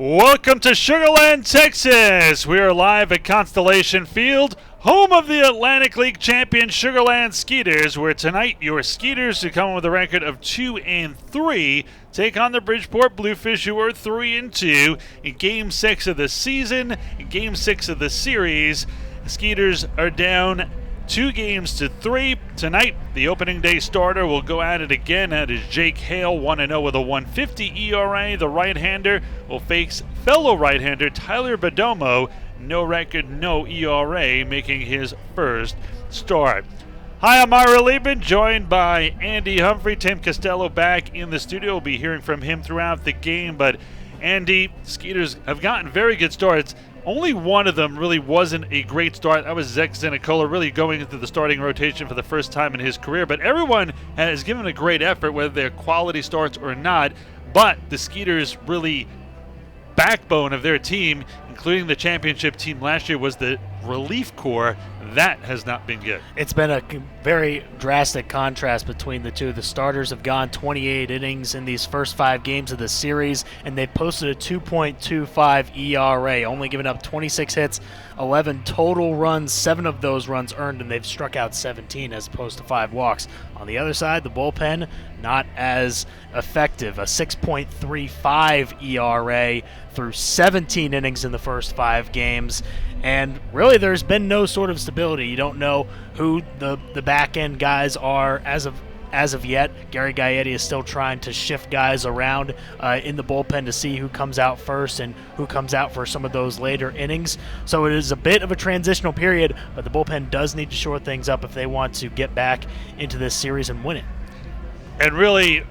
Welcome to Sugarland, Texas. We are live at Constellation Field, home of the Atlantic League champion Sugarland Skeeters, where tonight your Skeeters, who come with a record of 2-3, take on the Bridgeport Bluefish, who are 3-2 in Game 6 of the season. In Game 6 of the series, the Skeeters are down 2-3. Tonight, the opening day starter will go at it again. That is Jake Hale, 1-0 with a 1.50 ERA. The right-hander will face fellow right-hander Tyler Bedomo. No record, no ERA, making his first start. Hi, I'm Ira Liebman, joined by Andy Humphrey. Tim Costello back in the studio. We'll be hearing from him throughout the game. But, Andy, Skeeters have gotten very good starts. Only one of them really wasn't a great start. That was Zach Zenicola, really going into the starting rotation for the first time in his career. But everyone has given a great effort, whether they're quality starts or not. But the Skeeters really backbone of their team, including the championship team last year, was the relief corps. That has not been good. It's been a very drastic contrast between the two. The starters have gone 28 innings in these first 5 games of the series, and they've posted a 2.25 ERA, only giving up 26 hits, 11 total runs, 7 of those runs earned, and they've struck out 17 as opposed to 5 walks. On the other side, the bullpen, not as effective, a 6.35 ERA through 17 innings in the first 5 games. And really, there's been no sort of stability. You don't know who the back end guys are as of yet. Gary Gaetti is still trying to shift guys around in the bullpen to see who comes out first and who comes out for some of those later innings. So it is a bit of a transitional period, but the bullpen does need to shore things up if they want to get back into this series and win it. And really,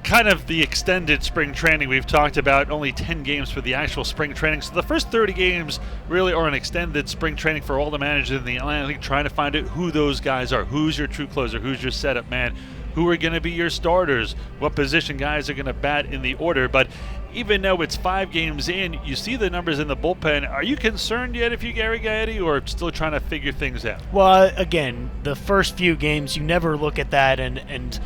kind of the extended spring training we've talked about, only 10 games for the actual spring training. So the first 30 games really are an extended spring training for all the managers in the Atlantic League, trying to find out who those guys are. Who's your true closer? Who's your setup man? Who are going to be your starters? What position guys are going to bat in the order? But even though it's 5 games in, you see the numbers in the bullpen. Are you concerned yet if you're Gary Gaetti, or still trying to figure things out? Well, again, the first few games, you never look at that and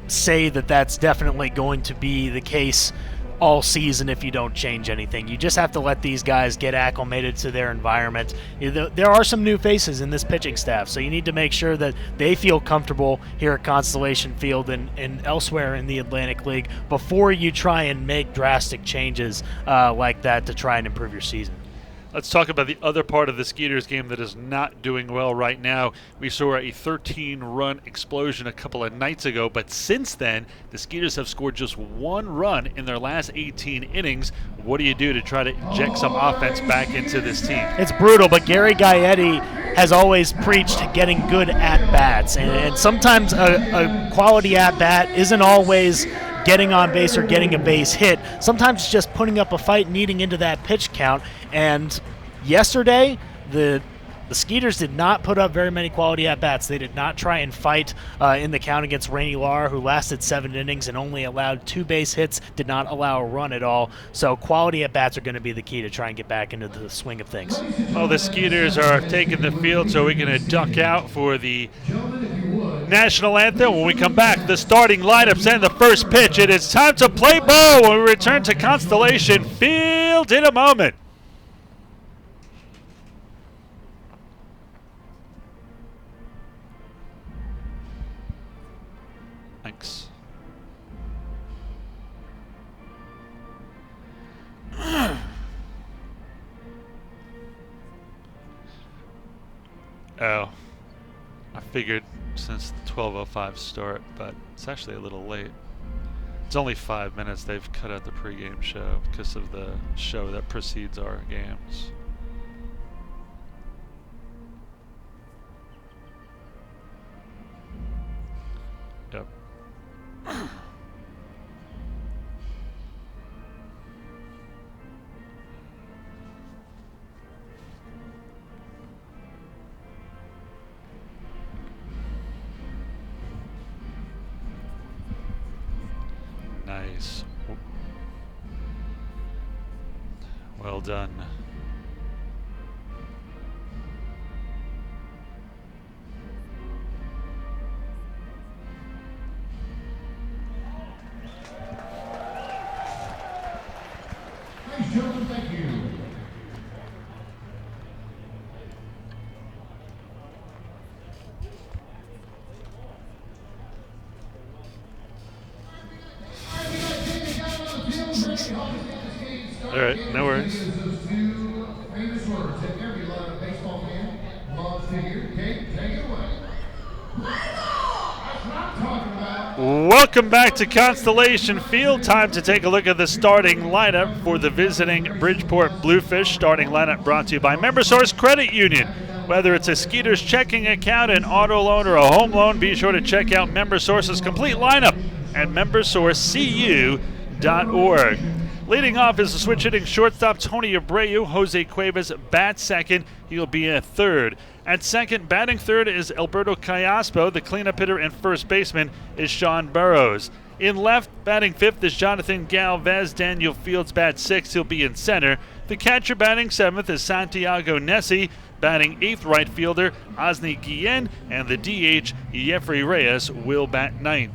say that that's definitely going to be the case all season if you don't change anything. You just have to let these guys get acclimated to their environment. There are some new faces in this pitching staff, so you need to make sure that they feel comfortable here at Constellation Field and elsewhere in the Atlantic League before you try and make drastic changes like that to try and improve your season. Let's talk about the other part of the Skeeters game that is not doing well right now. We saw a 13-run explosion a couple of nights ago, but since then, the Skeeters have scored just 1 run in their last 18 innings. What do you do to try to inject some offense back into this team? It's brutal, but Gary Gaetti has always preached getting good at-bats, and sometimes a quality at-bat isn't always getting on base or getting a base hit. Sometimes it's just putting up a fight and eating into that pitch count. And yesterday, the Skeeters did not put up very many quality at-bats. They did not try and fight in the count against Rainey Lar, who lasted 7 innings and only allowed 2 base hits, did not allow a run at all. So quality at-bats are going to be the key to try and get back into the swing of things. Well, the Skeeters are taking the field, so we're going to duck out for the national anthem. When we come back, the starting lineups and the first pitch. It is time to play ball when we return to Constellation Field in a moment. Thanks. Oh, I figured since the 12:05 start, but it's actually a little late. It's only 5 minutes. They've cut out the pregame show because of the show that precedes our games. Yep. Nice. Well done. All right, no worries. Welcome back to Constellation Field. Time to take a look at the starting lineup for the visiting Bridgeport Bluefish. Starting lineup brought to you by MemberSource Credit Union. Whether it's a Skeeters checking account, an auto loan, or a home loan, be sure to check out MemberSource's complete lineup at membersourcecu.org. Leading off is the switch hitting shortstop Tony Abreu. Jose Cuevas bats second. He'll be a third. At second, batting third is Alberto Callaspo. The cleanup hitter and first baseman is Sean Burrows. In left, batting fifth is Jonathan Galvez. Daniel Fields bats sixth. He'll be in center. The catcher batting seventh is Santiago Nessi. Batting eighth, right fielder Osni Guillen. And the DH, Jeffrey Reyes, will bat ninth.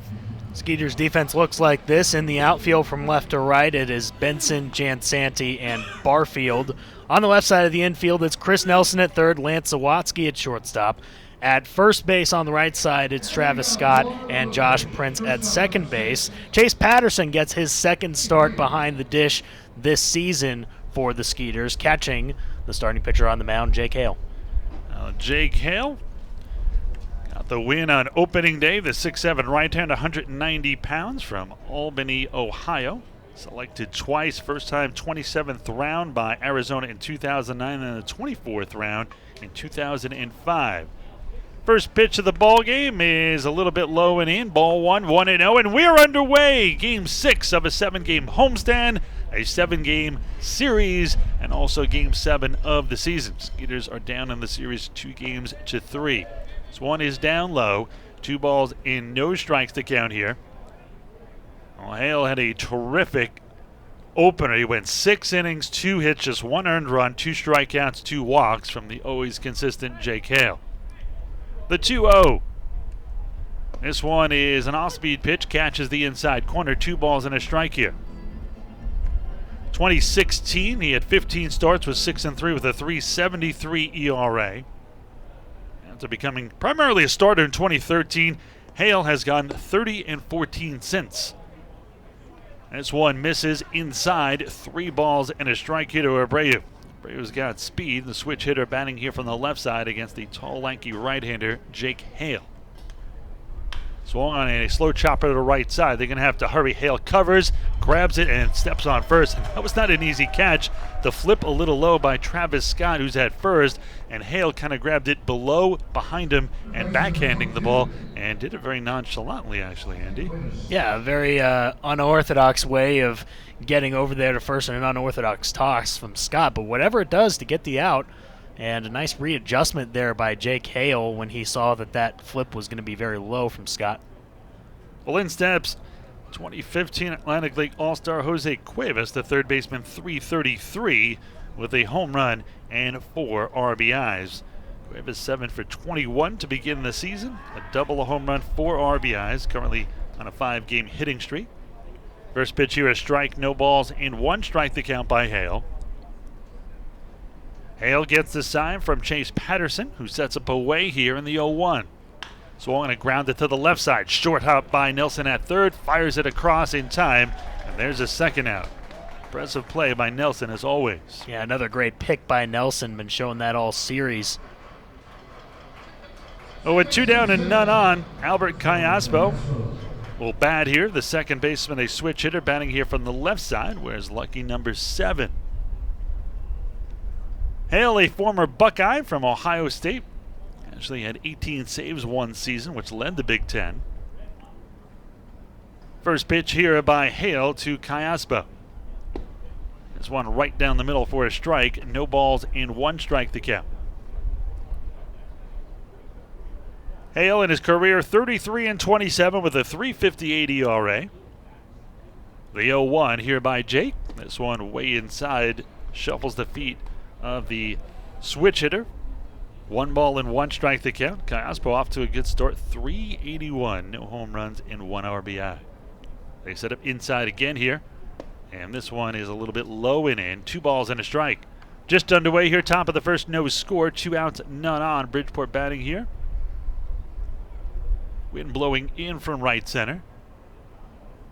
Skeeters defense looks like this. In the outfield from left to right, it is Benson, Jansanti, and Barfield. On the left side of the infield, it's Chris Nelson at third, Lance Zawatsky at shortstop. At first base on the right side, it's Travis Scott and Josh Prince at second base. Chase Patterson gets his second start behind the dish this season for the Skeeters, catching the starting pitcher on the mound, Jake Hale. Jake Hale got the win on opening day. The 6'7" right-hander, 190 pounds from Albany, Ohio. Selected twice, first time 27th round by Arizona in 2009 and the 24th round in 2005. First pitch of the ball game is a little bit low and in. Ball 1-0, and we're underway. Game 6 of a 7-game homestand, a 7-game series, and also Game 7 of the season. Skeeters are down in the series 2-3. This one is down low. 2 balls in, no strikes to count here. Well, Hale had a terrific opener. He went 6 innings, 2 hits, just 1 earned run, 2 strikeouts, 2 walks from the always consistent Jake Hale. The 2-0. This one is an off-speed pitch, catches the inside corner. 2 balls and a strike here. 2016, he had 15 starts with 6-3 with a 3.73 ERA. After becoming primarily a starter in 2013, Hale has gone 30-14 since. This one misses inside. 3 balls and a strike here to Abreu. Abreu's got speed. The switch hitter batting here from the left side against the tall, lanky right-hander, Jake Hale. Swung on a slow chopper to the right side. They're going to have to hurry. Hale covers, grabs it, and steps on first. And that was not an easy catch. The flip a little low by Travis Scott, who's at first, and Hale kind of grabbed it below, behind him, and backhanding the ball, and did it very nonchalantly, actually, Andy. Yeah, a very unorthodox way of getting over there to first, and an unorthodox toss from Scott. But whatever it does to get the out, and a nice readjustment there by Jake Hale when he saw that that flip was going to be very low from Scott. Well, in steps 2015 Atlantic League All-Star Jose Cuevas, the third baseman, 333 with a home run and 4 RBIs. Cuevas 7 for 21 to begin the season. A double, a home run, 4 RBIs, currently on a 5-game hitting streak. First pitch here, a strike, no balls, and 1 strike to count by Hale. Hale gets the sign from Chase Patterson, who sets up away here in the 0-1. Swung and grounded to the left side. Short hop by Nelson at third. Fires it across in time, and there's a second out. Impressive play by Nelson as always. Yeah, another great pick by Nelson. Been showing that all series. Oh, with 2 down and none on, Albert Callaspo will bat here. The second baseman, a switch hitter, batting here from the left side, whereas lucky number 7. Hale, a former Buckeye from Ohio State, actually had 18 saves one season, which led the Big Ten. First pitch here by Hale to Callaspo. This one right down the middle for a strike. No balls and 1 strike to count. Hale in his career 33-27 with a 3.58 ERA. The 0-1 here by Jake. This one way inside, shuffles the feet of the switch hitter. 1 ball and 1 strike to count. Callaspo off to a good start. 381, no home runs and 1 RBI. They set up inside again here, and this one is a little bit low and in. 2 balls and a strike. Just underway here, top of the first, no score. 2 outs, none on. Bridgeport batting here. Wind blowing in from right center.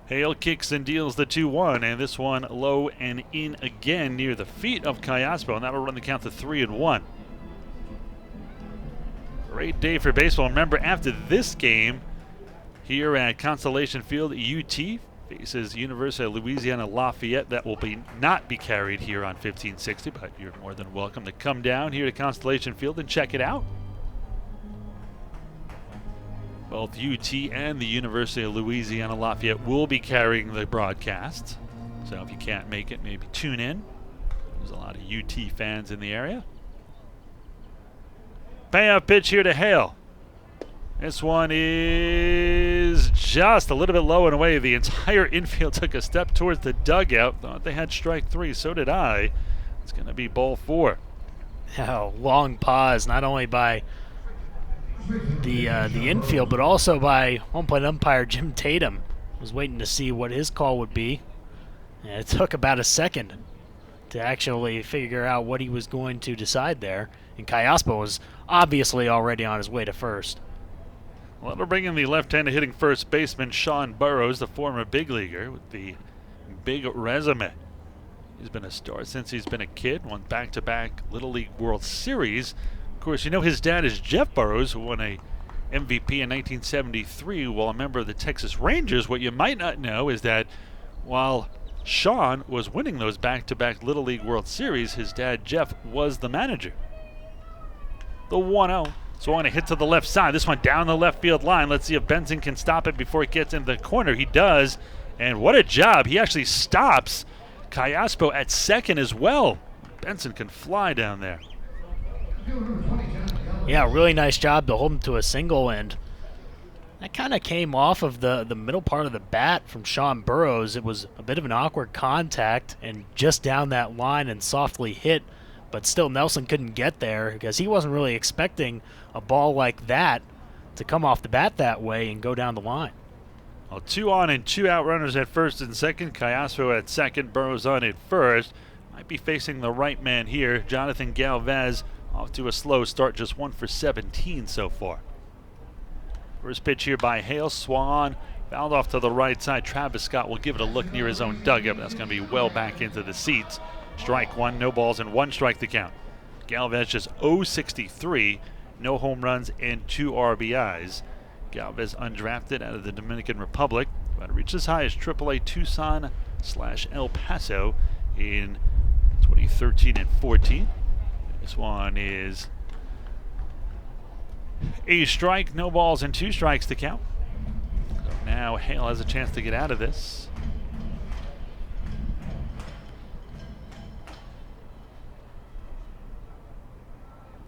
Hale kicks and deals the 2-1, and this one low and in again near the feet of Kayaspo, and that'll run the count to 3-1. Great day for baseball. Remember, after this game here at Constellation Field, UT faces University of Louisiana Lafayette. That will not be carried here on 1560, but you're more than welcome to come down here to Constellation Field and check it out. Both UT and the University of Louisiana Lafayette will be carrying the broadcast. So if you can't make it, maybe tune in. There's a lot of UT fans in the area. Payoff pitch here to Hale. This one is just a little bit low and away. The entire infield took a step towards the dugout. Thought they had strike 3, so did I. It's going to be ball 4. Oh, long pause, not only by the infield, but also by home plate umpire Jim Tatum. Was waiting to see what his call would be. And it took about a second to actually figure out what he was going to decide there. And Kayaspo was obviously already on his way to first. Well, that'll bring in the left-handed hitting first baseman Sean Burrows, the former big leaguer with the big resume. He's been a star since he's been a kid, won back-to-back Little League World Series. Of course, you know his dad is Jeff Burrows, who won a MVP in 1973 while a member of the Texas Rangers. What you might not know is that while Sean was winning those back-to-back Little League World Series, his dad Jeff was the manager. The 1-0. Swung a hit to the left side. This one down the left field line. Let's see if Benson can stop it before it gets in the corner. He does. And what a job. He actually stops Kayaspo at second as well. Benson can fly down there. Yeah, really nice job to hold him to a single, and that kind of came off of the middle part of the bat from Sean Burrows. It was a bit of an awkward contact and just down that line and softly hit. But still, Nelson couldn't get there because he wasn't really expecting a ball like that to come off the bat that way and go down the line. Well, 2 on and 2 out runners at first and second. Kayaspo at second, Burrows on at first. Might be facing the right man here. Jonathan Galvez off to a slow start, just 1 for 17 so far. First pitch here by Hale, swung on, fouled off to the right side. Travis Scott will give it a look near his own dugout, but that's going to be well back into the seats. Strike 1, no balls, and 1 strike to count. Galvez just 0-63, no home runs and 2 RBIs. Galvez undrafted out of the Dominican Republic, about to reach as high as AAA Tucson/El Paso in 2013 and 14. This one is a strike, no balls, and 2 strikes to count. So now Hale has a chance to get out of this.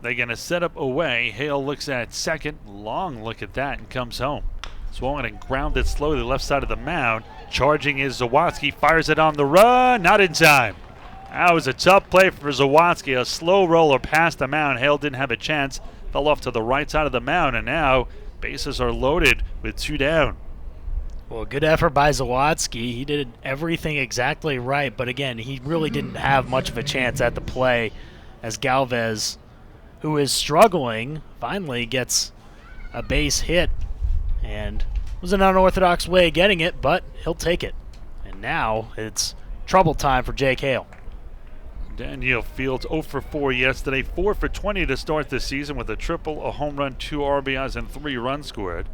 They're going to set up away. Hale looks at second. Long look at that and comes home. Swung and grounded slowly left side of the mound. Charging is Zawatsky. Fires it on the run. Not in time. That was a tough play for Zawatsky. A slow roller past the mound. Hale didn't have a chance. Fell off to the right side of the mound. And now bases are loaded with 2 down. Well, good effort by Zawatsky. He did everything exactly right. But again, he really didn't have much of a chance at the play as Galvez, who is struggling, finally gets a base hit, and it was an unorthodox way of getting it, but he'll take it. And now it's trouble time for Jake Hale. Daniel Fields 0 for 4 yesterday, 4 for 20 to start this season with a triple, a home run, 2 RBIs, and 3 runs scored.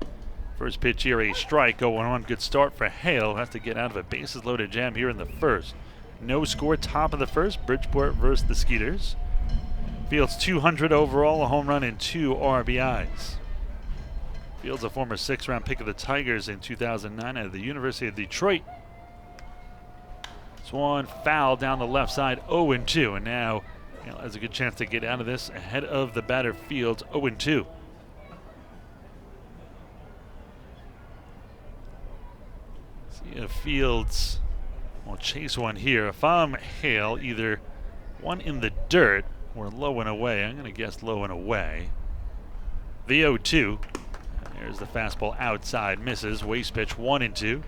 First pitch here, a strike, 0-1. Good start for Hale. Has to get out of a bases loaded jam here in the first. No score, top of the first, Bridgeport versus the Skeeters. Fields 200 overall, a home run, and 2 RBIs. Fields a former 6th-round pick of the Tigers in 2009 out of the University of Detroit. Swung foul down the left side, 0-2, and now Hale has a good chance to get out of this ahead of the batter Fields, 0-2. See if Fields will chase one here. If I'm Hale, either one in the dirt or low and away. I'm going to guess low and away. The 0-2. There's the fastball outside. Misses. Waste pitch 1-2.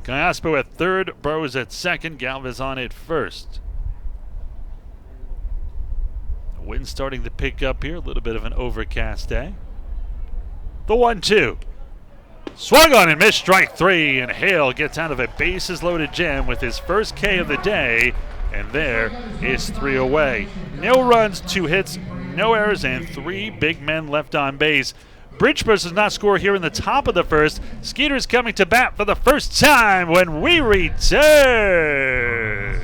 Kayaspo at third. Burrows at second. Galvez on at first. The wind starting to pick up here. A little bit of an overcast day. The 1-2. Swung on and missed, strike three, and Hale gets out of a bases-loaded jam with his first K of the day, and there is 3 away. No runs, 2 hits, no errors, and 3 big men left on base. Bridgeport does not score here in the top of the first. Skeeters coming to bat for the first time when we return.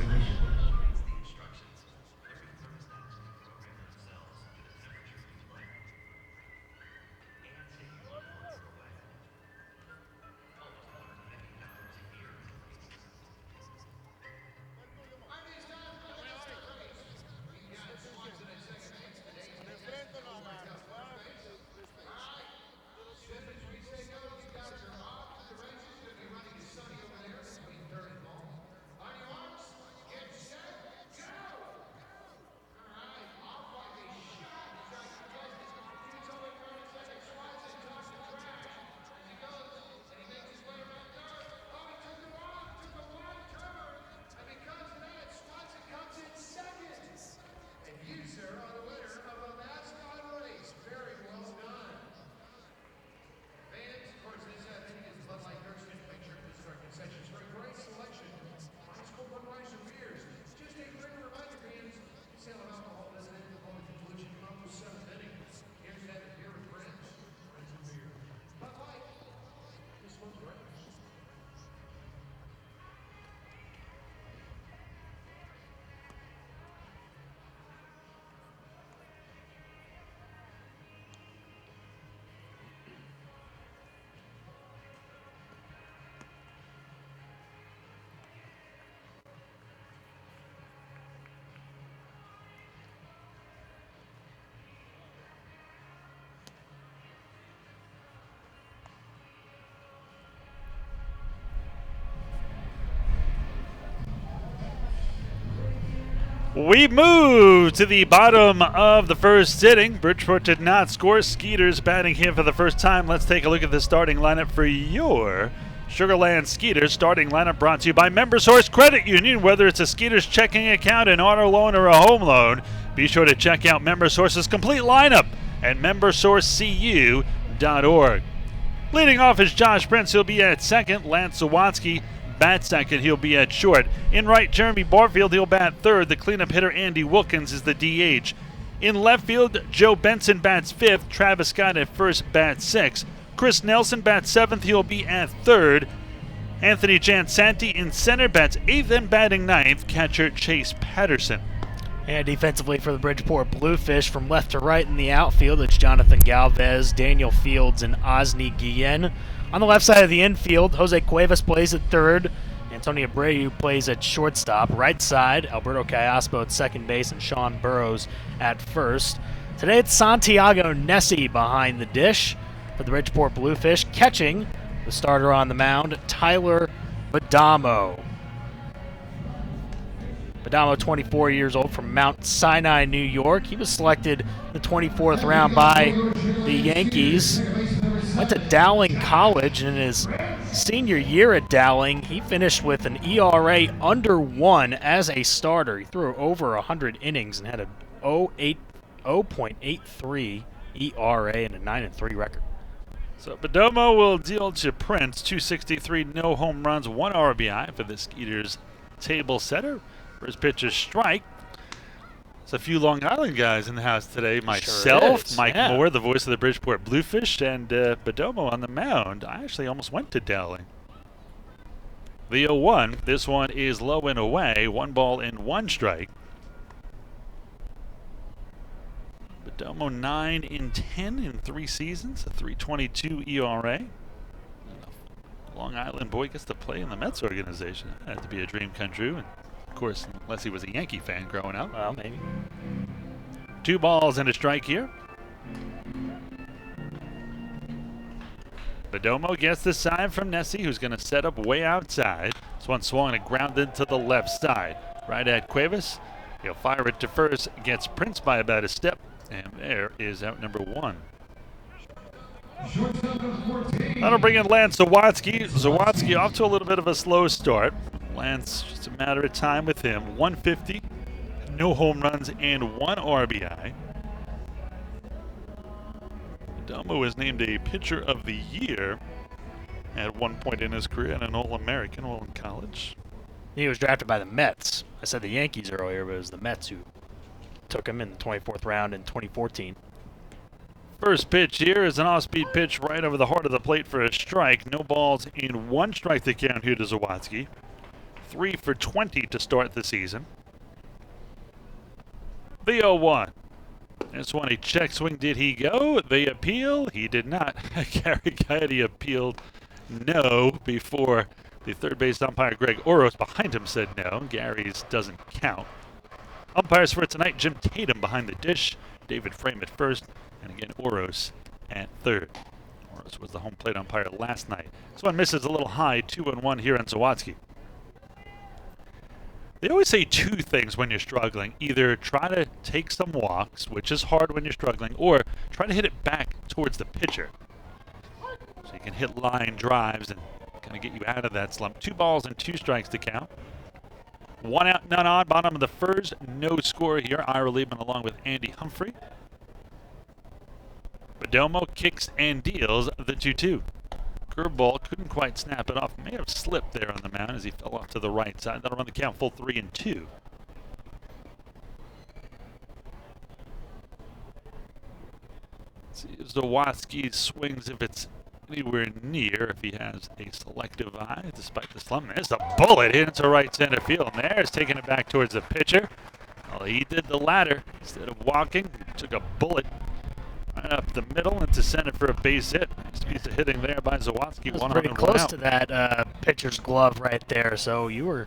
We move to the bottom of the first inning. Bridgeport did not score. Skeeters batting here for the first time. Let's take a look at the starting lineup for your Sugarland Skeeters. Starting lineup brought to you by MemberSource Credit Union. Whether it's a Skeeters checking account, an auto loan, or a home loan, be sure to check out MemberSource's complete lineup at membersourcecu.org. Leading off is Josh Prince. He'll be at second. Lance Zawatsky bat second. He'll be at short. In right, Jeremy Barfield. He'll bat third. The cleanup hitter, Andy Wilkins, is the DH. In left field, Joe Benson bats fifth. Travis Scott at first bats sixth. Chris Nelson bats seventh. He'll be at third. Anthony Jansanti in center bats eighth and batting ninth. Catcher Chase Patterson. And defensively for the Bridgeport Bluefish, from left to right in the outfield, it's Jonathan Galvez, Daniel Fields, and Osni Guillen. On the left side of the infield, Jose Cuevas plays at third. Antonio Abreu plays at shortstop. Right side, Alberto Callaspo at second base and Sean Burrows at first. Today it's Santiago Nessie behind the dish for the Bridgeport Bluefish. Catching, the starter on the mound, Tyler Badamo. Badamo, 24 years old, from Mount Sinai, New York. He was selected the 24th round by the Yankees. Went to Dowling College, and in his senior year at Dowling, he finished with an ERA under 1 as a starter. He threw over 100 innings and had a 0.83 ERA and a 9-3 record. So Badamo will deal to Prince, 263, no home runs, 1 RBI for the Skeeters table setter. First pitch is strike. There's a few Long Island guys in the house today. Myself, Sure Mike Moore, the voice of the Bridgeport Bluefish, and Badamo on the mound. I actually almost went to Dowling. The 0-1. This one is low and away. 1 ball and 1 strike. Badamo 9-10 in 3 seasons, a 3.22 ERA. Long Island boy gets to play in the Mets organization. That had to be a dream come true. And of course, unless he was a Yankee fan growing up. Well, maybe. 2 balls and a strike here. Badamo gets the sign from Nessie, who's going to set up way outside. This one swung and grounded to the left side. Right at Cuevas. He'll fire it to first. Gets Prince by about a step. And there is out number 1. That'll bring in Lance Zawatsky. Zawatsky off to a little bit of a slow start. Lance, just a matter of time with him. 150, no home runs, and 1 RBI. Badamo was named a pitcher of the year At one point in his career, and an All-American while in college. He was drafted by the Mets. I said the Yankees earlier, but it was the Mets who took him in the 24th round in 2014. First pitch here is an off-speed pitch right over the heart of the plate for a strike. No balls in one strike to count here to Zawadzki. 3 for 20 to start the season. The 0-1. This one, a check swing. Did he go? The appeal? He did not. Gary Coyote appealed no before the third base umpire Greg Oros behind him said no. Gary's doesn't count. Umpires for tonight, Jim Tatum behind the dish, David Frame at first, and again Oros at third. Oros was the home plate umpire last night. This one misses a little high, 2-1 here on Zawadzki. They always say two things when you're struggling. Either try to take some walks, which is hard when you're struggling, or try to hit it back towards the pitcher. So you can hit line drives and kind of get you out of that slump. 2 balls and 2 strikes to count. 1 out, none on. Bottom of the first. No score here. Ira Liebman along with Andy Humphrey. Perdomo kicks and deals the 2-2. Curveball couldn't quite snap it off. May have slipped there on the mound as he fell off to the right side. That'll run the count full 3-2. See if Zawadzki swings if it's anywhere near, if he has a selective eye, despite the slump. There's a bullet into right center field. And there's taking it back towards the pitcher. Well, he did the latter. Instead of walking, he took a bullet right up the middle into center for a base hit. Nice piece of hitting there by Zawadzki. One pretty close to that pitcher's glove right there. So you were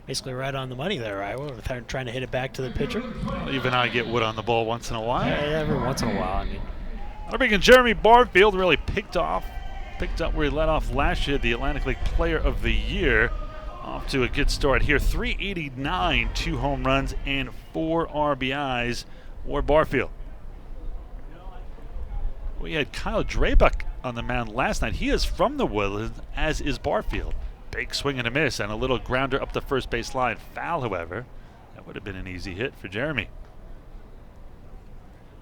basically right on the money there, Iowa, trying to hit it back to the pitcher. Well, even I get wood on the ball once in a while. Yeah, every once in a while. I mean, I'm thinking Jeremy Barfield really picked up where he let off last year, the Atlantic League Player of the Year. Off to a good start here. 389, 2 home runs, and 4 RBIs for Barfield. We had Kyle Drabek on the mound last night. He is from the Woodlands, as is Barfield. Big swing and a miss, and a little grounder up the first base line. Foul, however. That would have been an easy hit for Jeremy.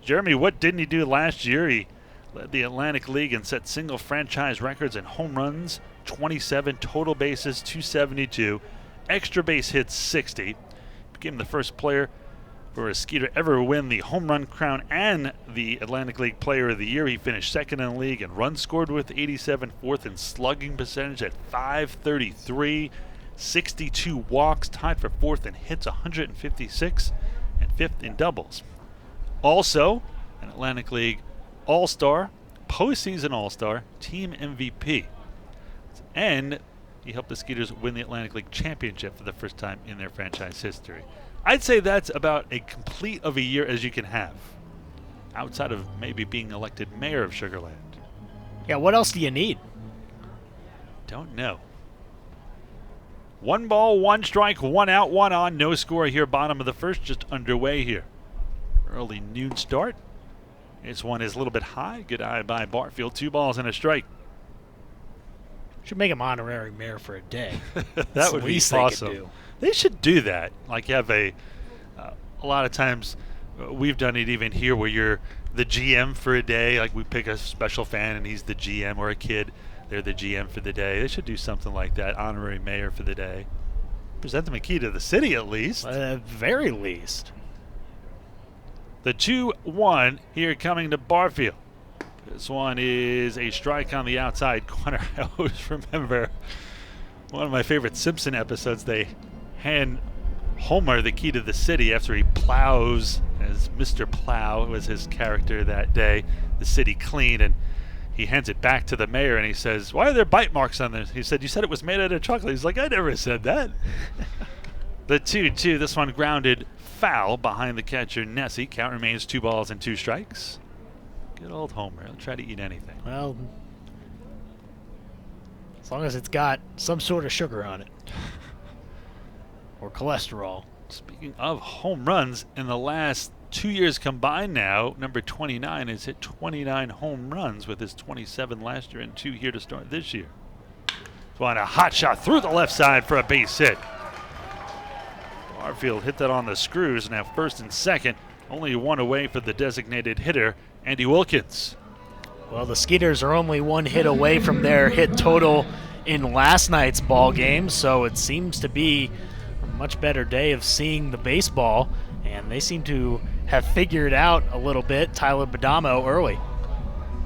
Jeremy, what didn't he do last year? He led the Atlantic League and set single franchise records in home runs, 27, total bases, 272, extra base hits, 60. Became the first player for a Skeeter ever win the home run crown and the Atlantic League Player of the Year. He finished second in the league in runs scored with 87, fourth in slugging percentage at 533, 62 walks, tied for fourth in hits, 156, and fifth in doubles. Also, an Atlantic League All-Star, postseason All-Star, team MVP. And he helped the Skeeters win the Atlantic League Championship for the first time in their franchise history. I'd say that's about as complete of a year as you can have, outside of maybe being elected mayor of Sugar Land. Yeah, what else do you need? Don't know. 1 ball, 1 strike, 1 out, 1 on. No score here. Bottom of the first, just underway here. Early noon start. This one is a little bit high. Good eye by Barfield. 2 balls and a strike. Should make him honorary mayor for a day. That would be awesome. They should do that. Like you have a lot of times we've done it even here where you're the GM for a day. Like we pick a special fan and he's the GM, or a kid, they're the GM for the day. They should do something like that. Honorary mayor for the day. Present them a key to the city at least. At very least. The 2-1 here coming to Barfield. This one is a strike on the outside corner. I always remember one of my favorite Simpson episodes. They hand Homer the key to the city after he plows, as Mr. Plow was his character that day, the city clean, and he hands it back to the mayor and he says, "Why are there bite marks on this?" He said, "You said it was made out of chocolate." He's like, "I never said that." The 2-2, this one grounded foul behind the catcher Nessie. Count remains 2 balls and 2 strikes. Good old Homer. He'll try to eat anything. Well, as long as it's got some sort of sugar on it. Or cholesterol. Speaking of home runs, in the last 2 years combined now, number 29 has hit 29 home runs with his 27 last year and 2 here to start this year. On a hot shot through the left side for a base hit. Barfield hit that on the screws. Now first and second, only 1 away for the designated hitter, Andy Wilkins. Well, the Skeeters are only one hit away from their hit total in last night's ball game, so it seems to be a much better day of seeing the baseball, and they seem to have figured out a little bit Tyler Badamo early.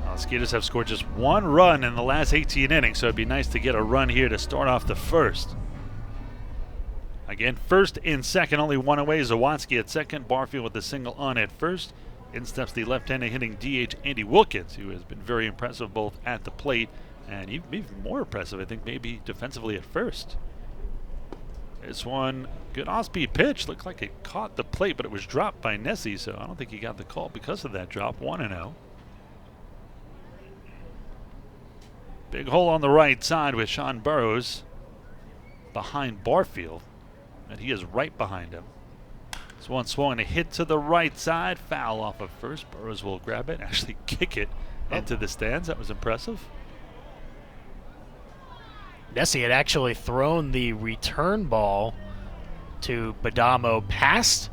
Well, the Skeeters have scored just one run in the last 18 innings, so it'd be nice to get a run here to start off the first. Again, first and second, only one away. Zawadzki at second, Barfield with a single on at first. In steps the left-handed hitting DH Andy Wilkins, who has been very impressive both at the plate and even more impressive, I think, maybe defensively at first. This one, good off-speed pitch. Looked like it caught the plate, but it was dropped by Nessie, so I don't think he got the call because of that drop. 1-0. Big hole on the right side with Sean Burrows behind Barfield, and he is right behind him. This one swung a hit to the right side, foul off of first. Burrows will grab it, actually kick it into the stands. That was impressive. Nessie had actually thrown the return ball to Badamo past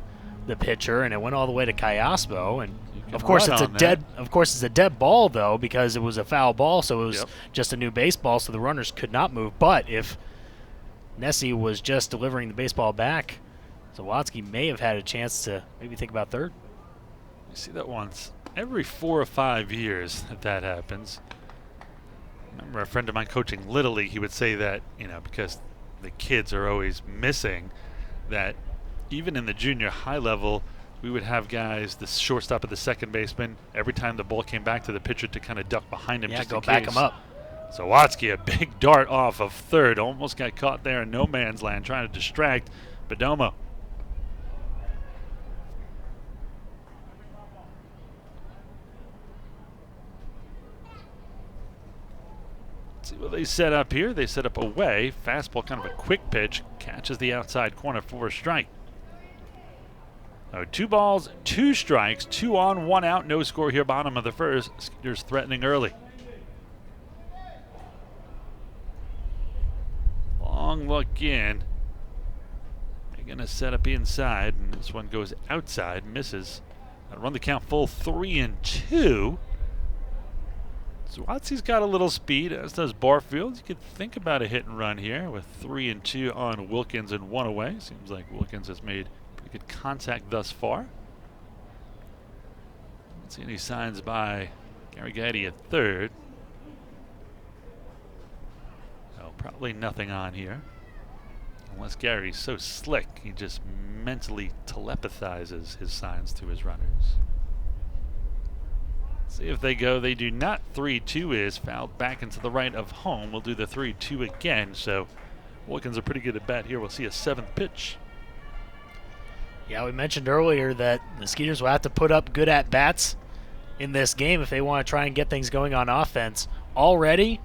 the pitcher, and it went all the way to Cayaspo. And of course, it's a dead ball though, because it was a foul ball, so it was just a new baseball, so the runners could not move. But if Nessie was just delivering the baseball back, Zawadzki may have had a chance to maybe think about third. You see that once every 4 or 5 years that happens. I remember a friend of mine coaching Little League, he would say that, because the kids are always missing, that even in the junior high level, we would have guys, the shortstop at the second baseman, every time the ball came back to the pitcher to kind of duck behind him just go in case. back him up. Zawadzki, a big dart off of third, almost got caught there in no man's land trying to distract Badamo. See what they set up here. They set up away. Fastball, kind of a quick pitch. Catches the outside corner for a strike. 2 balls, 2 strikes, 2 on, 1 out. No score here, bottom of the first. Skeeters threatening early. Long look in. They're going to set up inside, and this one goes outside, misses. Run the count full, 3-2. Zawadzki's got a little speed, as does Barfield. You could think about a hit and run here with 3-2 on Wilkins and 1 away. Seems like Wilkins has made pretty good contact thus far. Don't see any signs by Gary Gaddy at third. Oh, probably nothing on here. Unless Gary's so slick, he just mentally telepathizes his signs to his runners. See if they go. They do not. 3-2 is fouled back into the right of home. We'll do the 3-2 again. So Wilkins are pretty good at bat here. We'll see a 7th pitch. Yeah, we mentioned earlier that the Skeeters will have to put up good at-bats in this game if they want to try and get things going on offense. Already,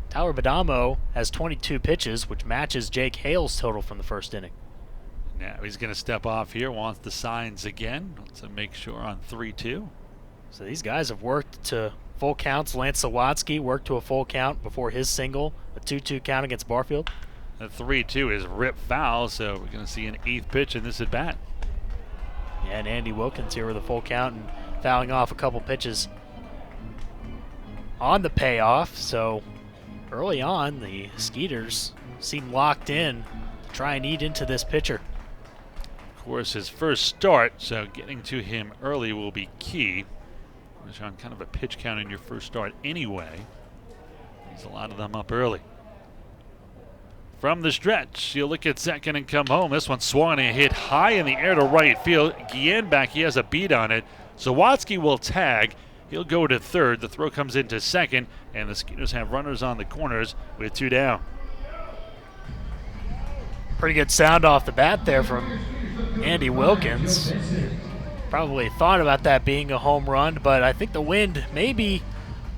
Tyler Badamo has 22 pitches, which matches Jake Hale's total from the first inning. Now he's going to step off here. Wants the signs again. Wants to make sure on 3-2. So these guys have worked to full counts. Lance Zawadzki worked to a full count before his single, a 2-2 count against Barfield. The 3-2 is rip foul, so we're going to see an 8th pitch in this at bat. Yeah, and Andy Wilkins here with a full count and fouling off a couple pitches on the payoff. So early on, the Skeeters seem locked in to try and eat into this pitcher. Of course, his first start, so getting to him early will be key. Which on kind of a pitch count in your first start anyway. There's a lot of them up early. From the stretch, you'll look at second and come home. This one swung and hit high in the air to right field. Guillen back, he has a beat on it. Zawadzki will tag. He'll go to third. The throw comes into second, and the Skeeters have runners on the corners with 2 down. Pretty good sound off the bat there from Andy Wilkins. Probably thought about that being a home run, but I think the wind maybe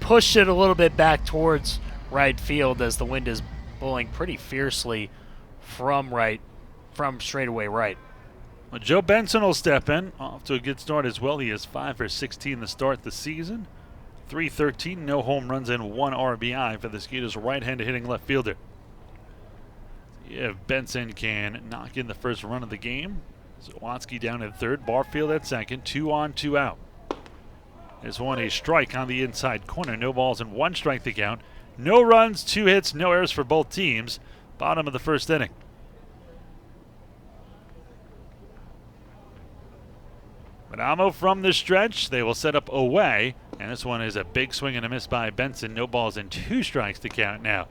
pushed it a little bit back towards right field as the wind is blowing pretty fiercely from straightaway right. Well, Joe Benson will step in, off to a good start as well. He is 5 for 16 to start the season. 313, no home runs and 1 RBI for the Skeeters right-handed hitting left fielder. If Benson can knock in the first run of the game, Zawadzki down at third, Barfield at second, 2 on, 2 out. This one a strike on the inside corner. No balls and 1 strike to count. No runs, 2 hits, no errors for both teams. Bottom of the first inning. Bridgeport from the stretch. They will set up away. And this one is a big swing and a miss by Benson. No balls and 2 strikes to count now.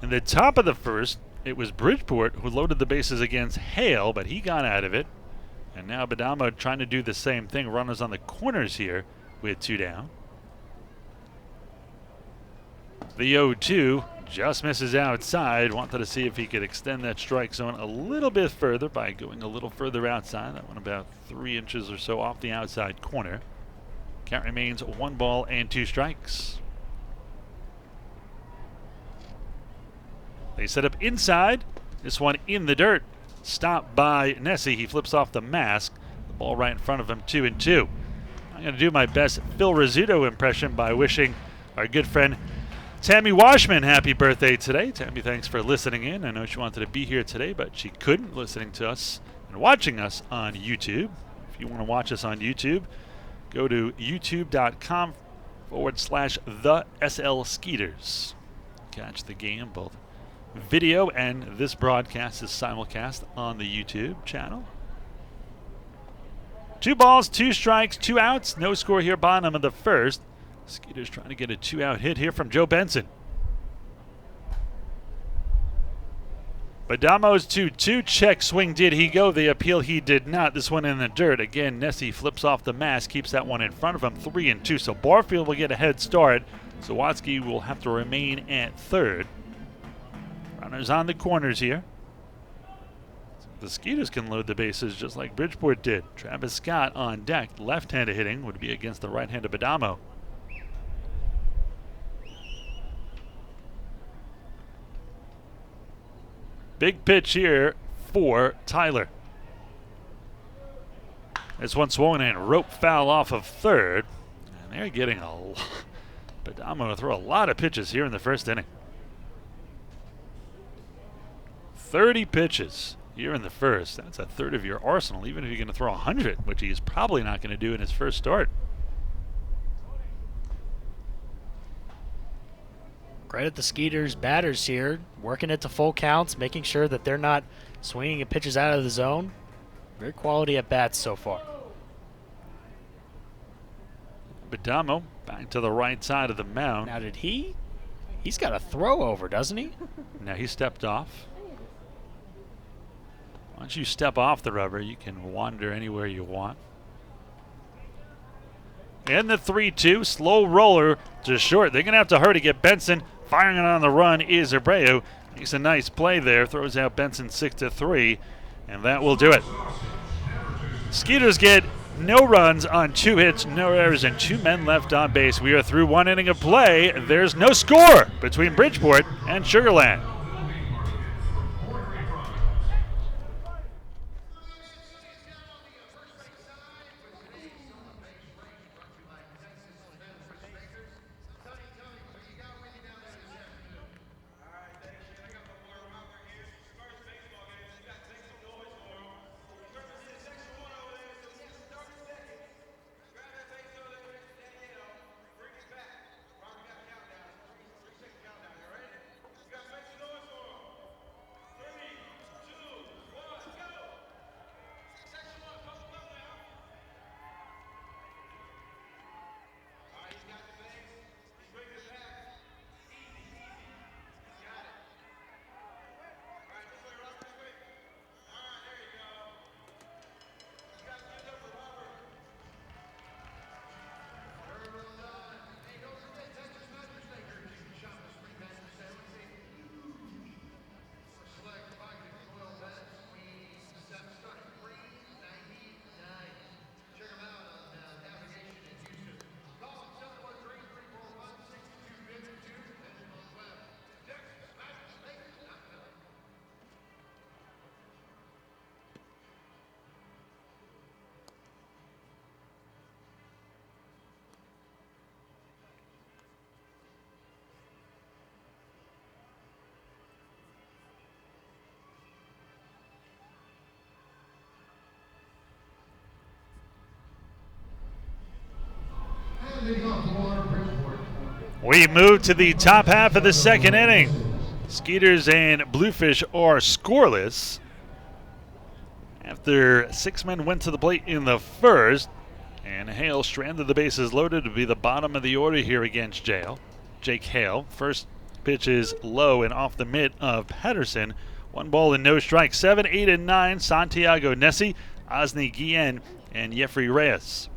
In the top of the first, it was Bridgeport who loaded the bases against Hale, but he got out of it. And now Bridgeport trying to do the same thing. Runners on the corners here with 2 down. The 0-2 just misses outside. Wanted to see if he could extend that strike zone a little bit further by going a little further outside. That one about 3 inches or so off the outside corner. Count remains 1 ball and 2 strikes. They set up inside. This one in the dirt. Stopped by Nessie. He flips off the mask. The ball right in front of him, 2-2. I'm going to do my best Phil Rizzuto impression by wishing our good friend Tammy Washman happy birthday today. Tammy, thanks for listening in. I know she wanted to be here today, but she couldn't, listening to us and watching us on YouTube. If you want to watch us on YouTube, go to youtube.com/the Skeeters. Catch the game, both video and this broadcast is simulcast on the YouTube channel. 2 balls, 2 strikes, 2 outs. No score here, bottom of the first. Skeeters trying to get a 2-out hit here from Joe Benson. Badamo's 2-2. Check swing. Did he go? The appeal he did not. This one in the dirt. Again, Nessie flips off the mask. Keeps that one in front of him. 3-2. So Barfield will get a head start. Sawatsky will have to remain at third. Runners on the corners here. The Skeeters can load the bases just like Bridgeport did. Travis Scott on deck. Left-handed hitting would be against the right-handed Badamo. Big pitch here for Tyler. This one swung and rope foul off of third. And they're getting a lot. Badamo will throw a lot of pitches here in the first inning. 30 pitches here in the first. That's a third of your arsenal, even if you're going to throw 100, which he's probably not going to do in his first start. Credit the Skeeters batters here, working it to full counts, making sure that they're not swinging at pitches out of the zone. Very quality at bats so far. Badamo back to the right side of the mound. Now he's got a throw over, doesn't he? Now he stepped off. Once you step off the rubber, you can wander anywhere you want. And the 3-2, slow roller to short. They're going to have to hurry to get Benson. Firing it on the run is Abreu. Makes a nice play there. Throws out Benson 6-3, and that will do it. Skeeters get no runs on 2 hits, no errors, and 2 men left on base. We are through 1 inning of play. There's no score between Bridgeport and Sugar Land. We move to the top half of the second inning. Skeeters and Bluefish are scoreless. After 6 men went to the plate in the first, and Hale stranded the bases loaded to be the bottom of the order here against Jake Hale. First pitch is low and off the mitt of Patterson. 1 ball and no strikes. 7, 8, and 9, Santiago Nessie, Osni Guillen, and Jeffrey Reyes.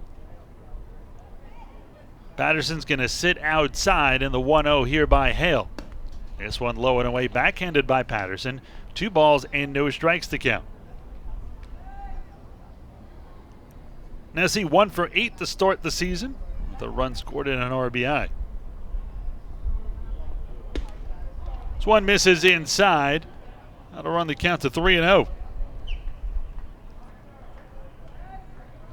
Patterson's going to sit outside in the 1-0 here by Hale. This one low and away, backhanded by Patterson. 2 balls and no strikes to count. Nessie 1 for 8 to start the season, with a run scored and an RBI. This one misses inside. That'll run the count to 3-0.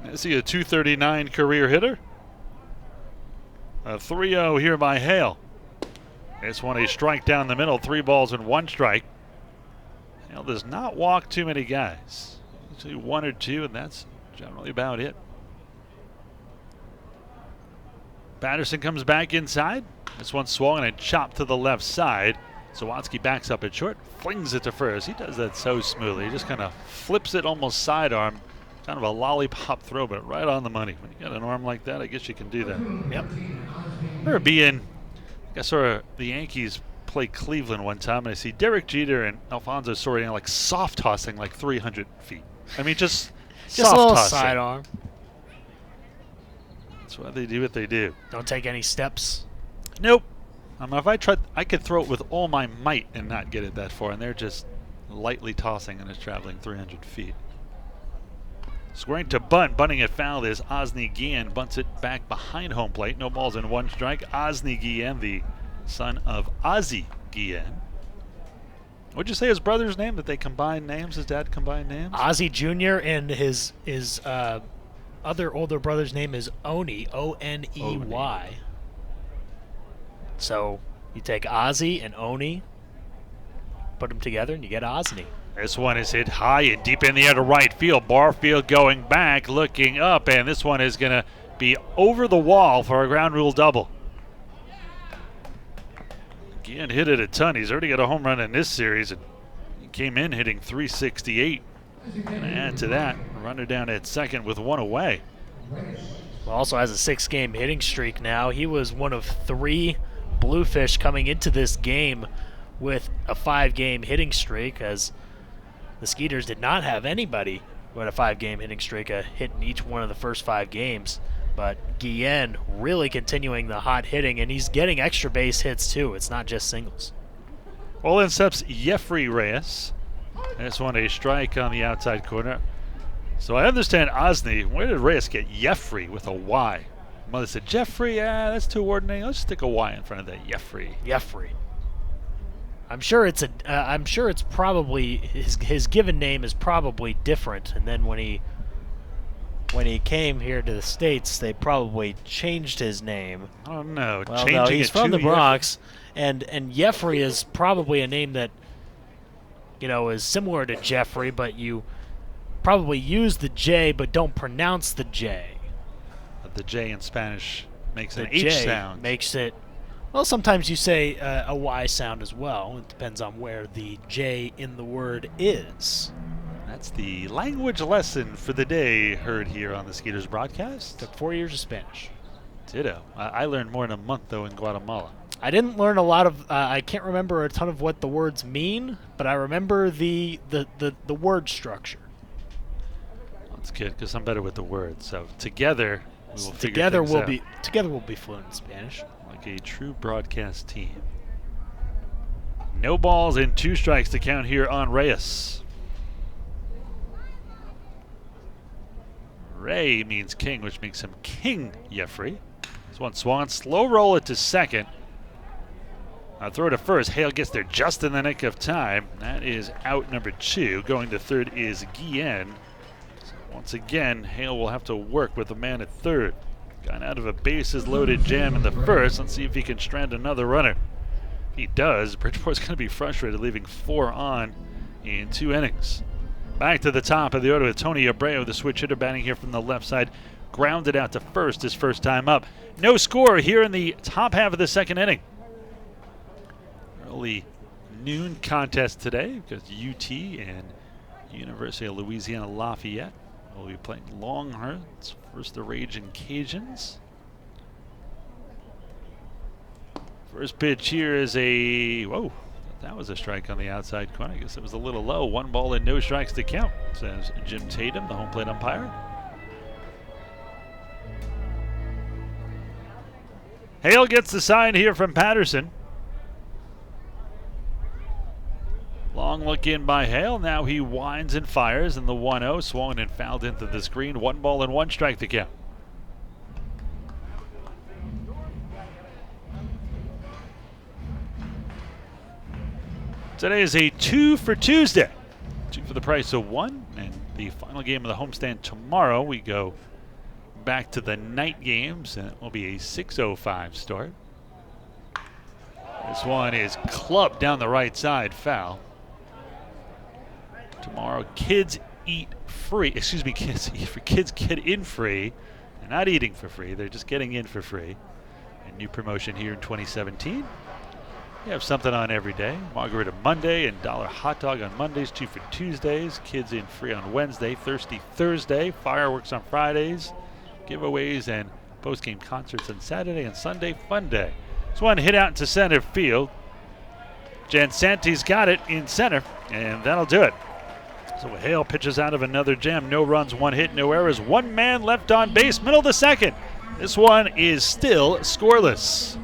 Nessie a .239 career hitter. A 3-0 here by Hale. This one a strike down the middle, 3 balls and 1 strike. Hale does not walk too many guys. Usually 1 or 2, and that's generally about it. Patterson comes back inside. This one swung and chopped to the left side. Sawatsky backs up at short, flings it to first. He does that so smoothly. He just kind of flips it almost sidearm. Kind of a lollipop throw, but right on the money. When you got an arm like that, I guess you can do that. Yep. I remember being, I guess, the Yankees play Cleveland one time, and I see Derek Jeter and Alfonso Soriano like soft tossing like 300 feet. I mean, just soft a little tossing. sidearm. That's why they do what they do. Don't take any steps. Nope. If I tried, I could throw it with all my might and not get it that far, and they're just lightly tossing and it's traveling 300 feet. Squaring to bunt, bunting it foul is Osni Guillen, bunts it back behind home plate. No balls and 1 strike. Osni Guillen, the son of Ozzie Guillen. What'd you say his brother's name? That they combined names? His dad combined names? Ozzie Jr. and his other older brother's name is Oni, O-N-E-Y. So you take Ozzie and Oni, put them together, and you get Osni. This one is hit high and deep in the air to right field. Barfield going back, looking up, and this one is going to be over the wall for a ground rule double. Again, hit it a ton. He's already got a home run in this series, and he came in hitting .368. Going to add to that, runner down at second with 1 away. Well, also has a 6-game hitting streak now. He was one of 3 Bluefish coming into this game with a 5-game hitting streak, as the Skeeters did not have anybody who had a 5-game hitting streak, a hit in each one of the first 5 games. But Guillen really continuing the hot hitting, and he's getting extra base hits too. It's not just singles. Well, in steps Jeffrey Reyes. This one a strike on the outside corner. So I understand Osni. Where did Reyes get Jeffrey with a Y? Mother said, Jeffrey, that's too ordinary. Let's stick a Y in front of that. Jeffrey. I'm sure it's probably his given name is probably different, and then when he came here to the States, they probably changed his name. Oh no! Well, no, he's from the Bronx, and Jeffrey is probably a name that is similar to Jeffrey, but you probably use the J but don't pronounce the J. The J in Spanish makes an H sound. Makes it. Well, sometimes you say a Y sound as well. It depends on where the J in the word is. That's the language lesson for the day heard here on the Skeeters broadcast. Took 4 years of Spanish. Ditto. I learned more in a month, though, in Guatemala. I didn't learn a lot of. I can't remember a ton of what the words mean, but I remember the word structure. That's good, because I'm better with the words. So together, we will figure together things we'll out. together we'll be fluent in Spanish. Like a true broadcast team. No balls and 2 strikes to count here on Reyes. Ray means king, which makes him King Jeffrey. This one swung, slow roll it to second. Throw to first. Hale gets there just in the nick of time. That is out number 2. Going to third is Guillen. So once again, Hale will have to work with the man at third. Got out of a bases loaded jam in the first. Let's see if he can strand another runner. If he does, Bridgeport's going to be frustrated, leaving 4 on in 2 innings. Back to the top of the order with Tony Abreu, the switch hitter, batting here from the left side. grounded out to first his first time up. No score here in the top half of the second inning. Early noon contest today because UT and University of Louisiana Lafayette will be playing Longhorns versus the Raging Cajuns. First pitch here is a, whoa, that was a strike on the outside corner. I guess it was a little low. 1 ball and no strikes to count, says Jim Tatum, the home plate umpire. Hale gets the sign here from Patterson. Long look in by Hale. Now he winds and fires, and the 1-0 swung and fouled into the screen. 1 ball and 1 strike to count. Today is a 2 for Tuesday. 2 for the price of 1. And the final game of the homestand tomorrow, we go back to the night games, and it will be a 6:05 start. This one is clubbed down the right side, foul. Tomorrow, kids eat free. Excuse me, kids get in free. They're not eating for free. They're just getting in for free. A new promotion here in 2017. You have something on every day. Margarita Monday and $1 hot dog on Mondays, 2 for Tuesdays. Kids in free on Wednesday, Thirsty Thursday, fireworks on Fridays, giveaways and post-game concerts on Saturday and Sunday, fun day. This one hit out into center field. Jansanti's got it in center, and that'll do it. So Hale pitches out of another jam. No runs, 1 hit, no errors. 1 man left on base, middle of the second. This one is still scoreless.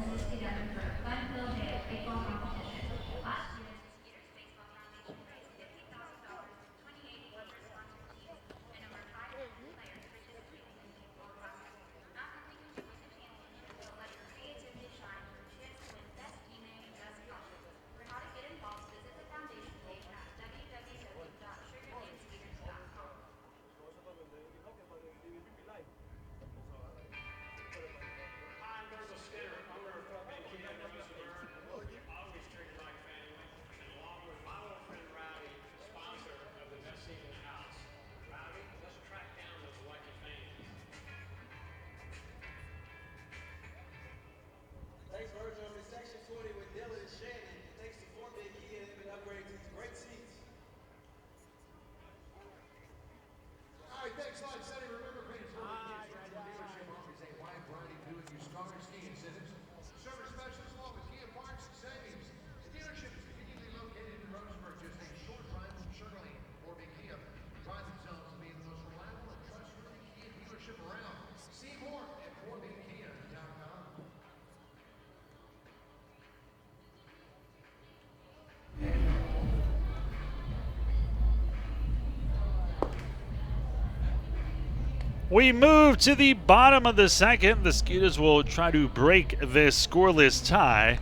We move to the bottom of the second. The Skeeters will try to break this scoreless tie.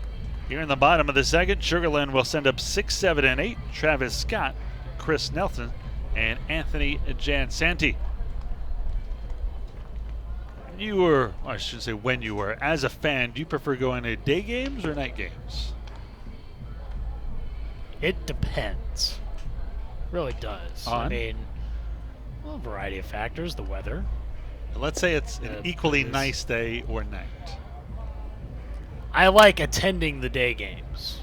Here in the bottom of the second, Sugar Land will send up 6, 7, and 8. Travis Scott, Chris Nelson, and Anthony Jansanti. I should say when you were, as a fan, do you prefer going to day games or night games? It depends. Really does. On? I mean, well, a variety of factors. The weather. Let's say it's an equally nice day or night. I like attending the day games.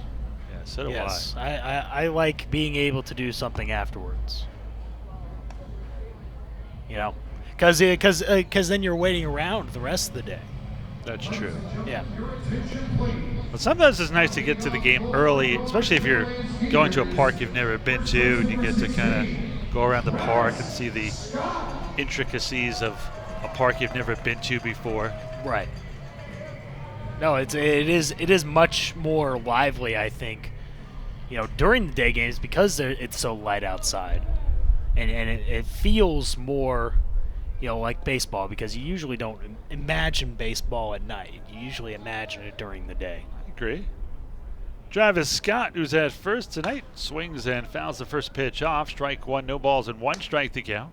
Yeah, so do yes, I like being able to do something afterwards. You know, because then you're waiting around the rest of the day. That's true. Yeah. But sometimes it's nice to get to the game early, especially if you're going to a park you've never been to, and you get to kind of go around the park and see the intricacies of a park you've never been to before. Right. No, it is much more lively, I think, you know, during the day games because it's so light outside, and it feels more, you know, like baseball, because you usually don't imagine baseball at night. You usually imagine it during the day. I agree. Travis Scott, who's at first tonight, swings and fouls the first pitch off. Strike 1, no balls, and 1 strike to count.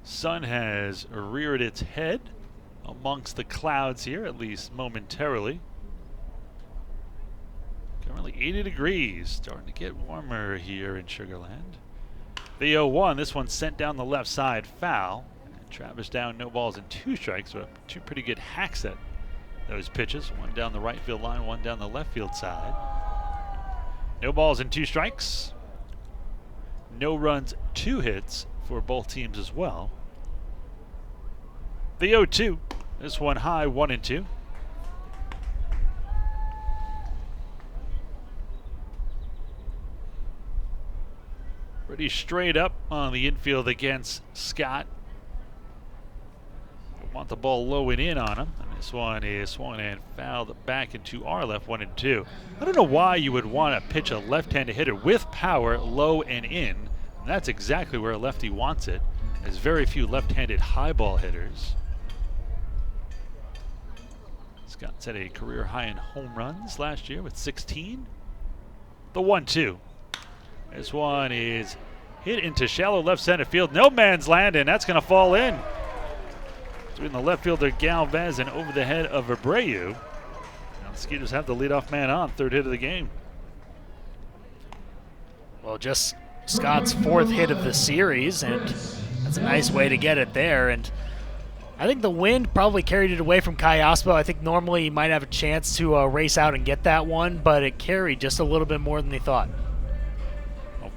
Sun has reared its head amongst the clouds here, at least momentarily. Currently 80 degrees, starting to get warmer here in Sugar Land. The 0-1, this one sent down the left side, foul. Travis down, no balls and 2 strikes. So 2 pretty good hacks at those pitches. One down the right field line, one down the left field side. No balls and 2 strikes. No runs, 2 hits for both teams as well. The 0-2. This one high, 1-2. Pretty straight up on the infield against Scott. Want the ball low and in on him. And this one is swung and fouled back into our left, 1-2. I don't know why you would want to pitch a left-handed hitter with power low and in. And that's exactly where a lefty wants it. There's very few left-handed high ball hitters. Scott set a career high in home runs last year with 16. The 1-2. This one is hit into shallow left center field. No man's land, and that's going to fall in. Between the left fielder Galvez and over the head of Abreu. Now the Skeeters have the leadoff man on, 3rd hit of the game. Well, just Scott's 4th hit of the series, and that's a nice way to get it there. And I think the wind probably carried it away from Cayaspo. I think normally he might have a chance to race out and get that one, but it carried just a little bit more than he thought.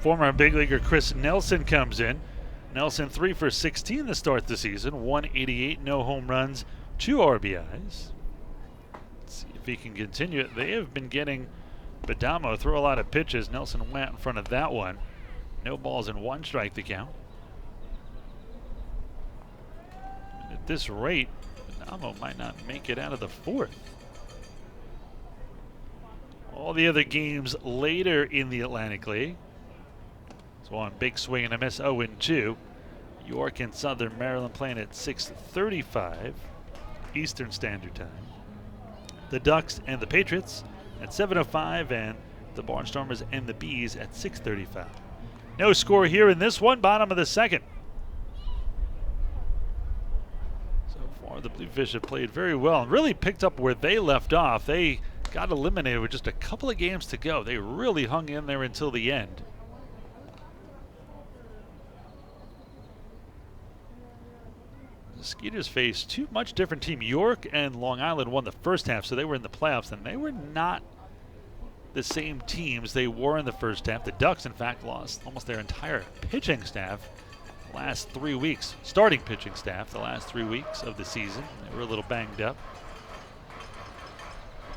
Former big leaguer Chris Nelson comes in. Nelson 3 for 16 to start the season, 188, no home runs, 2 RBIs. Let's see if he can continue it. They have been getting Badamo throw a lot of pitches. Nelson went in front of that one. No balls and 1 strike to count. And at this rate, Badamo might not make it out of the 4th. All the other games later in the Atlantic League. So on big swing and a miss, 0-2. York and Southern Maryland playing at 6:35 Eastern Standard Time. The Ducks and the Patriots at 7:05, and the Barnstormers and the Bees at 6:35. No score here in this one, bottom of the 2nd. So far, the Bluefish have played very well and really picked up where they left off. They got eliminated with just a couple of games to go. They really hung in there until the end. Skeeters faced 2 much different teams. York and Long Island won the first half, so they were in the playoffs, and they were not the same teams they were in the first half. The Ducks, in fact, lost almost their entire pitching staff the last 3 weeks, starting pitching staff the last 3 weeks of the season. They were a little banged up.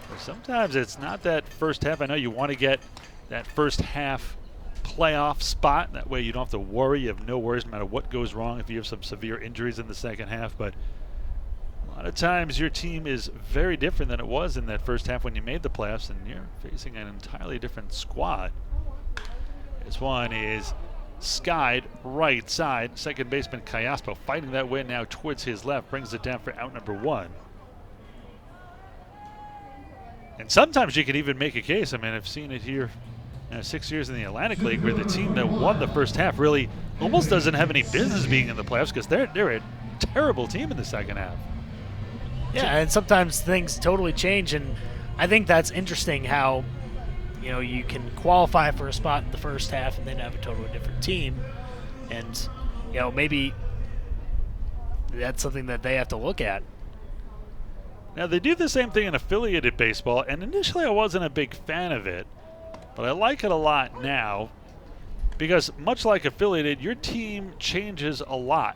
But sometimes it's not that first half. I know you want to get that first half playoff spot. That way you don't have to worry. You have no worries no matter what goes wrong if you have some severe injuries in the second half. But a lot of times your team is very different than it was in that first half when you made the playoffs, and you're facing an entirely different squad. This one is skied right side. Second baseman Cayaspo fighting that way now towards his left. Brings it down for out number 1. And sometimes you can even make a case. I mean, I've seen it here 6 years in the Atlantic League where the team that won the first half really almost doesn't have any business being in the playoffs because they're a terrible team in the second half. Yeah, and sometimes things totally change, and I think that's interesting how, you know, you can qualify for a spot in the first half and then have a totally different team. And, you know, maybe that's something that they have to look at. Now, they do the same thing in affiliated baseball, and initially I wasn't a big fan of it. But I like it a lot now because much like affiliated, your team changes a lot.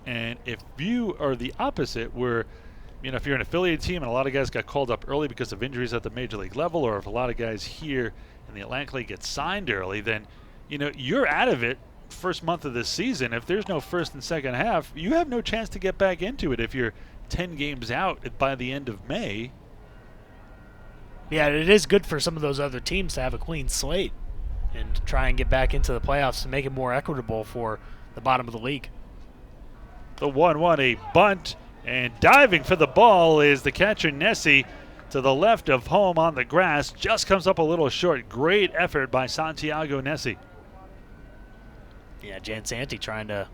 And if you are the opposite, where, you know, if you're an affiliated team and a lot of guys got called up early because of injuries at the major league level, or if a lot of guys here in the Atlantic League get signed early, then, you know, you're out of it first month of the season. If there's no first and second half, you have no chance to get back into it if you're 10 games out by the end of May. Yeah, it is good for some of those other teams to have a clean slate and try and get back into the playoffs and make it more equitable for the bottom of the league. The 1-1, a bunt, and diving for the ball is the catcher Nessie to the left of home on the grass. Just comes up a little short. Great effort by Santiago Nessie. Yeah, Jan Santi trying to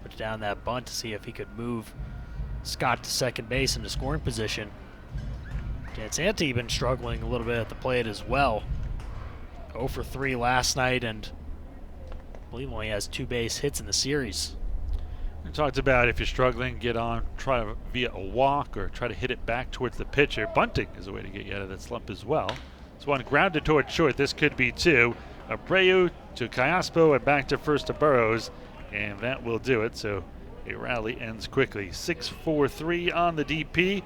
put down that bunt to see if he could move Scott to second base into scoring position. Jan Santi been struggling a little bit at the plate as well. 0 for 3 last night, and I believe only has 2 base hits in the series. We talked about if you're struggling, get on, try via a walk or try to hit it back towards the pitcher. Bunting is a way to get you out of that slump as well. This one grounded towards short. This could be two. Abreu to Callaspo and back to first to Burrows, and that will do it. So a rally ends quickly. 6-4-3 on the DP.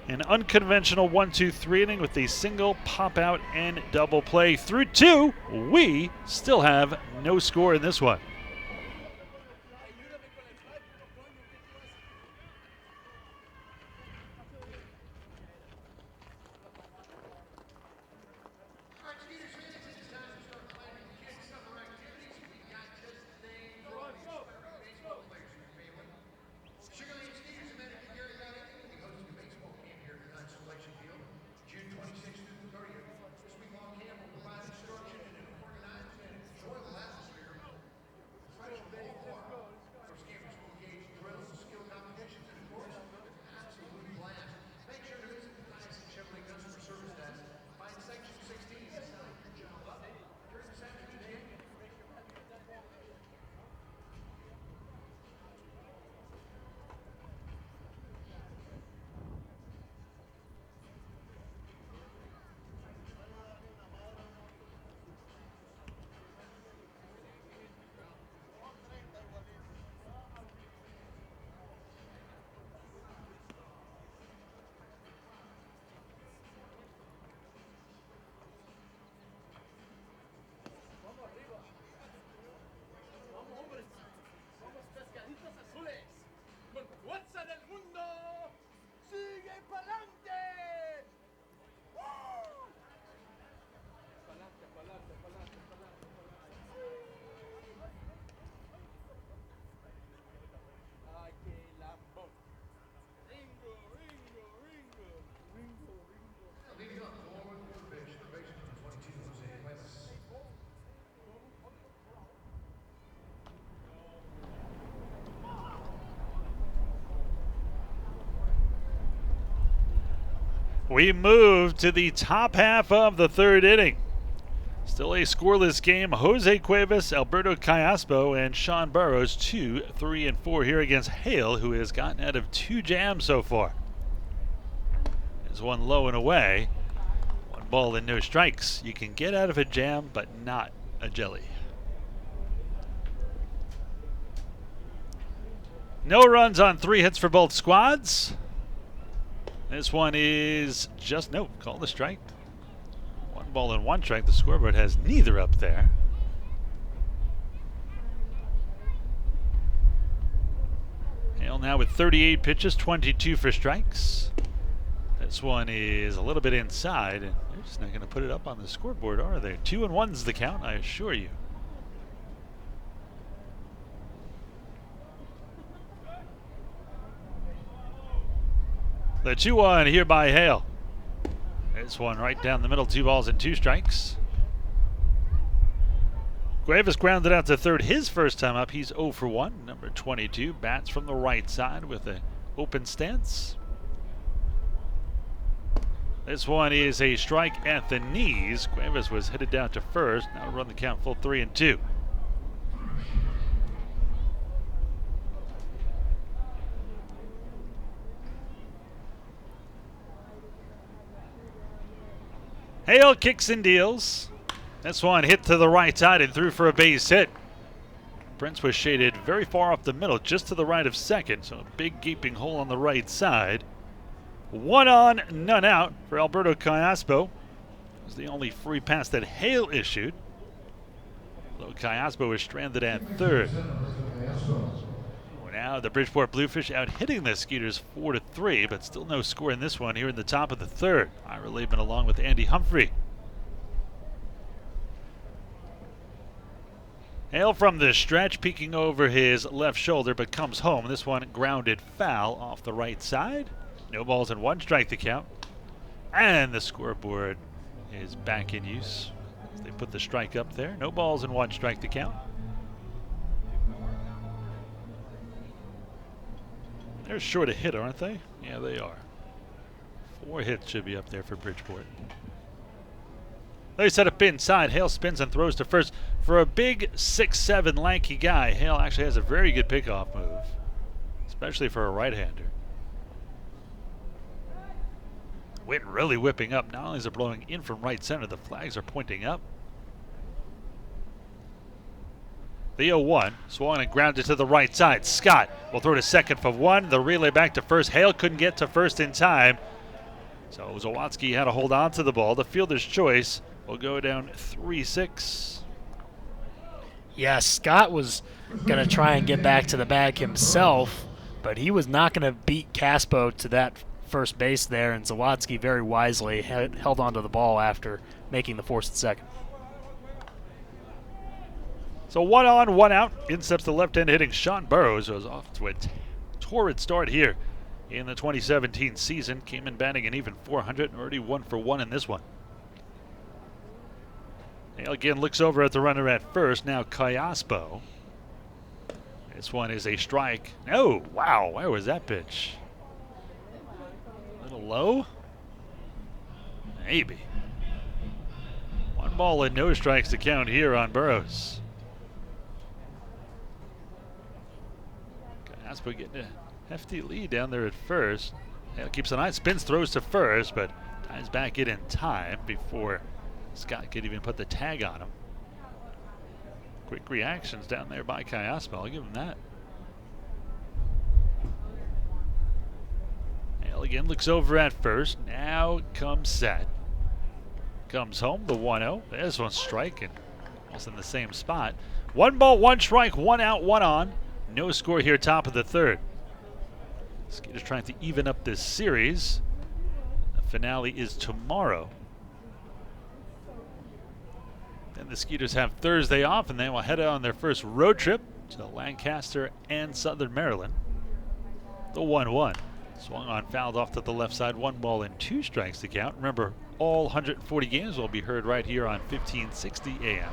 An unconventional 1-2-3 inning with a single, pop out, and double play. Through two, we still have no score in this one. We move to the top half of the third inning. Still a scoreless game. Jose Cuevas, Alberto Callaspo, and Sean Burrows 2, 3, and 4 here against Hale, who has gotten out of 2 jams so far. There's one low and away. 1 ball and no strikes. You can get out of a jam, but not a jelly. No runs on 3 hits for both squads. This one is just, no, call the strike. 1 ball and 1 strike. The scoreboard has neither up there. Hale now with 38 pitches, 22 for strikes. This one is a little bit inside, and they're just not going to put it up on the scoreboard, are they? 2-1's the count, I assure you. The 2-1 here by Hale. This one right down the middle, 2 balls and 2 strikes. Cuevas grounded out to third his first time up. He's 0 for 1. Number 22 bats from the right side with an open stance. This one is a strike at the knees. Cuevas was headed down to first. Now run the count full 3-2. Hale kicks and deals. This one hit to the right side and through for a base hit. Prince was shaded very far off the middle, just to the right of second, so a big gaping hole on the right side. 1 on, none out for Alberto Callaspo. It was the only free pass that Hale issued. Although Callaspo was stranded at third. Now the Bridgeport Bluefish out hitting the Skeeters 4-3, but still no score in this one here in the top of the third. Ira Laban along with Andy Humphrey. Hale from the stretch, peeking over his left shoulder, but comes home. This one grounded foul off the right side. No balls and 1 strike to count. And the scoreboard is back in use. They put the strike up there. No balls and 1 strike to count. They're short a hit, aren't they? Yeah, they are. 4 hits should be up there for Bridgeport. They set up inside. Hale spins and throws to first for a big 6'7" lanky guy. Hale actually has a very good pickoff move. especially for a right-hander. Wind really whipping up. Not only is it blowing in from right center, the flags are pointing up. The 0-1, swung and grounded to the right side. Scott will throw to second for one. The relay back to first. Hale couldn't get to first in time. So Zawadzki had to hold on to the ball. The fielder's choice will go down 3-6. Yeah, Scott was going to try and get back to the bag himself, but he was not going to beat Caspo to that first base there, and Zawadzki very wisely held onto the ball after making the forced second. So 1 on, 1 out. In steps the left-hand hitting Sean Burrows, who was off to a torrid start here in the 2017 season. Came in batting an even 400 and already 1 for 1 in this one. Hale again looks over at the runner at first. Now Kayaspo. This one is a strike. Oh, wow. Where was that pitch? A little low? Maybe. 1 ball and no strikes to count here on Burrows. Kayaspo getting a hefty lead down there at first. Hale keeps an eye, spins, throws to first, but ties back in time before Scott could even put the tag on him. Quick reactions down there by Kayaspo. I'll give him that. Hale again looks over at first. Now comes set. Comes home, the 1-0. There's one strike and almost in the same spot. 1 ball, 1 strike, 1 out, 1 on. No score here, top of the third. Skeeters trying to even up this series. The finale is tomorrow. Then the Skeeters have Thursday off, and they will head out on their first road trip to Lancaster and Southern Maryland. The 1-1. Swung on, fouled off to the left side. 1 ball and 2 strikes to count. Remember, all 140 games will be heard right here on 1560 AM.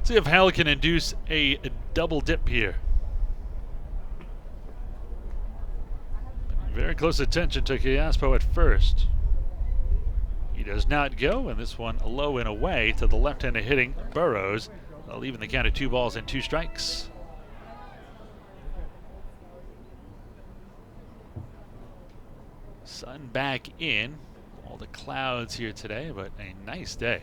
See if Hale can induce a double dip here. Very close attention to Kayaspo at first. He does not go, and this one low and away to the left-hander hitting Burrows, leaving the count of 2 balls and 2 strikes. Sun back in. All the clouds here today, but a nice day.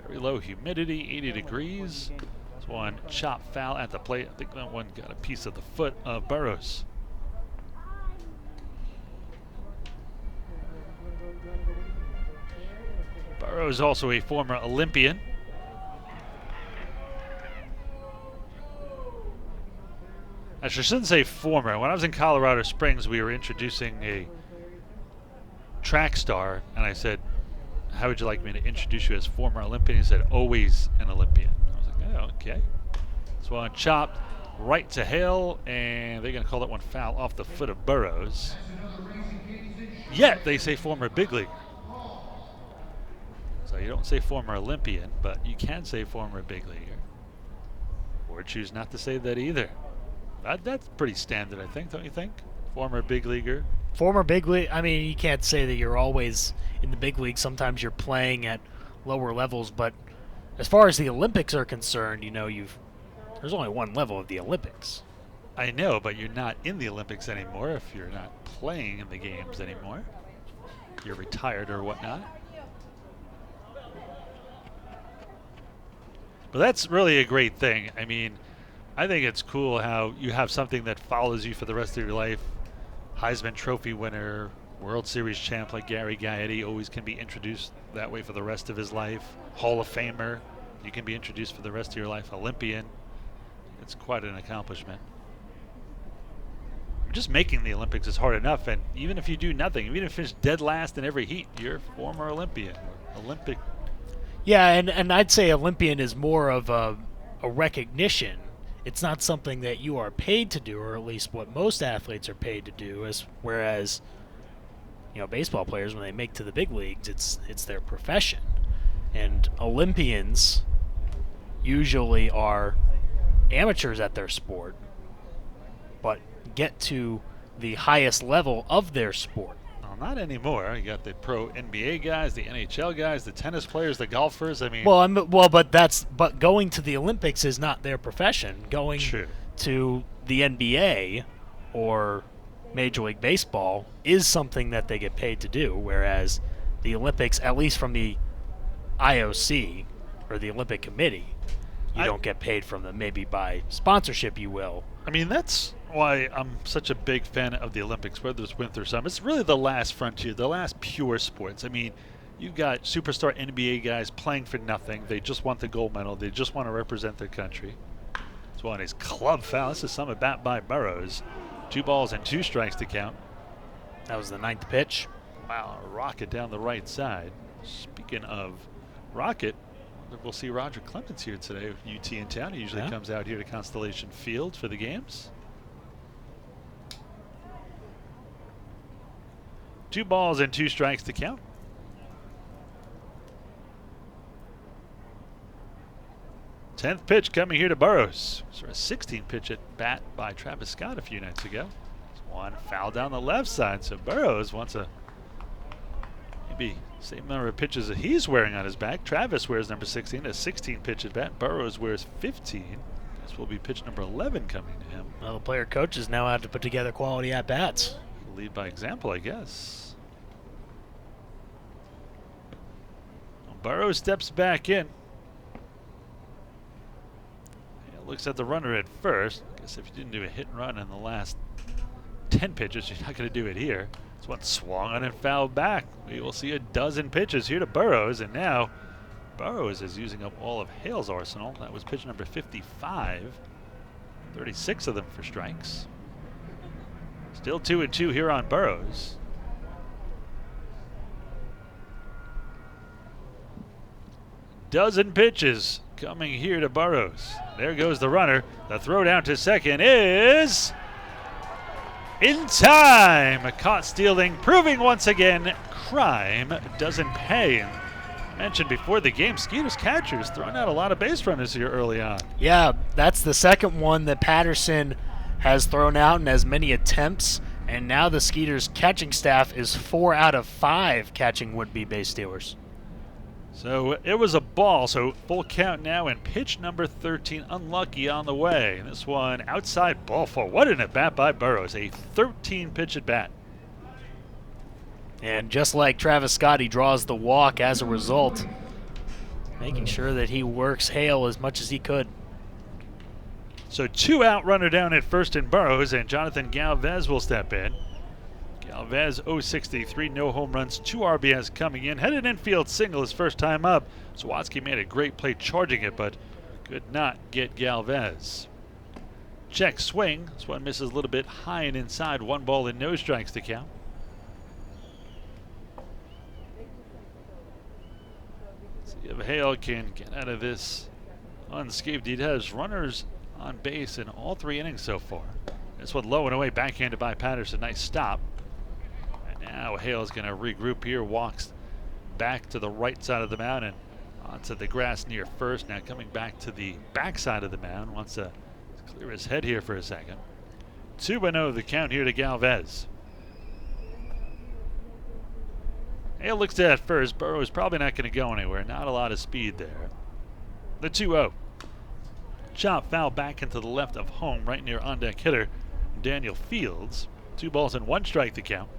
Very low humidity, 80 degrees. This one chopped foul at the plate. I think that one got a piece of the foot of Burrows. Burrows also a former Olympian. Actually, I shouldn't say former. When I was in Colorado Springs, we were introducing a track star, and I said, how would you like me to introduce you as former Olympian? He said, always an Olympian. I was like, oh, okay. This one chopped right to Hale, and they're going to call that one foul off the foot of Burrows. Yet they say former big leaguer. So you don't say former Olympian, but you can say former big leaguer. Or choose not to say that either. That's pretty standard, I think, don't you think? Former big leaguer. Former big league, I mean, you can't say that you're always in the big league. Sometimes you're playing at lower levels, but as far as the Olympics are concerned, you know, there's only one level of the Olympics. I know, but you're not in the Olympics anymore if you're not playing in the games anymore. You're retired or whatnot. But that's really a great thing. I mean, I think it's cool how you have something that follows you for the rest of your life. Heisman Trophy winner, World Series champ like Gary Gaetti always can be introduced that way for the rest of his life. Hall of Famer, you can be introduced for the rest of your life. Olympian, it's quite an accomplishment. Just making the Olympics is hard enough, and even if you do nothing, even if you finish dead last in every heat, you're a former Olympian, Olympic. Yeah, and I'd say Olympian is more of a recognition. It's not something that you are paid to do, or at least what most athletes are paid to do. Whereas, you know, baseball players, when they make to the big leagues, it's their profession. And Olympians usually are amateurs at their sport, but get to the highest level of their sport. Well, not anymore. You got the pro NBA guys, the NHL guys, the tennis players, the golfers. I mean, but going to the Olympics is not their profession. Going true. to the NBA or Major League Baseball is something that they get paid to do, whereas the Olympics, at least from the IOC or the Olympic Committee, you don't get paid from them. Maybe by sponsorship you will. I mean, that's why I'm such a big fan of the Olympics, whether it's winter or summer. It's really the last frontier, the last pure sports. I mean, you've got superstar NBA guys playing for nothing. They just want the gold medal. They just want to represent their country. This one is club foul. This is some at bat by Burrows. 2 balls and 2 strikes to count. That was the 9th pitch. Wow, a rocket down the right side. Speaking of rocket, we'll see Roger Clemens here today with UT in town. He usually comes out here to Constellation Field for the games. 2 balls and 2 strikes to count. Tenth pitch coming here to Burrows. So a 16 pitch at bat by Travis Scott a few nights ago. One foul down the left side, so Burrows wants a maybe same number of pitches that he's wearing on his back. Travis wears number 16, a 16 pitch at bat. Burrows wears 15. This will be pitch number 11 coming to him. Well, the player coaches now have to put together quality at bats. Lead by example, I guess. Well, Burrows steps back in. Looks at the runner at first. I guess if you didn't do a hit and run in the last 10 pitches, you're not going to do it here. This one swung on and fouled back. We will see a dozen pitches here to Burrows, and now Burrows is using up all of Hale's arsenal. That was pitch number 55. 36 of them for strikes. Still 2-2 here on Burrows. Dozen pitches coming here to Burrows. There goes the runner. The throw down to second is in time. Caught stealing, proving once again crime doesn't pay. I mentioned before the game, Skeeters catchers throwing out a lot of base runners here early on. Yeah, that's the second one that Patterson has thrown out in as many attempts, and now the Skeeters catching staff is 4 out of 5 catching would-be base stealers. So it was a ball, so full count now, and pitch number 13, unlucky on the way. This one outside ball four. What an at-bat by Burrows, a 13-pitch at-bat. And just like Travis Scott, he draws the walk as a result, making sure that he works Hale as much as he could. So 2 out, runner down at first in Burrows, and Jonathan Galvez will step in. Galvez 063, no home runs, 2 RBIs coming in. Headed infield single his first time up. Sawatsky made a great play charging it, but could not get Galvez. Check swing. This one misses a little bit high and inside. 1 ball and no strikes to count. See if Hale can get out of this unscathed. He has runners on base in all 3 innings so far. This one low and away, backhanded by Patterson. Nice stop. Now Hale is going to regroup here, walks back to the right side of the mound and onto the grass near first. Now coming back to the back side of the mound, wants to clear his head here for a second. 2-0 the count here to Galvez. Hale looks at first. Burrows probably not going to go anywhere. Not a lot of speed there. The 2-0. Chop foul back into the left of home, right near on-deck hitter Daniel Fields. 2 balls and 1 strike to count.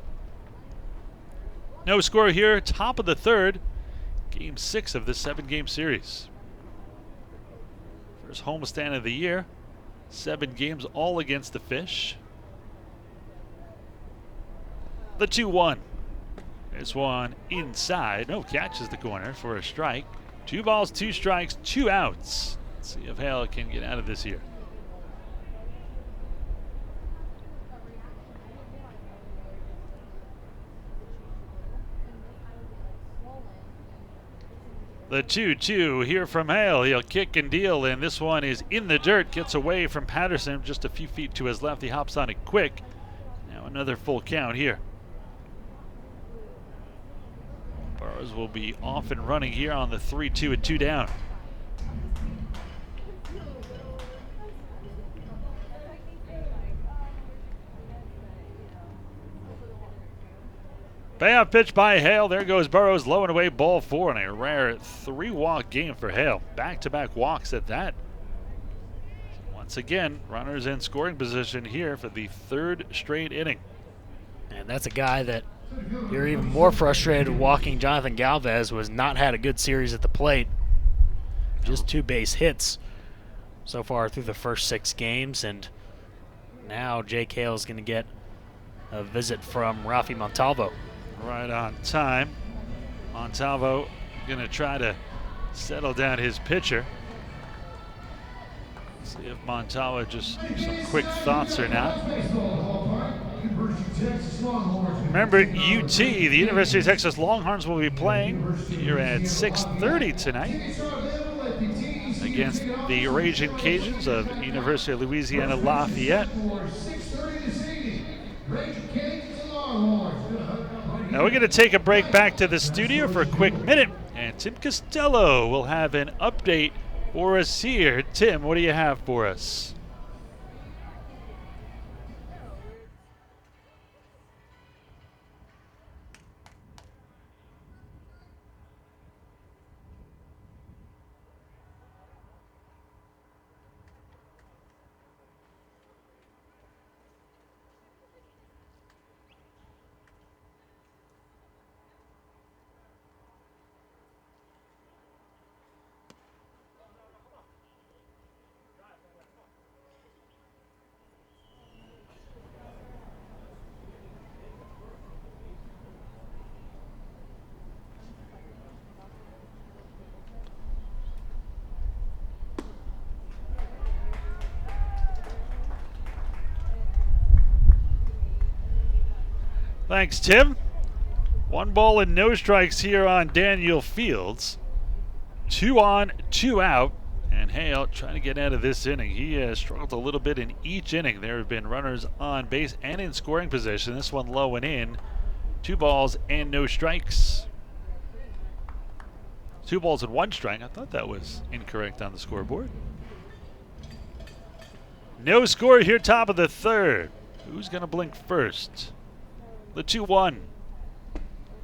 No score here, top of the 3rd. Game 6 of this 7-game series. First homestand of the year. 7 games all against the Fish. The 2-1. This one inside. No, catches the corner for a strike. 2 balls, 2 strikes, 2 outs. Let's see if Hale can get out of this here. The 2-2 here from Hale. He'll kick and deal, and this one is in the dirt. Gets away from Patterson just a few feet to his left. He hops on it quick. Now another full count here. Burrows will be off and running here on the 3-2 and 2 down. Payoff pitch by Hale. There goes Burrows, low and away, ball 4, and a rare 3-walk game for Hale. Back-to-back walks at that. Once again, runners in scoring position here for the 3rd straight inning. And that's a guy that you're even more frustrated walking. Jonathan Galvez, who has not had a good series at the plate. Just 2 base hits so far through the first 6 games, and now Jake Hale is going to get a visit from Rafi Montalvo. Right on time. Montalvo going to try to settle down his pitcher. See if Montalvo just some quick thoughts or not. Remember, UT, the University of Texas Longhorns, will be playing here at 6:30 tonight against the Raging Cajuns of University of Louisiana Lafayette. Now we're going to take a break back to the studio for a quick minute, and Tim Costello will have an update for us here. Tim, what do you have for us? Thanks, Tim. 1 ball and no strikes here on Daniel Fields. 2 on, 2 out. And Hale trying to get out of this inning. He has struggled a little bit in each inning. There have been runners on base and in scoring position. This one low and in. 2 balls and no strikes. 2 balls and 1 strike. I thought that was incorrect on the scoreboard. No score here, top of the 3rd. Who's going to blink first? The 2-1.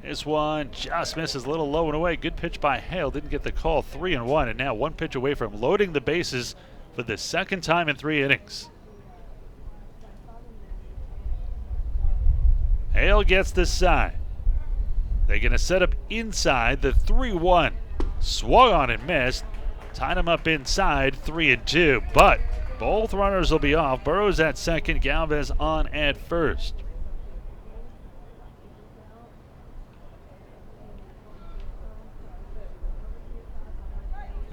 This one just misses, a little low and away. Good pitch by Hale. Didn't get the call. 3-1, and now 1 pitch away from loading the bases for the 2nd time in 3 innings. Hale gets the side. They're going to set up inside. The 3-1. Swung on and missed. Tied him up inside. 3-2. But both runners will be off. Burrows at second. Galvez on at first.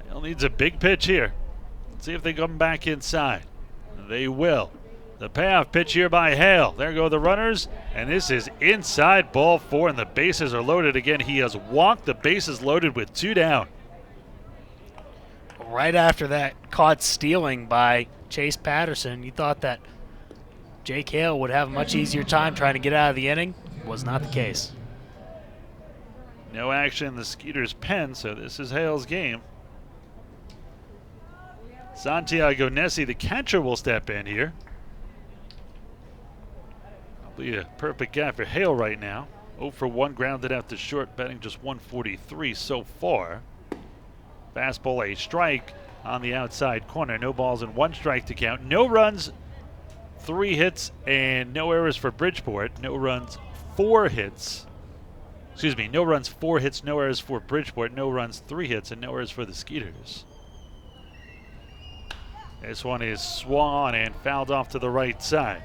Hale needs a big pitch here. Let's see if they come back inside. They will. The payoff pitch here by Hale. There go the runners, and this is inside, ball 4, and the bases are loaded again. He has walked, the bases loaded with 2 down. Right after that caught stealing by Chase Patterson, you thought that Jake Hale would have a much easier time trying to get out of the inning. Was not the case. No action in the Skeeters' pen, so this is Hale's game. Santiago Nessi, the catcher, will step in here. Probably a perfect guy for Hale right now. 0 for 1, grounded out to short, batting just 143 so far. Fastball, a strike on the outside corner. No balls and 1 strike to count. No runs, 3 hits, and no errors for Bridgeport. No runs, 4 hits. Excuse me, no runs, 4 hits, no errors for Bridgeport. No runs, 3 hits, and no errors for the Skeeters. This one is swung on and fouled off to the right side.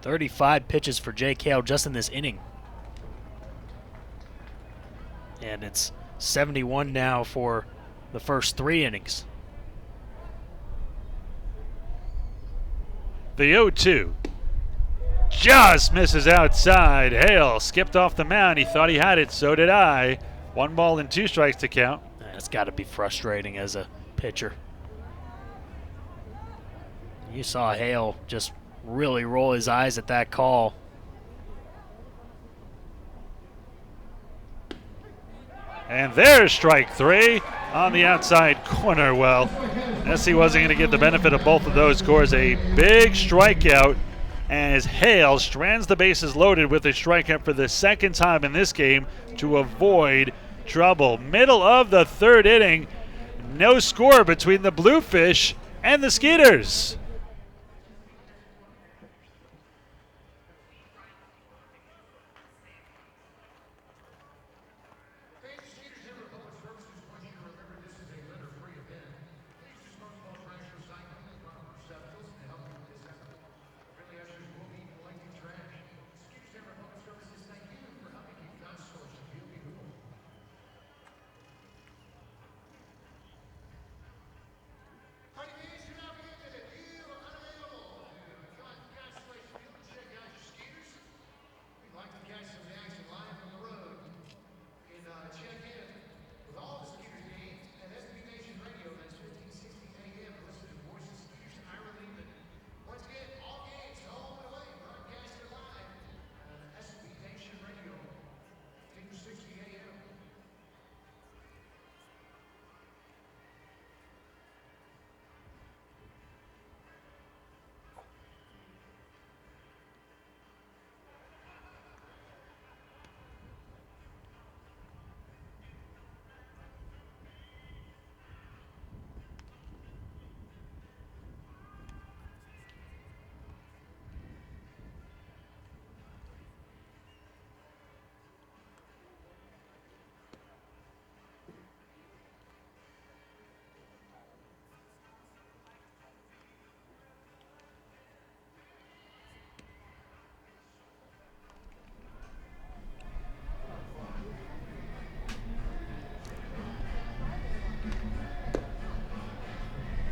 "35 pitches for Jake Hale just in this inning. And it's 71 now for the first 3 innings. The 0-2. Just misses outside. Hale skipped off the mound. He thought he had it, so did I. 1 ball and 2 strikes to count. That's got to be frustrating as a pitcher. You saw Hale just really roll his eyes at that call. And there's strike 3 on the outside corner. Well, Nessie wasn't going to get the benefit of both of those scores. A big strikeout as Hale strands the bases loaded with a strikeout for the second time in this game to avoid trouble. Middle of the third inning, no score between the Bluefish and the Skeeters.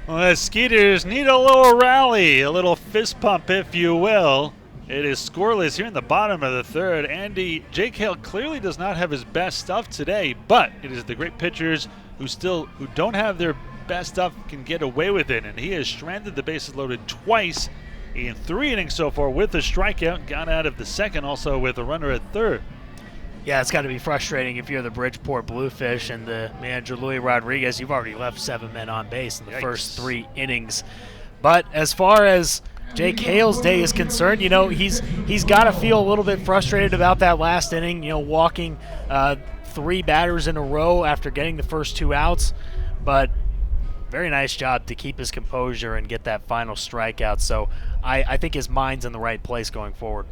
Well, the Skeeters need a little rally, a little fist pump, if you will. It is scoreless here in the bottom of the third. Jake Hale clearly does not have his best stuff today, but it is the great pitchers who don't have their best stuff can get away with it, and he has stranded the bases loaded twice in 3 innings so far with a strikeout, got out of the second also with a runner at third. Yeah, it's got to be frustrating if you're the Bridgeport Bluefish and the manager Luis Rodriguez. You've already left 7 men on base in the first 3 innings. But as far as Jake Hale's day is concerned, he's got to feel a little bit frustrated about that last inning, walking 3 batters in a row after getting the first 2 outs. But very nice job to keep his composure and get that final strikeout. So I think his mind's in the right place going forward.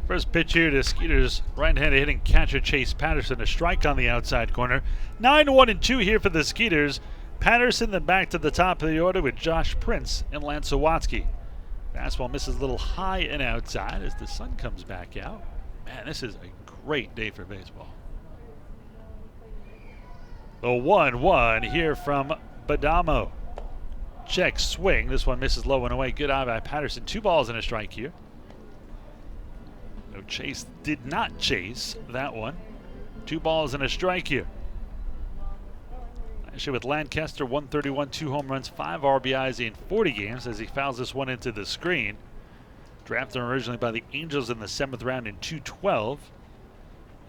First pitch here to Skeeters, right-handed hitting catcher Chase Patterson, a strike on the outside corner. 9-1-2 here for the Skeeters. Patterson then back to the top of the order with Josh Prince and Lance Sawatsky. Fastball misses a little high and outside as the sun comes back out. Man, this is a great day for baseball. The 1-1 here from Badamo. Check swing. This one misses low and away. Good eye by Patterson. 2 balls and a strike here. No chase, did not chase that one. 2 balls and a strike here. Actually with Lancaster, 131, 2 home runs, 5 RBIs in 40 games as he fouls this one into the screen. Drafted originally by the Angels in the 7th round in 212.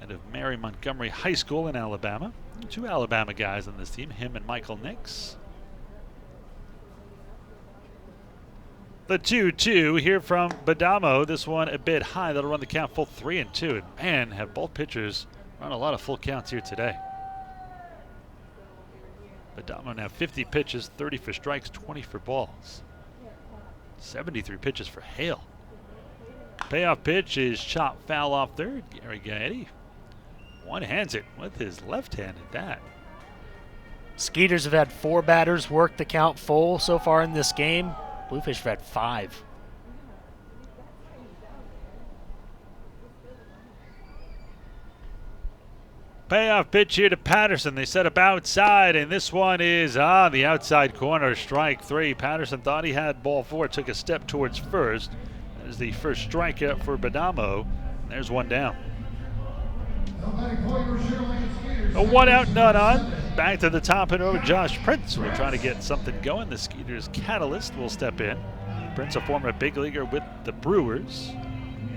Out of Mary Montgomery High School in Alabama. 2 Alabama guys on this team, him and Michael Nix. The 2-2 here from Badamo. This one a bit high. That'll run the count full 3-2. And man, have both pitchers run a lot of full counts here today. Badamo now 50 pitches, 30 for strikes, 20 for balls. 73 pitches for Hale. Payoff pitch is chopped foul off third. Gary Gaetti one-hands it with his left hand at that. Skeeters have had 4 batters work the count full so far in this game. Bluefish have had 5. Payoff pitch here to Patterson. They set up outside, and this one is on the outside corner. Strike 3. Patterson thought he had ball 4, took a step towards first. That is the first strikeout for Badamo. There's one down. A 1 out, none on. Back to the top and over. Josh Prince will try to get something going. The Skeeters catalyst will step in. Prince, a former big leaguer with the Brewers.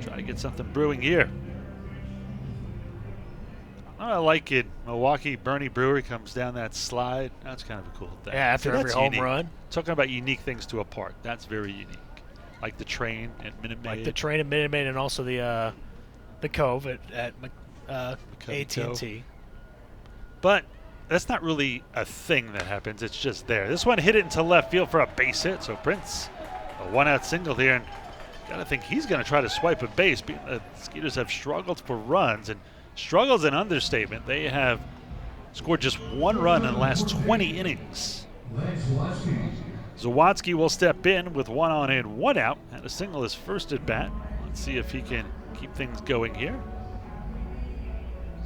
Try to get something brewing here. I like it. Milwaukee, Bernie Brewer comes down that slide. That's kind of a cool thing. Yeah, after every home run. Talking about unique things to a park. That's very unique. Like the train at Minute Maid. Like the train at Minute Maid and also the Cove at AT&T. But that's not really a thing that happens. It's just there. This one hit it into left field for a base hit. So Prince, a one-out single here. And got to think he's going to try to swipe a base. The Skeeters have struggled for runs. And struggles an understatement. They have scored just one run in the last 20 innings. Zawadzki will step in with one on and one out. Had a single his first at bat. Let's see if he can keep things going here.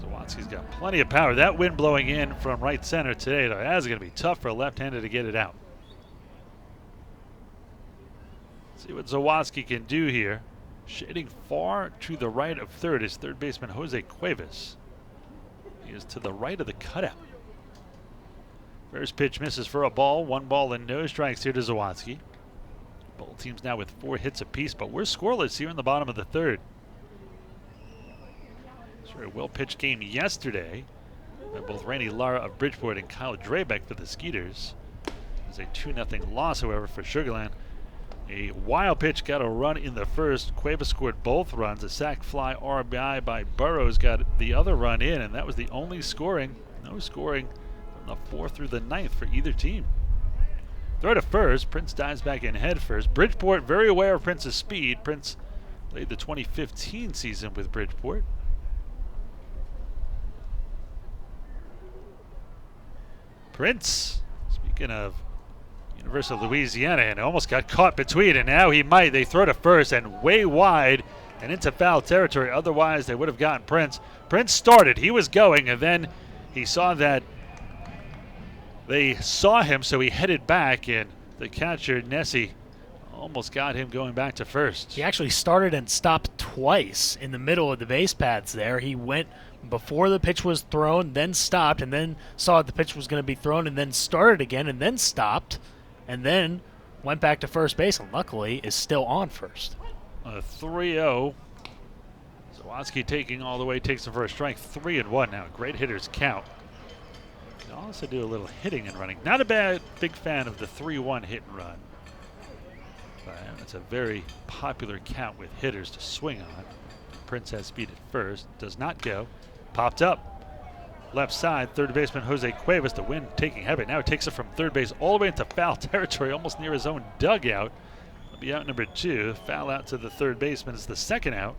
Zawadzki's got plenty of power. That wind blowing in from right center today, though, that's going to be tough for a left-hander to get it out. Let's see what Zawadzki can do here. Shading far to the right of third is third baseman Jose Cuevas. He is to the right of the cutout. First pitch misses for a ball. 1 ball and no strikes here to Zawadzki. Both teams now with 4 hits apiece, but we're scoreless here in the bottom of the third. It's a very well-pitched game yesterday by both Randy Lara of Bridgeport and Kyle Drabeck for the Skeeters. It was a 2-0 loss, however, for Sugarland. A wild pitch got a run in the first. Cuevas scored both runs. A sac fly RBI by Burrows got the other run in, and that was the only scoring. No scoring from the 4th through the 9th for either team. Throw to first. Prince dives back in head first. Bridgeport very aware of Prince's speed. Prince played the 2015 season with Bridgeport. Prince, speaking of University of Louisiana, and almost got caught between, and now he might. They throw to first and way wide and into foul territory. Otherwise, they would have gotten Prince. Prince started. He was going, and then he saw that they saw him, so he headed back, and the catcher, Nessie, almost got him going back to first. He actually started and stopped twice in the middle of the base paths there. He went before the pitch was thrown, then stopped, and then saw the pitch was going to be thrown, and then started again, and then stopped, and then went back to first base, and luckily is still on first. A 3-0. Zawadzki taking all the way, takes the first strike. 3-1 now. Great hitters count. They also do a little hitting and running. Not a big fan of the 3-1 hit and run. But it's a very popular count with hitters to swing on. Prince has speed at first. Does not go. Popped up. Left side, third baseman Jose Cuevas, the wind taking habit. Now he takes it from third base all the way into foul territory, almost near his own dugout. It'll be out number 2. Foul out to the third baseman is the second out.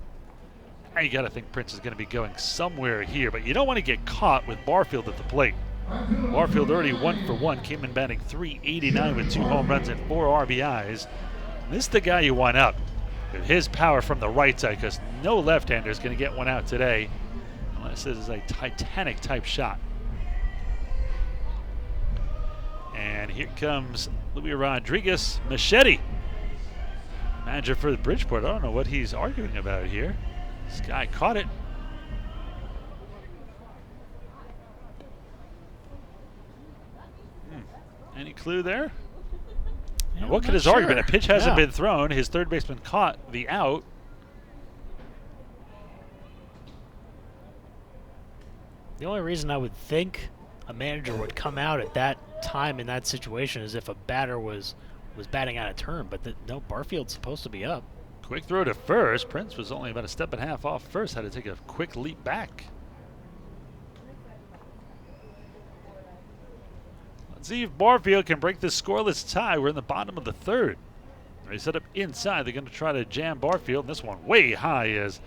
Now you got to think Prince is going to be going somewhere here, but you don't want to get caught with Barfield at the plate. Barfield already 1 for 1, came in batting .389 with 2 home runs and 4 RBIs. This is the guy you want up with his power from the right side, because no left-hander is going to get one out today unless this is a Titanic-type shot. And here comes Luis Rodriguez, Machete. Manager for the Bridgeport. I don't know what he's arguing about here. This guy caught it. Any clue there? Yeah, what could his argument? A pitch hasn't been thrown. His third baseman caught the out. The only reason I would think a manager would come out at that time in that situation is if a batter was batting out of turn, but no, Barfield's supposed to be up. Quick throw to first. Prince was only about a step and a half off first. Had to take a quick leap back. Let's see if Barfield can break this scoreless tie. We're in the bottom of the third. They set up inside. They're going to try to jam Barfield. And this one way high as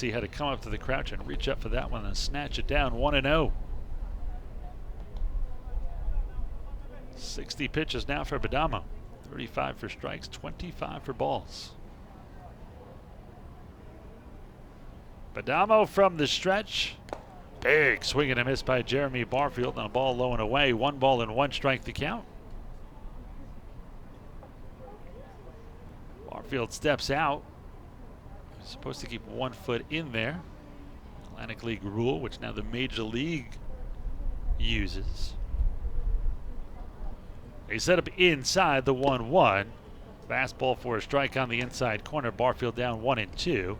he had to come up to the crouch and reach up for that one and snatch it down. 1-0. 60 pitches now for Badamo. 35 for strikes, 25 for balls. Badamo from the stretch. Big swing and a miss by Jeremy Barfield on a ball low and away. 1 ball and 1 strike to count. Barfield steps out. He's supposed to keep 1 foot in there. Atlantic League rule, which now the Major League uses. They set up inside the 1-1. Fastball for a strike on the inside corner. Barfield down 1-2.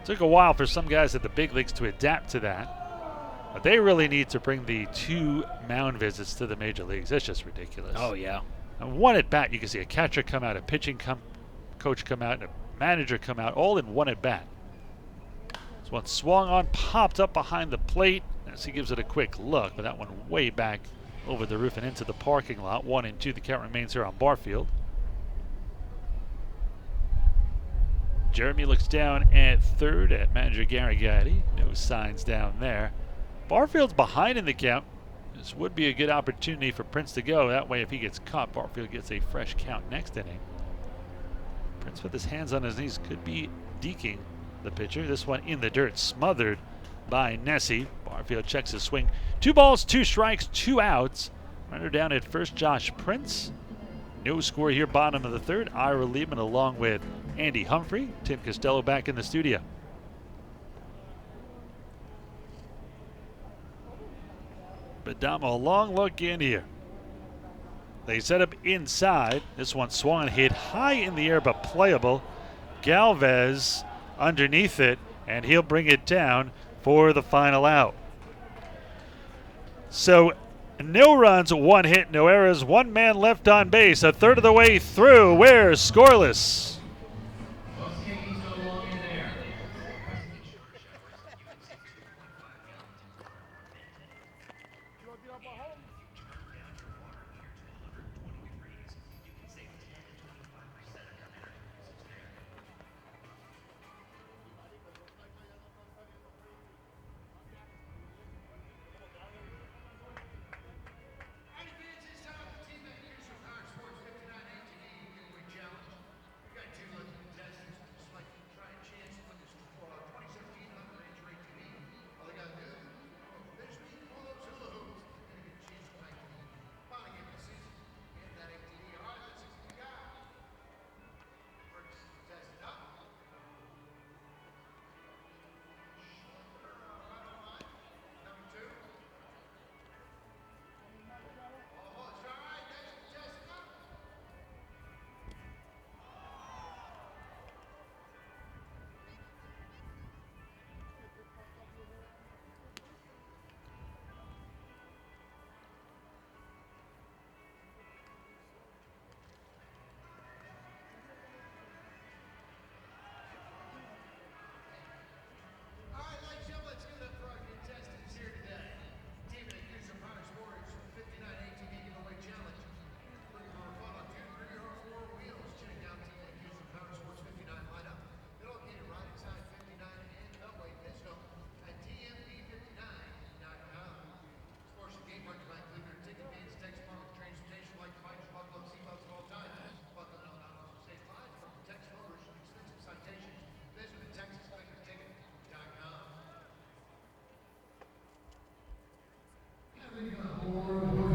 Took a while for some guys at the big leagues to adapt to that. But they really need to bring the 2 mound visits to the major leagues. That's just ridiculous. Oh, yeah. And one at bat, you can see a catcher come out, a pitching coach come out, and a manager come out, all in one at bat. This one swung on, popped up behind the plate as he gives it a quick look, but that one way back over the roof and into the parking lot. 1-2. The count remains here on Barfield. Jeremy looks down at third at manager Gary Gaddy. No signs down there. Barfield's behind in the count. This would be a good opportunity for Prince to go. That way, if he gets caught, Barfield gets a fresh count next inning. Prince with his hands on his knees could be deking the pitcher. This one in the dirt, smothered by Nessie. Barfield checks his swing. 2 balls, 2 strikes, 2 outs. Runner down at first, Josh Prince. No score here, bottom of the third. Ira Liebman along with Andy Humphrey. Tim Costello back in the studio. Badama, a long look in here. They set up inside. This one swung and hit high in the air, but playable. Galvez underneath it, and he'll bring it down for the final out. So no runs, 1 hit, no errors, 1 man left on base. A third of the way through. We're scoreless.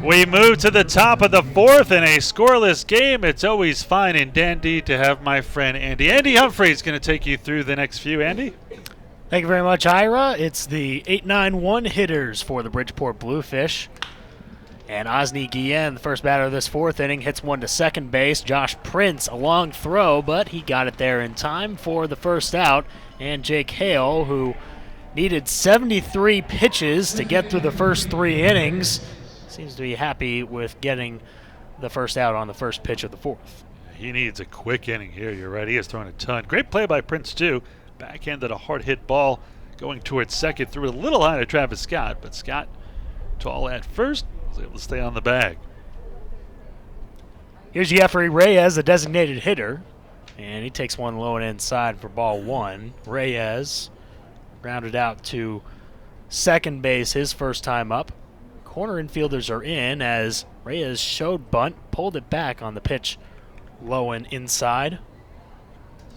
We move to the top of the 4th in a scoreless game. It's always fine and dandy to have my friend Andy. Andy Humphrey is going to take you through the next few. Andy? Thank you very much, Ira. It's the 8-9-1 hitters for the Bridgeport Bluefish. And Osni Guillen, the first batter of this 4th inning, hits one to second base. Josh Prince, a long throw, but he got it there in time for the first out. And Jake Hale, who needed 73 pitches to get through the first 3 innings, seems to be happy with getting the first out on the first pitch of the 4th. He needs a quick inning here. You're right. He has thrown a ton. Great play by Prince, too. Backhanded a hard hit ball going towards second. Threw it a little high to Travis Scott, but Scott, tall at first, was able to stay on the bag. Here's Jeffrey Reyes, the designated hitter, and he takes one low and inside for ball 1. Reyes grounded out to second base his first time up. Corner infielders are in as Reyes showed bunt, pulled it back on the pitch low and inside.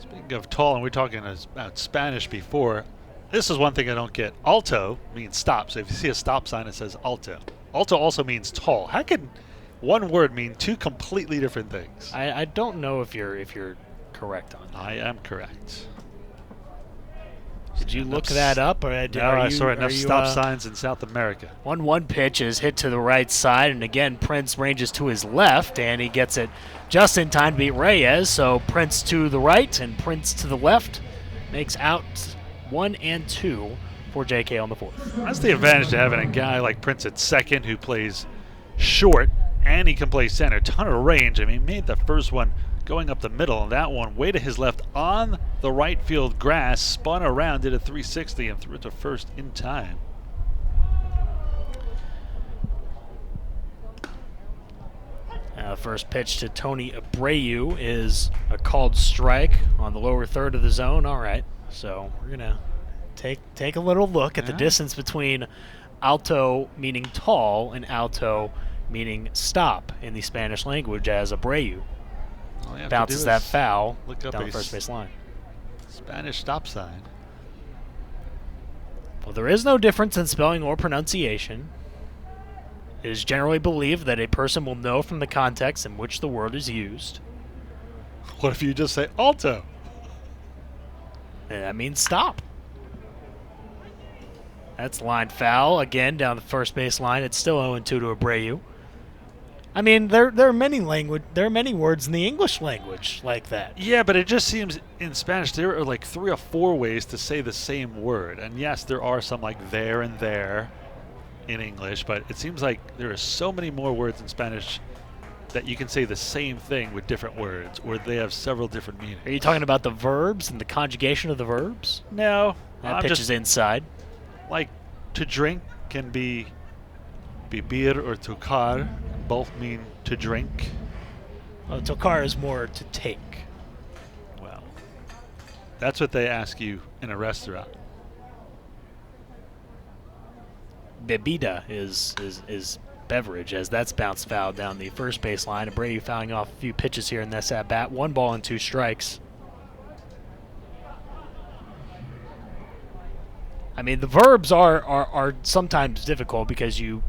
Speaking of tall, and we're talking about Spanish before, this is one thing I don't get. Alto means stop. So if you see a stop sign, it says alto. Alto also means tall. How can one word mean 2 completely different things? I don't know if you're correct on that. I am correct. Did you look that up? Or I saw enough stop signs in South America. 1-1 pitch is hit to the right side, and again, Prince ranges to his left, and he gets it just in time to beat Reyes. So Prince to the right and Prince to the left makes out 1 and 2 for JK on the fourth. That's the advantage to having a guy like Prince at second who plays short and he can play center. Ton of range. I mean, he made the first one going up the middle, and that one way to his left on the right field grass, spun around, did a 360, and threw it to first in time. First pitch to Tony Abreu is a called strike on the lower third of the zone. All right, so we're gonna take a little look at the distance between alto meaning tall and alto meaning stop in the Spanish language, as Abreu bounces that foul down the first base line. Spanish stop sign. Well, there is no difference in spelling or pronunciation. It is generally believed that a person will know from the context in which the word is used. What if you just say alto? And that means stop. That's line foul again down the first base line. It's still 0-2 to Abreu. I mean, there are many words in the English language like that. Yeah, but it just seems in Spanish there are like 3 or 4 ways to say the same word. And yes, there are some like there and there in English, but it seems like there are so many more words in Spanish that you can say the same thing with different words, or they have several different meanings. Are you talking about the verbs and the conjugation of the verbs? No. That pitch is inside. Like to drink can be beber or tocar. Both mean to drink. Well, tocar is more to take. Well, that's what they ask you in a restaurant. Bebida is beverage, as that's bounced foul down the first base line. Abreu fouling off a few pitches here in this at bat. 1 ball and 2 strikes. I mean, the verbs are sometimes difficult because you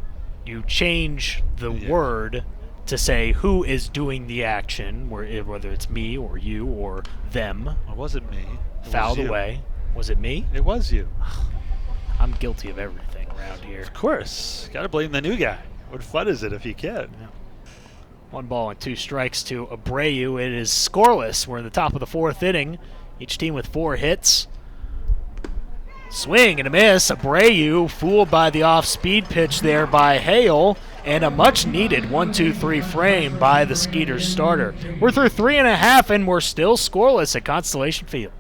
change the word to say who is doing the action, whether it's me or you or them. It wasn't me. Fouled away. Was it me? It was you. I'm guilty of everything around here. Of course. Got to blame the new guy. What fun is it if you can? Yeah. 1 ball and 2 strikes to Abreu. It is scoreless. We're in the top of the 4th inning. Each team with 4 hits. Swing and a miss. Abreu fooled by the off-speed pitch there by Hale, and a much-needed 1-2-3 frame by the Skeeters starter. We're through 3.5, and we're still scoreless at Constellation Field.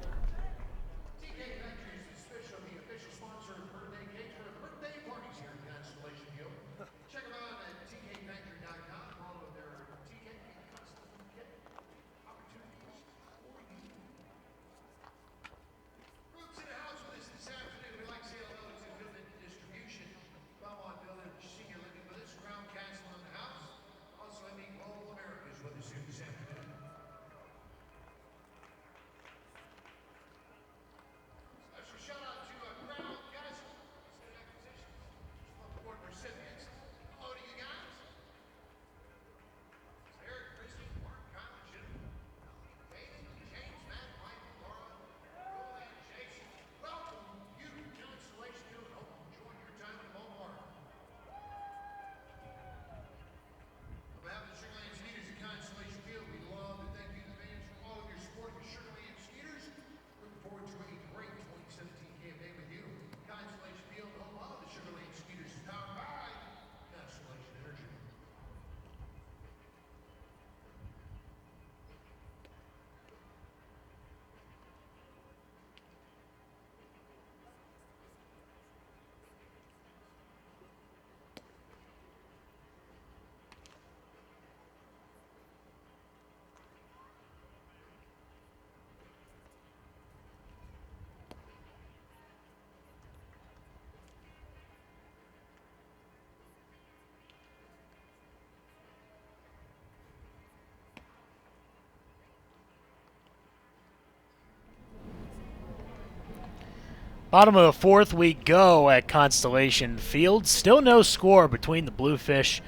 Bottom of the 4th we go at Constellation Field. Still no score between the Bluefish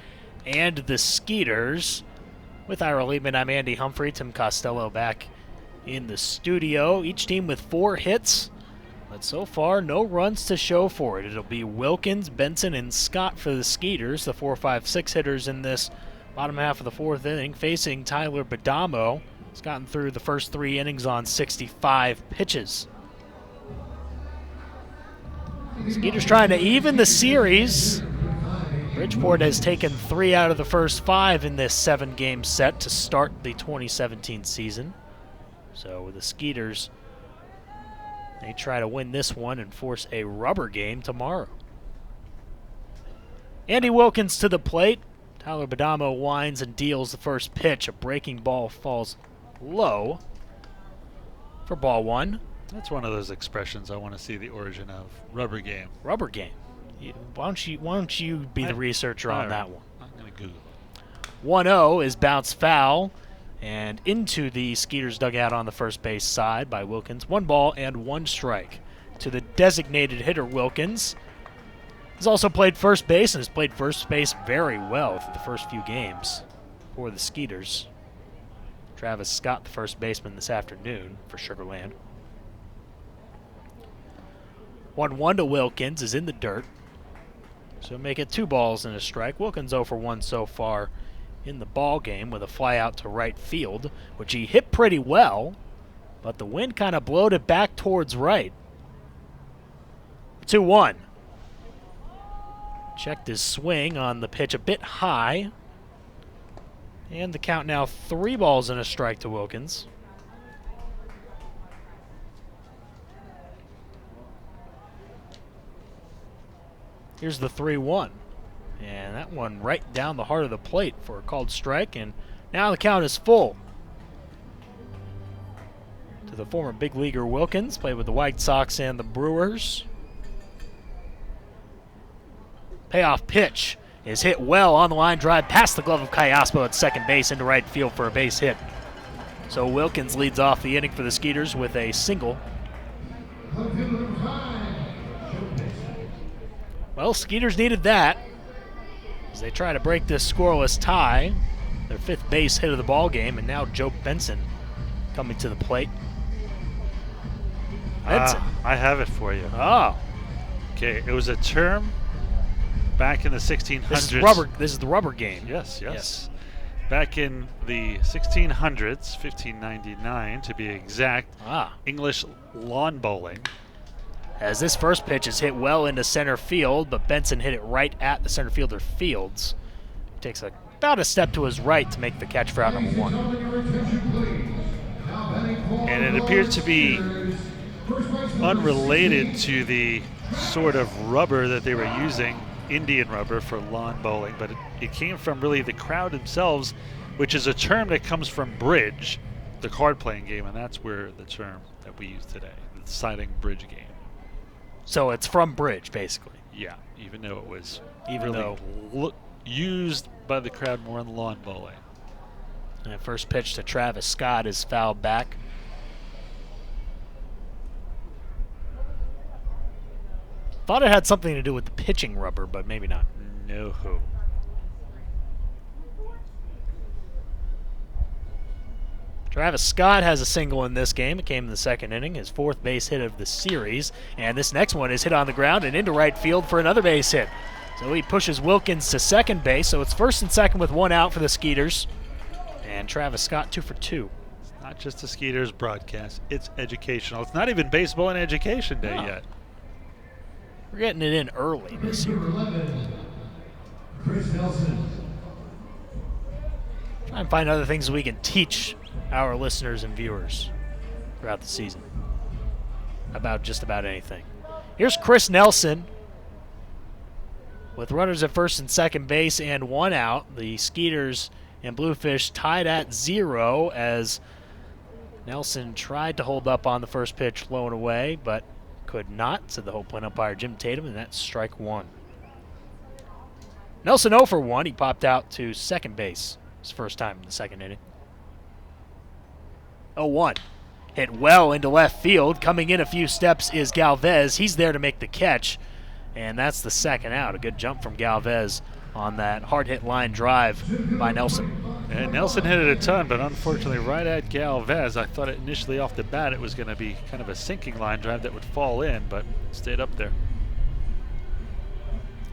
and the Skeeters. With Ira Liebman, I'm Andy Humphrey. Tim Costello back in the studio. Each team with 4 hits, but so far no runs to show for it. It'll be Wilkins, Benson, and Scott for the Skeeters, the 4, 5, 6 hitters in this bottom half of the 4th inning, facing Tyler Badamo. He's gotten through the first 3 innings on 65 pitches. Skeeters trying to even the series. Bridgeport has taken 3 out of the first 5 in this 7-game set to start the 2017 season. So with the Skeeters, they try to win this one and force a rubber game tomorrow. Andy Wilkins to the plate. Tyler Badamo winds and deals the first pitch. A breaking ball falls low for ball 1. That's one of those expressions I want to see the origin of. Rubber game. Rubber game. Why don't you be the researcher on that one? I'm going to Google. 1-0 is bounced foul and into the Skeeters dugout on the first base side by Wilkins. 1 ball and 1 strike to the designated hitter Wilkins. He's also played first base and has played first base very well through the first few games for the Skeeters. Travis Scott, the first baseman this afternoon for Sugar Land. 1-1 to Wilkins is in the dirt. So make it 2 balls and a strike. Wilkins 0 for 1 so far in the ball game with a fly out to right field, which he hit pretty well, but the wind kind of blowed it back towards right. 2-1. Checked his swing on the pitch a bit high. And the count now 3 balls and a strike to Wilkins. Here's the 3-1. And that one right down the heart of the plate for a called strike. And now the count is full. To the former big leaguer Wilkins, played with the White Sox and the Brewers. Payoff pitch is hit well on the line drive past the glove of Kayaspo at second base into right field for a base hit. So Wilkins leads off the inning for the Skeeters with a single. Well, Skeeters needed that as they try to break this scoreless tie. Their 5th base hit of the ball game, and now Joe Benson coming to the plate. Benson. I have it for you. Oh. Okay, it was a term back in the 1600s. This is the rubber game. Yes. Back in the 1600s, 1599 to be exact, English lawn bowling. As this first pitch is hit well into center field, but Benson hit it right at the center fielder Fields. Takes about a step to his right to make the catch for out number 1. And it appears to be unrelated to the sort of rubber that they were using, Indian rubber, for lawn bowling, but it came from really the crowd themselves, which is a term that comes from bridge, the card-playing game, and that's where the term that we use today, the deciding bridge game. So it's from bridge, basically. Yeah, even though it was used by the crowd more in lawn bowling. And first pitch to Travis Scott is fouled back. Thought it had something to do with the pitching rubber, but maybe not. No. Travis Scott has a single in this game. It came in the 2nd inning, his 4th base hit of the series. And this next one is hit on the ground and into right field for another base hit. So he pushes Wilkins to second base. So it's 1st and 2nd with 1 out for the Skeeters. And Travis Scott 2 for 2. It's not just a Skeeters broadcast. It's educational. It's not even baseball and education day yet. We're getting it in early this year. 11, Chris Nelson. Try and find other things we can teach our listeners and viewers throughout the season about just about anything. Here's Chris Nelson with runners at 1st and 2nd base and 1 out. The Skeeters and Bluefish tied at 0 as Nelson tried to hold up on the first pitch, low and away, but could not, said the Hope Point umpire Jim Tatum, and that's strike 1. Nelson 0 for 1. He popped out to second base his first time in the 2nd inning. 0-1. Hit well into left field. Coming in a few steps is Galvez. He's there to make the catch, and that's the 2nd out. A good jump from Galvez on that hard-hit line drive by Nelson. And Nelson hit it a ton, but unfortunately right at Galvez. I thought initially off the bat it was going to be kind of a sinking line drive that would fall in, but stayed up there.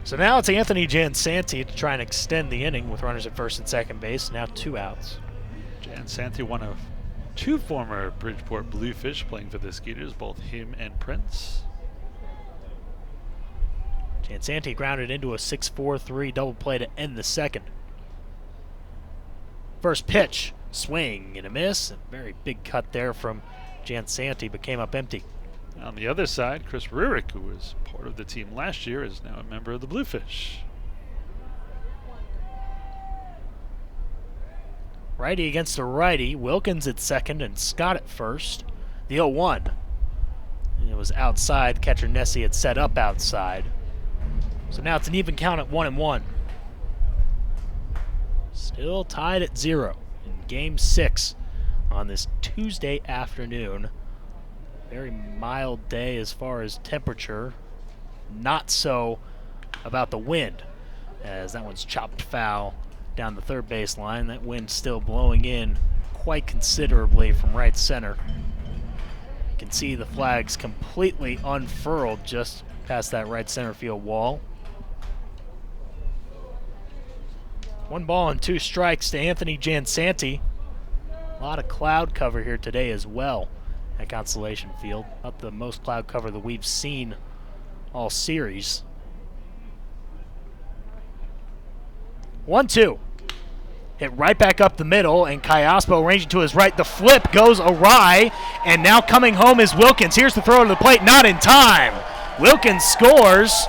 So now it's Anthony Jansanti to try and extend the inning with runners at 1st and 2nd base. Now 2 outs. Jansanti, one of 2 former Bridgeport Bluefish playing for the Skeeters, both him and Prince. Jansanti grounded into a 6-4-3 double play to end the second. First pitch, swing and a miss. A very big cut there from Jansanti, but came up empty. On the other side, Chris Rurik, who was part of the team last year, is now a member of the Bluefish. Righty against a righty. Wilkins at second and Scott at first. The 0-1. It was outside. Catcher Nessie had set up outside. So now it's an even count at 1-1. Still tied at 0 in Game 6 on this Tuesday afternoon. Very mild day as far as temperature. Not so about the wind, as that one's chopped foul down the third base line. That wind still blowing in quite considerably from right center. You can see the flags completely unfurled just past that right center field wall. 1 ball and 2 strikes to Anthony Jansanti. A lot of cloud cover here today as well at Constellation Field. Not the most cloud cover that we've seen all series. 1-2. Hit right back up the middle, and Kayaspo ranging to his right. The flip goes awry, and now coming home is Wilkins. Here's the throw to the plate, not in time. Wilkins scores,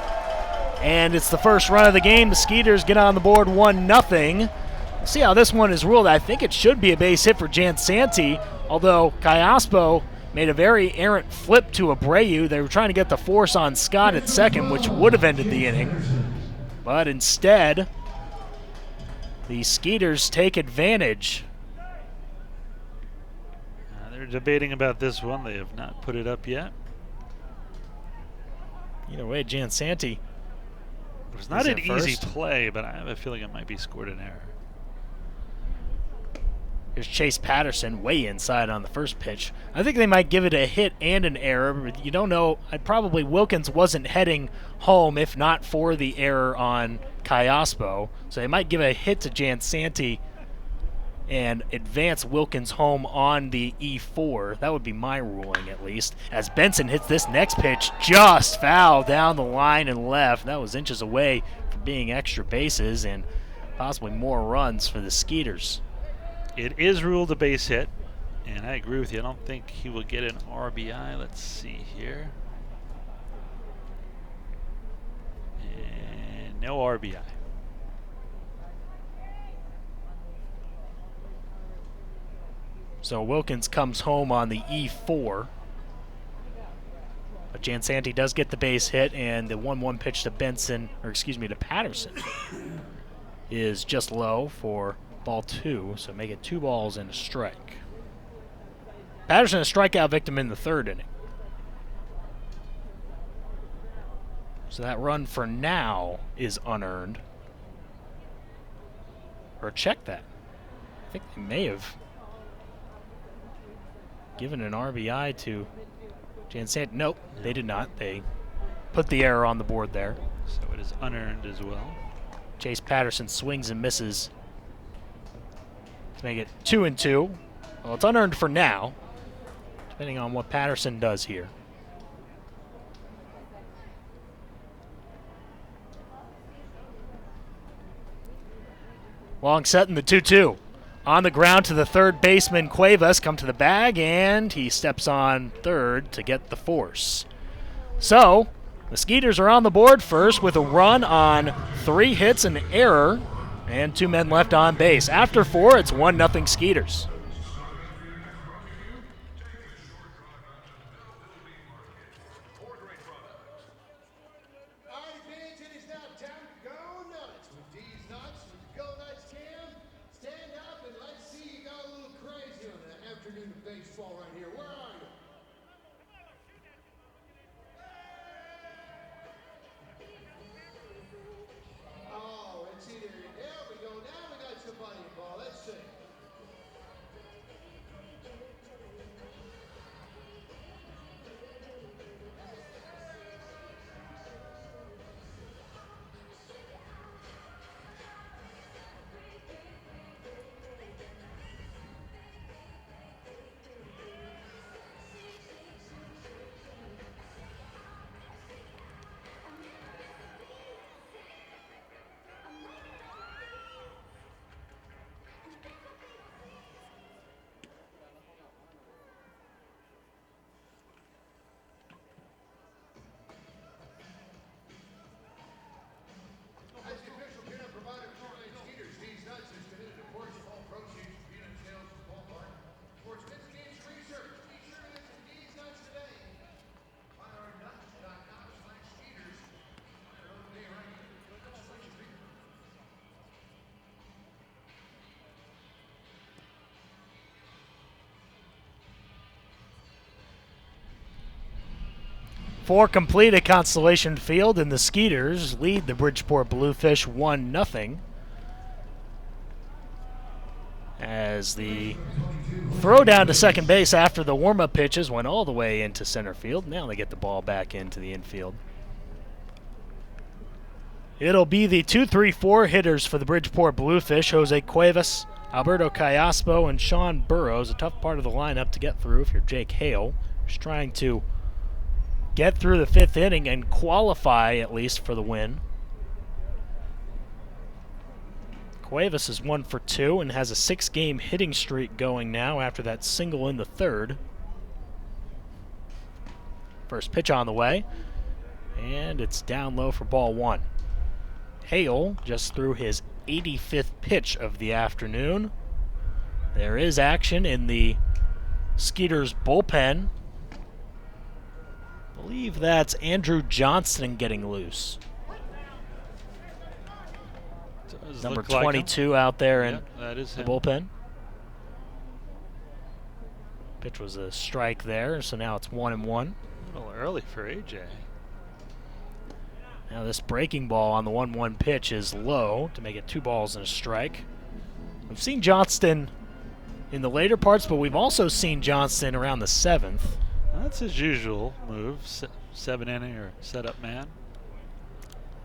and it's the first run of the game. The Skeeters get on the board 1-0. We'll see how this one is ruled. I think it should be a base hit for Jansanti, although Kayaspo made a very errant flip to Abreu. They were trying to get the force on Scott at second, which would have ended the inning. But instead, the Skeeters take advantage. They're debating about this one. They have not put it up yet. Either way, Jansanti. It was not an easy play, but I have a feeling it might be scored an error. Here's Chase Patterson way inside on the first pitch. I think they might give it a hit and an error, but you don't know. Probably Wilkins wasn't heading home if not for the error on Kayaspo. So they might give a hit to Jansanti and advance Wilkins home on the E4. That would be my ruling, at least. As Benson hits this next pitch, just foul down the line and left. That was inches away from being extra bases and possibly more runs for the Skeeters. It is ruled a base hit, and I agree with you. I don't think he will get an RBI. Let's see here. And no RBI. So Wilkins comes home on the E4. But Jansanti does get the base hit, and the 1-1 pitch to to Patterson is just low for ball 2, so make it 2 balls and a strike. Patterson a strikeout victim in the third inning. So that run for now is unearned. Or check that. I think they may have given an RBI to Jansanti. Nope, they did not. They put the error on the board there. So it is unearned as well. Chase Patterson swings and misses to make it 2-2. Well, it's unearned for now, depending on what Patterson does here. Long set in the 2-2. On the ground to the third baseman, Cuevas come to the bag, and he steps on third to get the force. So, the Skeeters are on the board first with a run on 3 hits, an error, and 2 men left on base. After 4, it's 1-0 Skeeters. 4 complete at Constellation Field, and the Skeeters lead the Bridgeport Bluefish 1-0. As the throw down to second base after the warm-up pitches went all the way into center field. Now they get the ball back into the infield. It'll be the 2-3-4 hitters for the Bridgeport Bluefish. Jose Cuevas, Alberto Callaspo, and Sean Burrows. A tough part of the lineup to get through if you're Jake Hale. Just trying to get through the 5th inning and qualify at least for the win. Cuevas is 1 for 2 and has a 6-game hitting streak going now after that single in the 3rd. First pitch on the way, and it's down low for ball 1. Hale just threw his 85th pitch of the afternoon. There is action in the Skeeters bullpen. I believe that's Andrew Johnston getting loose. Number 22 out there in that is the him. bullpen. Pitch was a strike there, so now it's 1-1. A little early for AJ. Now this breaking ball on the 1-1 pitch is low to make it 2 balls and a strike. We've seen Johnston in the later parts, but we've also seen Johnston around the 7th. That's his usual move, 7 inning or setup man.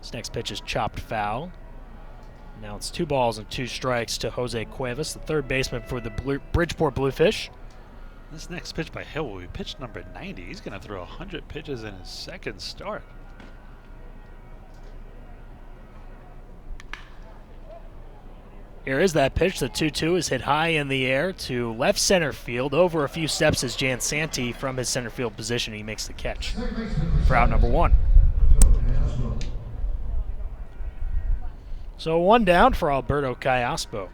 This next pitch is chopped foul. Now it's 2 balls and 2 strikes to Jose Cuevas, the 3rd baseman for the Bridgeport Bluefish. This next pitch by Hill will be pitch number 90. He's going to throw 100 pitches in his 2nd start. Here is that pitch. The 2-2 is hit high in the air to left center field. Over a few steps is Jan Santi from his center field position. He makes the catch for out number 1. So 1 down for Alberto Callaspo.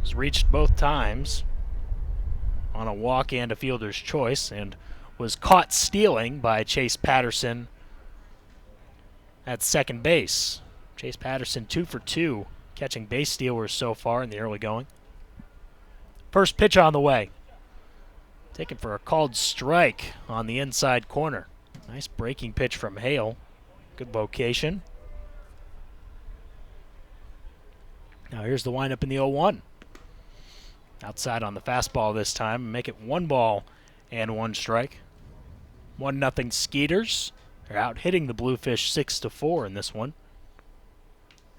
He's reached both times on a walk and a fielder's choice and was caught stealing by Chase Patterson at second base. Chase Patterson 2 for 2, catching base stealers so far in the early going. First pitch on the way. Taken for a called strike on the inside corner. Nice breaking pitch from Hale. Good location. Now here's the windup in the 0-1. Outside on the fastball this time. Make it 1 ball and 1 strike. 1-0 Skeeters. They're out hitting the Bluefish 6-4 in this one.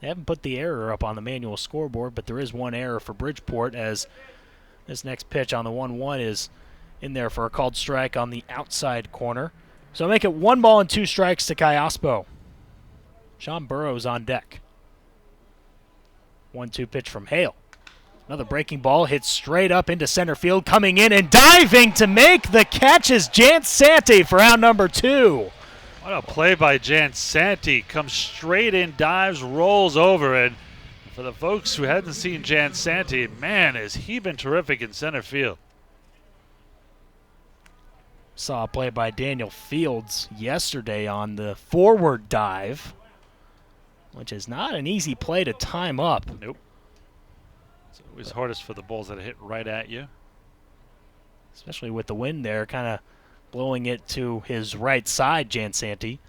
They haven't put the error up on the manual scoreboard, but there is 1 error for Bridgeport as this next pitch on the 1-1 is in there for a called strike on the outside corner. So make it 1 ball and 2 strikes to Callaspo. Sean Burrows on deck. 1-2 pitch from Hale. Another breaking ball hits straight up into center field. Coming in and diving to make the catch is Jan Santi for out number 2. What a play by Jan Santi. Comes straight in, dives, rolls over it. For the folks who hadn't seen Jan Santi, man, has he been terrific in center field. Saw a play by Daniel Fields yesterday on the forward dive, which is not an easy play to time up. Nope. It's always hardest for the balls that hit right at you. Especially with the wind there, kind of blowing it to his right side, Jan Santi.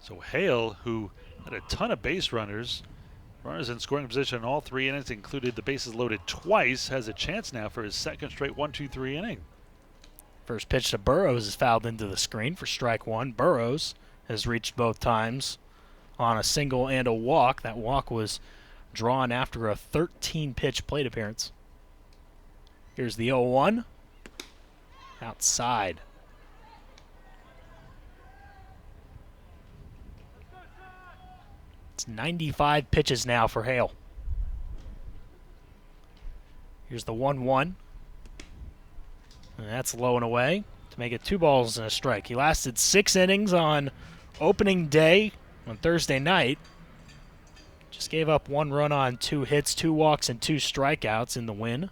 So Hale, who had a ton of base runners in scoring position in all 3 innings, included the bases loaded twice, has a chance now for his 2nd straight 1-2-3 inning. First pitch to Burrows is fouled into the screen for strike 1. Burrows has reached both times on a single and a walk. That walk was drawn after a 13-pitch plate appearance. Here's the 0-1. Outside. It's 95 pitches now for Hale. Here's the 1-1. And that's low and away to make it 2 balls and a strike. He lasted 6 innings on opening day on Thursday night. Just gave up 1 run on 2 hits, 2 walks, and 2 strikeouts in the win.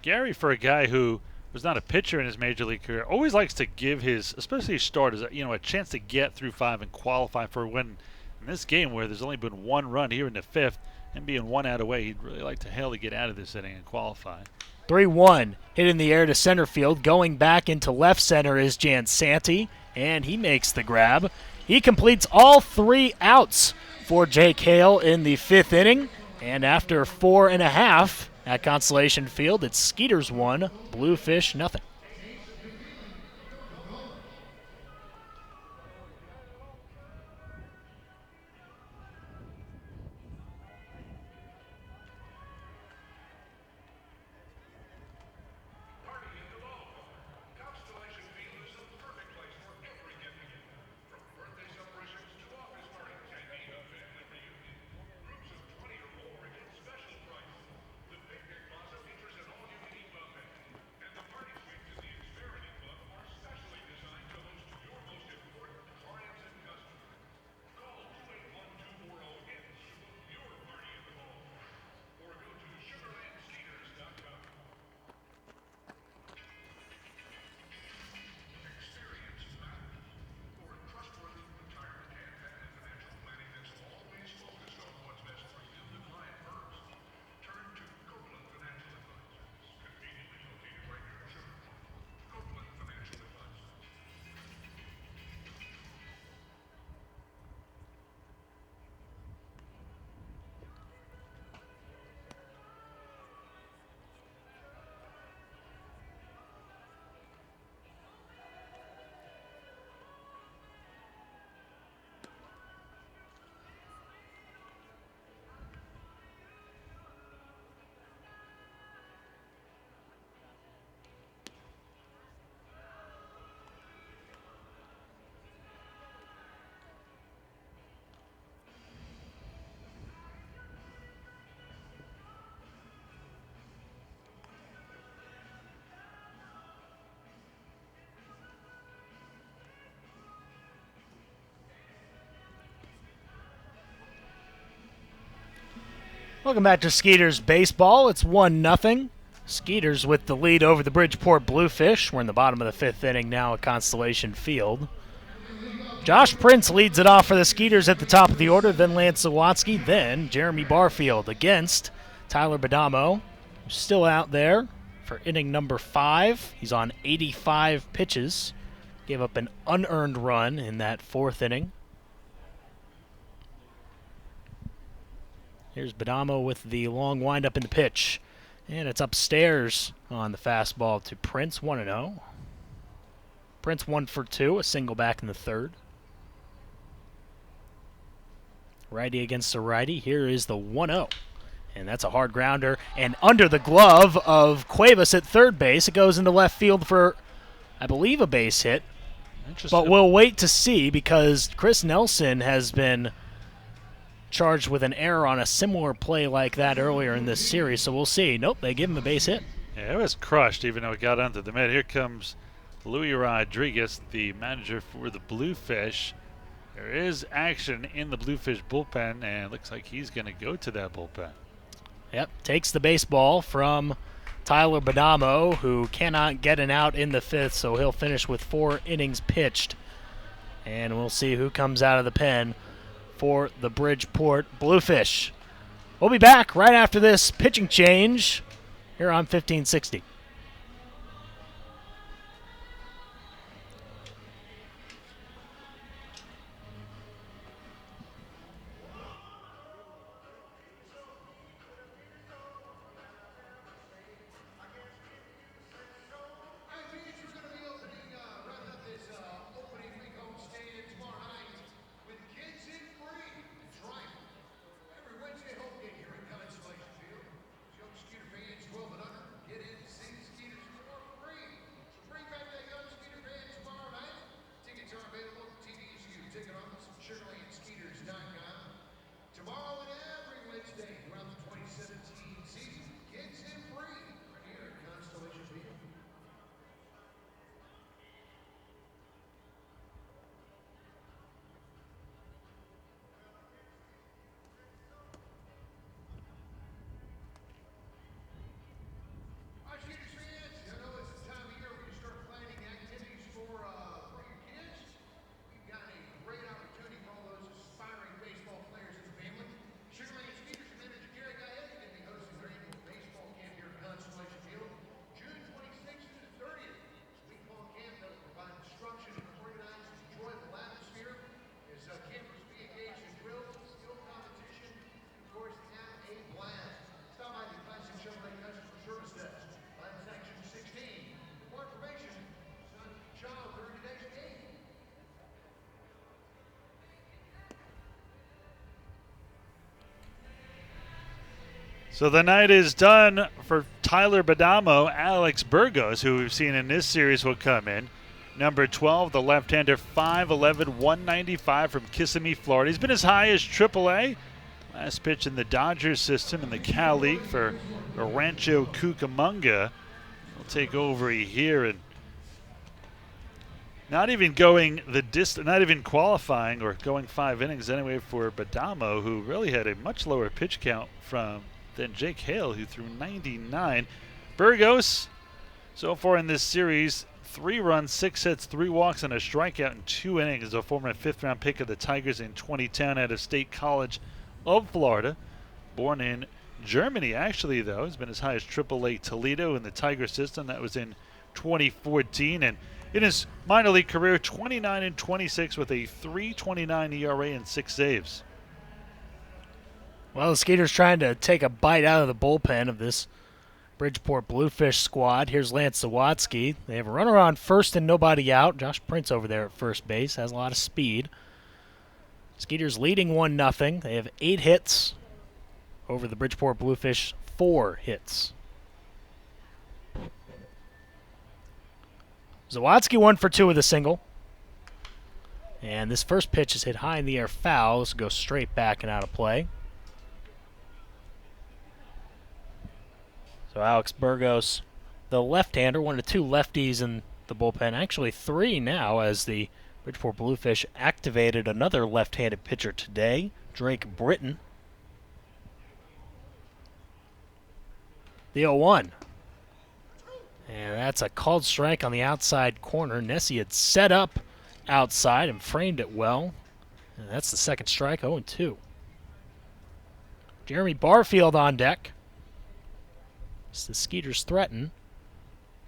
Gary, for a guy who was not a pitcher in his major league career, always likes to give his, especially his starters, a chance to get through 5 and qualify for a win. In this game, where there's only been 1 run here in the 5th and being 1 out away, he'd really like to Hale to get out of this inning and qualify. 3-1. Hit in the air to center field. Going back into left center is Jan Santi, and he makes the grab. He completes all 3 outs for Jake Hale in the 5th inning. And after 4.5 at Constellation Field, it's Skeeters 1, Bluefish nothing. Welcome back to Skeeters Baseball. It's 1-0. Skeeters with the lead over the Bridgeport Bluefish. We're in the bottom of the 5th inning now at Constellation Field. Josh Prince leads it off for the Skeeters at the top of the order, then Lance Zawatsky, then Jeremy Barfield against Tyler Badamo, who's still out there for inning number 5. He's on 85 pitches. Gave up an unearned run in that 4th inning. Here's Badamo with the long windup in the pitch. And it's upstairs on the fastball to Prince, 1-0. Prince 1 for 2, a single back in the 3rd. Righty against a righty. Here is the 1-0. And that's a hard grounder. And under the glove of Cuevas at third base, it goes into left field for, I believe, a base hit. But we'll wait to see because Chris Nelson has been charged with an error on a similar play like that earlier in this series, so we'll see. Nope, they give him a base hit. Yeah, it was crushed even though it got onto the mid. Here comes Luis Rodriguez, the manager for the Bluefish. There is action in the Bluefish bullpen, and it looks like he's going to go to that bullpen. Yep, takes the baseball from Tyler Badamo, who cannot get an out in the 5th, so he'll finish with 4 innings pitched. And we'll see who comes out of the pen for the Bridgeport Bluefish. We'll be back right after this pitching change here on 1560. So the night is done for Tyler Badamo. Alex Burgos, who we've seen in this series, will come in. Number 12, the left-hander, 5'11", 195 from Kissimmee, Florida. He's been as high as AAA. Last pitch in the Dodgers system in the Cal League for Rancho Cucamonga. He'll take over here, and not even going the distance, not even qualifying or going 5 innings anyway for Badamo, who really had a much lower pitch count than Jake Hale, who threw 99. Burgos, so far in this series, 3 runs, 6 hits, 3 walks, and a strikeout in 2 innings. A former 5th-round pick of the Tigers in 2010 out of State College of Florida. Born in Germany, actually, though. He's been as high as AAA Toledo in the Tiger system. That was in 2014. And in his minor league career, 29-26 with a 3.29 ERA and 6 saves. Well, the Skeeters trying to take a bite out of the bullpen of this Bridgeport Bluefish squad. Here's Lance Zawatsky. They have a runner on first and nobody out. Josh Prince over there at first base has a lot of speed. Skeeters leading 1-0. They have 8 hits over the Bridgeport Bluefish, 4 hits. Zawatsky 1 for 2 with a single. And this first pitch is hit high in the air foul. This goes straight back and out of play. So Alex Burgos, the left-hander, 1 of 2 lefties in the bullpen. Actually 3 now, as the Bridgeport Bluefish activated another left-handed pitcher today, Drake Britton. The 0-1. And that's a called strike on the outside corner. Nessie had set up outside and framed it well. And that's the second strike, 0-2. Jeremy Barfield on deck. As the Skeeters threaten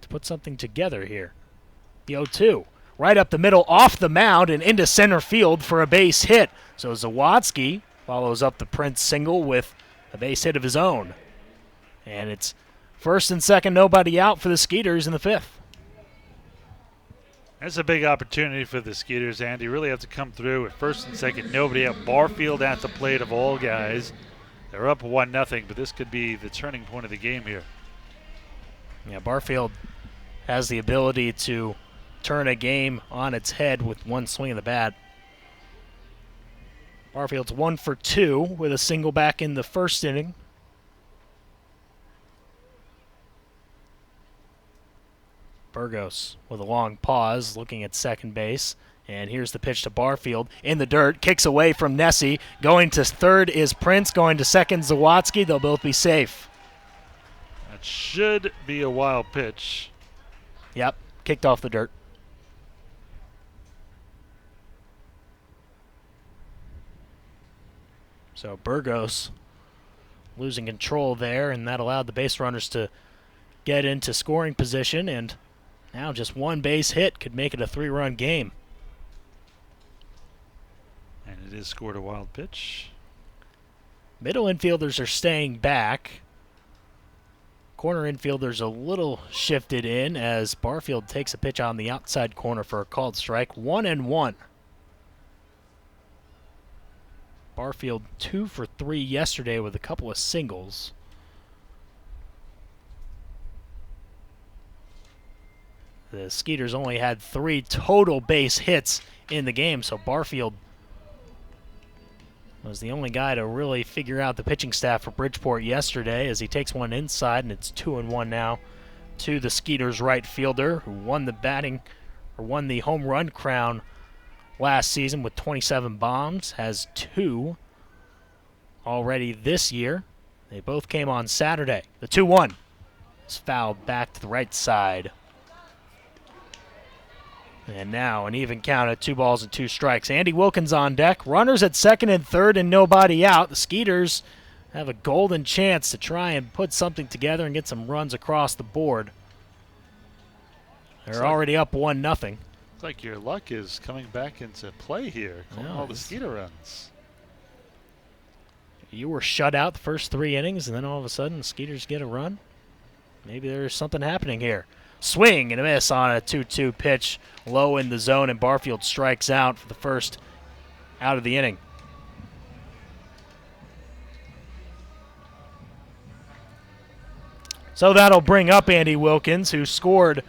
to put something together here. The 0-2. Right up the middle, off the mound, and into center field for a base hit. So Zawatsky follows up the Prince single with a base hit of his own. And it's first and second, nobody out for the Skeeters in the 5th. That's a big opportunity for the Skeeters, Andy. Really have to come through with first and second, nobody out. Barfield at the plate of all guys. They're up 1-0, but this could be the turning point of the game here. Yeah, Barfield has the ability to turn a game on its head with one swing of the bat. Barfield's 1 for 2 with a single back in the first inning. Burgos with a long pause, looking at second base. And here's the pitch to Barfield. In the dirt, kicks away from Nessie. Going to third is Prince. Going to second, Zawatsky. They'll both be safe. That should be a wild pitch. Yep, kicked off the dirt. So Burgos losing control there, and that allowed the base runners to get into scoring position. And now just one base hit could make it a 3-run game. And it is scored a wild pitch. Middle infielders are staying back. Corner infielders a little shifted in as Barfield takes a pitch on the outside corner for a called strike. 1-1. Barfield 2 for 3 yesterday with a couple of singles. The Skeeters only had 3 total base hits in the game, so Barfield was the only guy to really figure out the pitching staff for Bridgeport yesterday, as he takes one inside, and it's 2-1 now to the Skeeters right fielder, who won the home run crown last season with 27 bombs, has 2 already this year. They both came on Saturday. The 2-1 is fouled back to the right side. And now an even count at 2 balls and 2 strikes. Andy Wilkins on deck. Runners at second and third and nobody out. The Skeeters have a golden chance to try and put something together and get some runs across the board. They're already up 1-0. It's like your luck is coming back into play here. All the Skeeter runs. You were shut out the first 3 innings, and then all of a sudden the Skeeters get a run. Maybe there's something happening here. Swing and a miss on a 2-2 pitch, low in the zone, and Barfield strikes out for the first out of the inning. So that'll bring up Andy Wilkins, who scored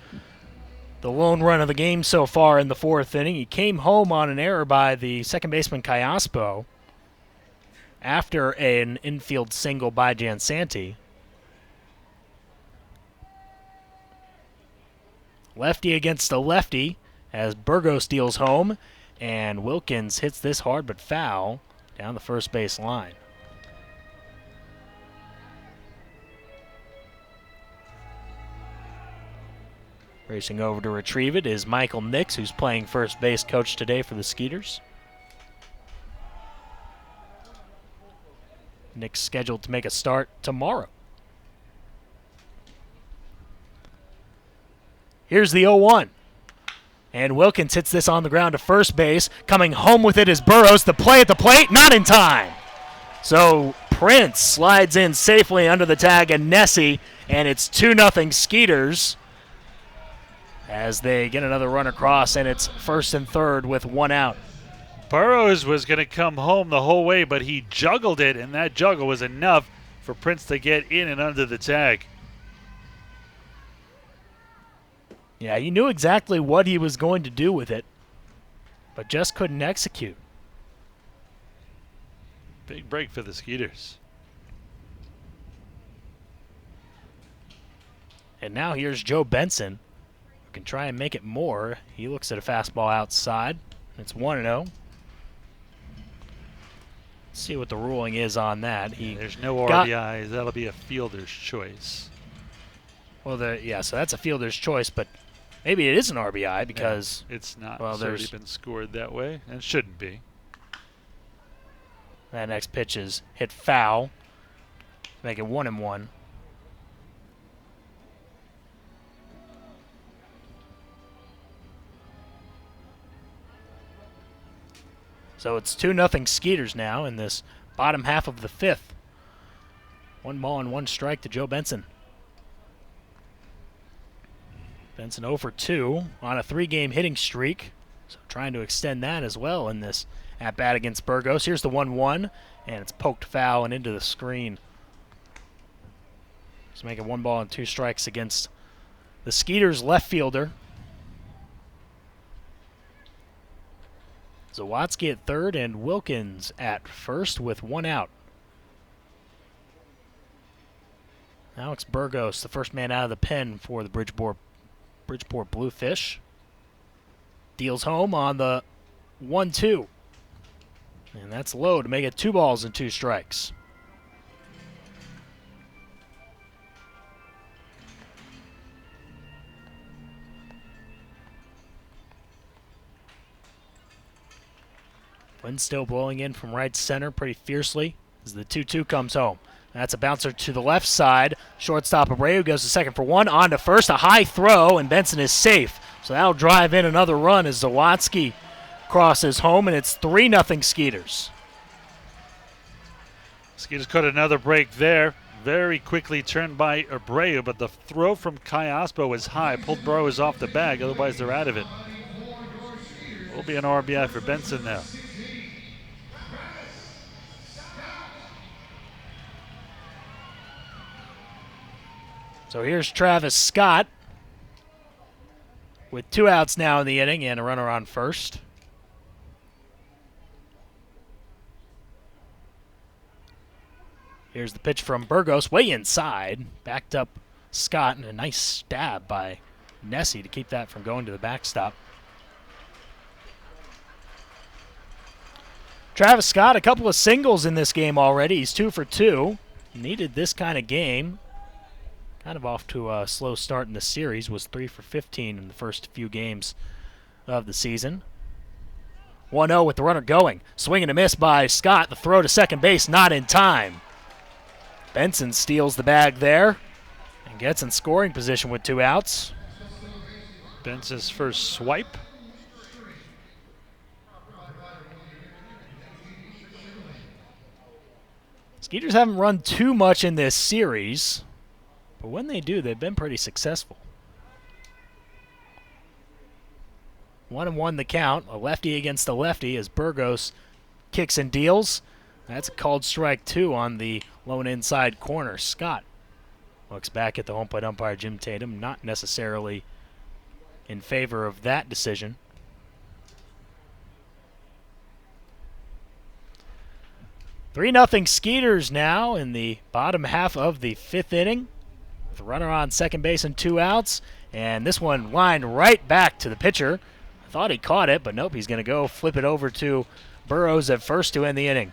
the lone run of the game so far in the fourth inning. He came home on an error by the second baseman Cayaspo after an infield single by Jansanti. Lefty against a lefty as Burgos deals home, and Wilkins hits this hard but foul down the first base line. Racing over to retrieve it is Michael Nix, who's playing first base coach today for the Skeeters. Nix scheduled to make a start tomorrow. Here's the 0-1. And Wilkins hits this on the ground to first base. Coming home with it is Burrows. The play at the plate, not in time. So Prince slides in safely under the tag and Nessie, and it's 2-0 Skeeters as they get another run across, and it's first and third with one out. Burrows was going to come home the whole way, but he juggled it, and that juggle was enough for Prince to get in and under the tag. Yeah, he knew exactly what he was going to do with it, but just couldn't execute. Big break for the Skeeters. And now here's Joe Benson, who can try and make it more. He looks at a fastball outside. It's 1-0. Let's see what the ruling is on that. There's no RBIs. That'll be a fielder's choice. Well, so that's a fielder's choice, but maybe it is an RBI because it's not. Well, it's already been scored that way, and it shouldn't be. That next pitch is hit foul. Make it 1-1. So it's 2-0 Skeeters now in this bottom half of the fifth. 1 ball and 1 strike to Joe Benson. Benson 0 for 2 on a 3-game hitting streak. So trying to extend that as well in this at-bat against Burgos. Here's the 1-1, and it's poked foul and into the screen. So making 1 ball and 2 strikes against the Skeeters left fielder. Zawadzki at third and Wilkins at first with 1 out. Alex Burgos, the first man out of the pen for the Bridgeport Bluefish. Deals home on the 1-2. And that's low to make it 2 balls and 2 strikes. Wind still blowing in from right center pretty fiercely as the 2-2 comes home. That's a bouncer to the left side. Shortstop Abreu goes to second for 1. On to first, a high throw, and Benson is safe. So that'll drive in another run as Zawadzki crosses home, and it's 3-0 Skeeters. Skeeters caught another break there. Very quickly turned by Abreu, but the throw from Cayaspo was high. Pulled Burrows off the bag, otherwise they're out of it. Will be an RBI for Benson now. So here's Travis Scott with 2 outs now in the inning and a runner on first. Here's the pitch from Burgos, way inside. Backed up Scott, and a nice stab by Nessie to keep that from going to the backstop. Travis Scott, a couple of singles in this game already. He's 2 for 2. Needed this kind of game. Kind of off to a slow start in the series, was 3 for 15 in the first few games of the season. 1-0 with the runner going. Swing and a miss by Scott. The throw to second base, not in time. Benson steals the bag there and gets in scoring position with 2 outs. Benson's first swipe. Skeeters haven't run too much in this series, but when they do, they've been pretty successful. 1-1 the count. A lefty against a lefty as Burgos kicks and deals. That's a called strike 2 on the lone inside corner. Scott Looks back at the home plate umpire, Jim Tatum, not necessarily in favor of that decision. "3-0 Skeeters now in the bottom half of the 5th inning. With a runner on second base and 2 outs. And this one lined right back to the pitcher. I thought he caught it, but nope, he's going to go flip it over to Burrows at first to end the inning.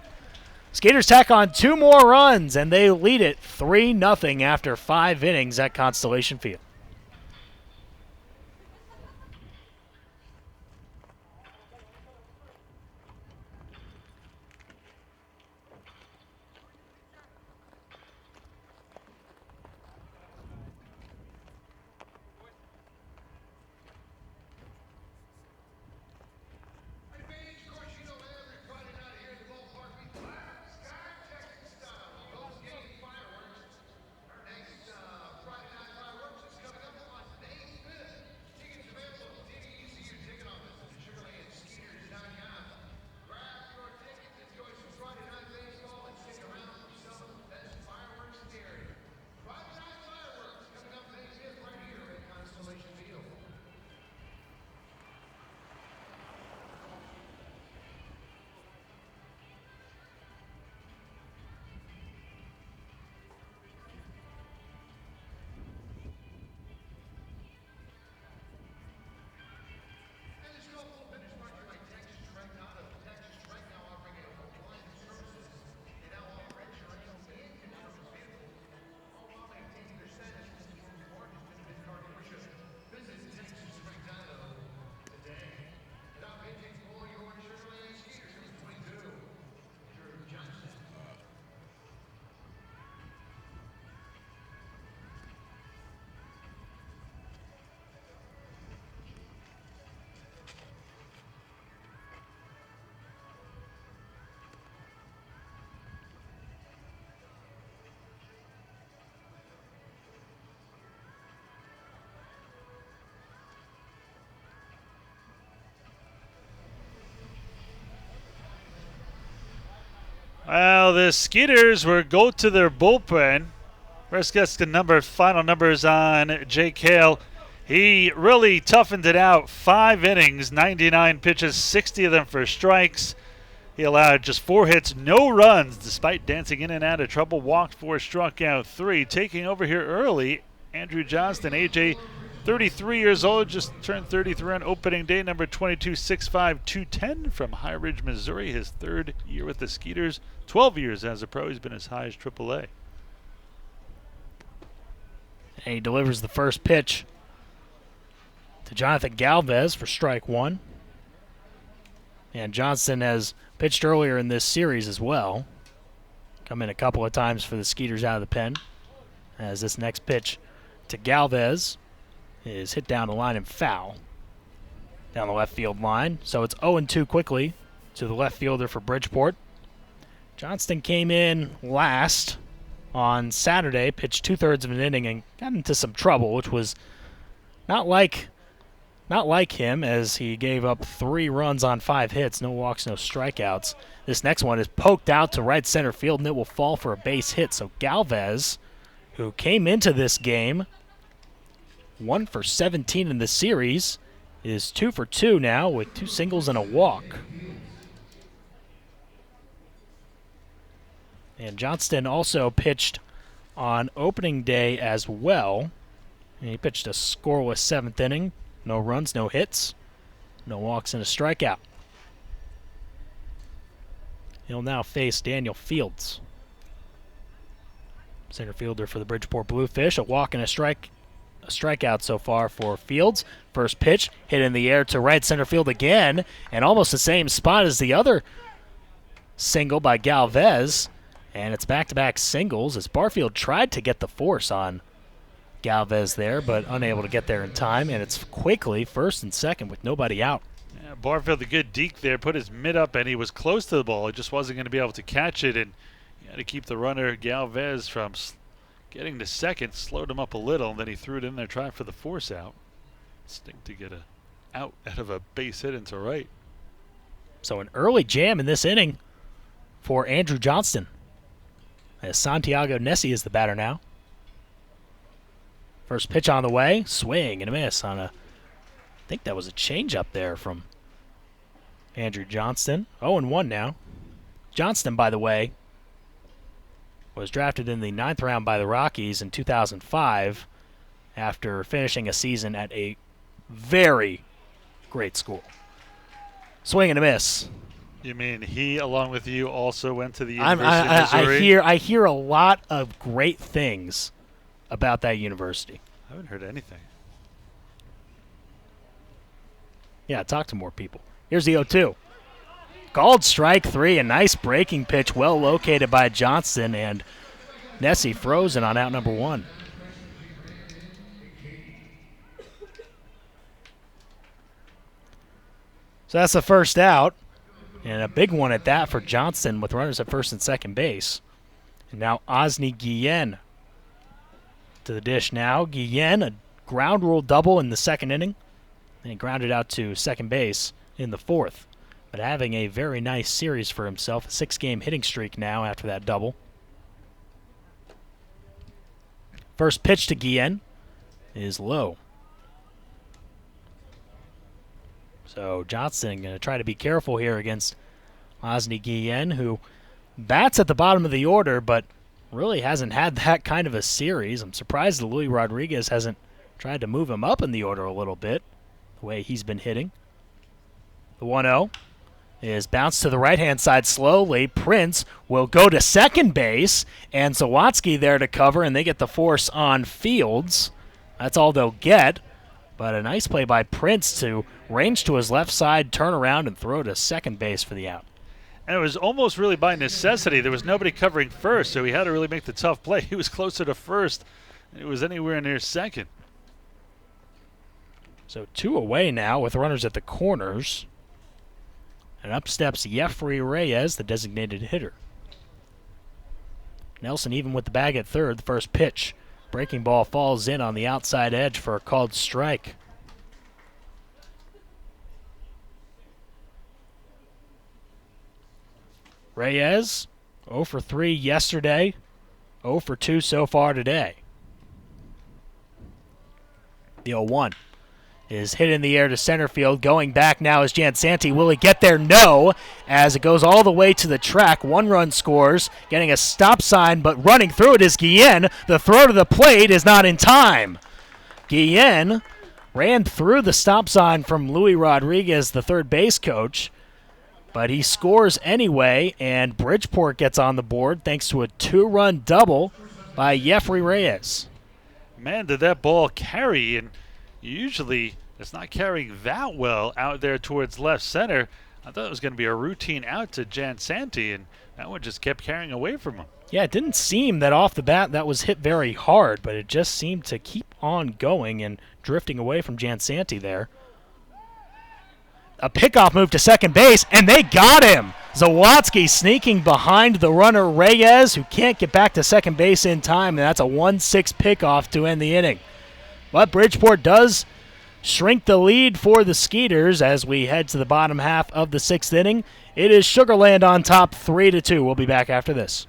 Skeeters tack on 2 more runs, and they lead it 3-0 after 5 innings at Constellation Field. Well, the Skeeters will go to their bullpen. First gets the final numbers on Jake Hale. He really toughened it out. 5 innings, 99 pitches, 60 of them for strikes. He allowed just 4 hits, no runs, despite dancing in and out of trouble. Walked 4, struck out 3. Taking over here early, Andrew Johnston, AJ, 33 years old, just turned 33 on opening day, number 22, 6'5", 210 from High Ridge, Missouri. His 3rd year with the Skeeters. 12 years as a pro. He's been as high as AAA. And he delivers the first pitch to Jonathan Galvez for strike 1. And Johnston has pitched earlier in this series as well. Come in a couple of times for the Skeeters out of the pen. As this next pitch to Galvez is hit down the line and foul. Down the left field line. So it's 0-2 quickly to the left fielder for Bridgeport. Johnston came in last on Saturday, pitched 2/3 of an inning and got into some trouble, which was not like him, as he gave up 3 runs on 5 hits, no walks, no strikeouts. This next one is poked out to right center field, and it will fall for a base hit. So Galvez, who came into this game 1 for 17 in the series, is 2 for 2 now with 2 singles and a walk. And Johnston also pitched on opening day as well. And he pitched a scoreless 7th inning. No runs, no hits, no walks, and a strikeout. He'll now face Daniel Fields, center fielder for the Bridgeport Bluefish. A walk and a strikeout so far for Fields. First pitch hit in the air to right center field again, and almost the same spot as the other single by Galvez. And it's back-to-back singles as Barfield tried to get the force on Galvez there, but unable to get there in time. And it's quickly 1st and 2nd with nobody out. Yeah, Barfield, a good deke there, put his mitt up, and he was close to the ball. He just wasn't going to be able to catch it, and he had to keep the runner Galvez from getting to second. Slowed him up a little, and then he threw it in there, trying for the force out. Stink to get a out of a base hit into right. So an early jam in this inning for Andrew Johnston, as Santiago Nessie is the batter now. First pitch on the way, swing and a miss on I think that was a changeup there from Andrew Johnston. 0-1 now. Johnston, by the way, was drafted in the 9th round by the Rockies in 2005 after finishing a season at a very great school. Swing and a miss. You mean he, along with you, also went to the University of Missouri? I hear a lot of great things about that university. I haven't heard anything. Yeah, talk to more people. Here's the 0-2. Called strike 3, a nice breaking pitch, well located by Johnston, and Nessie frozen on out number 1. So that's the first out, and a big one at that for Johnston with runners at first and second base. And now Osni Guillen to the dish now. Guillen, a ground rule double in the second inning, and he grounded out to second base in the 4th. But having a very nice series for himself, a 6-game hitting streak now after that double. First pitch to Guillen is low. So Johnston going to try to be careful here against Osni Guillen, who bats at the bottom of the order, but really hasn't had that kind of a series. I'm surprised that Luis Rodriguez hasn't tried to move him up in the order a little bit, the way he's been hitting. The 1-0 is bounced to the right-hand side slowly. Prince will go to second base, and Zawatsky there to cover, and they get the force on Fields. That's all they'll get. But a nice play by Prince to range to his left side, turn around, and throw to second base for the out. And it was almost really by necessity. There was nobody covering first, so he had to really make the tough play. He was closer to first. It was anywhere near second. So 2 away now with runners at the corners. And up steps Jeffrey Reyes, the designated hitter. Nelson even with the bag at third. The first pitch. Breaking ball falls in on the outside edge for a called strike. Reyes, 0 for 3 yesterday, 0 for 2 so far today. The 0-1 is hit in the air to center field. Going back now is Jansanti. Will he get there? No, as it goes all the way to the track. 1 run scores, getting a stop sign, but running through it is Guillen. The throw to the plate is not in time. Guillen ran through the stop sign from Luis Rodriguez, the third base coach, but he scores anyway, and Bridgeport gets on the board thanks to a 2-run double by Jeffrey Reyes. Man, did that ball carry, and usually it's not carrying that well out there towards left center. I thought it was going to be a routine out to Jansanti, and that one just kept carrying away from him. Yeah, it didn't seem that off the bat that was hit very hard, but it just seemed to keep on going and drifting away from Jansanti there. A pickoff move to second base, and they got him. Zawatsky sneaking behind the runner Reyes, who can't get back to second base in time, and that's a 1-6 pickoff to end the inning. But Bridgeport does shrink the lead for the Skeeters as we head to the bottom half of the 6th inning. It is Sugarland on top 3-2. We'll be back after this.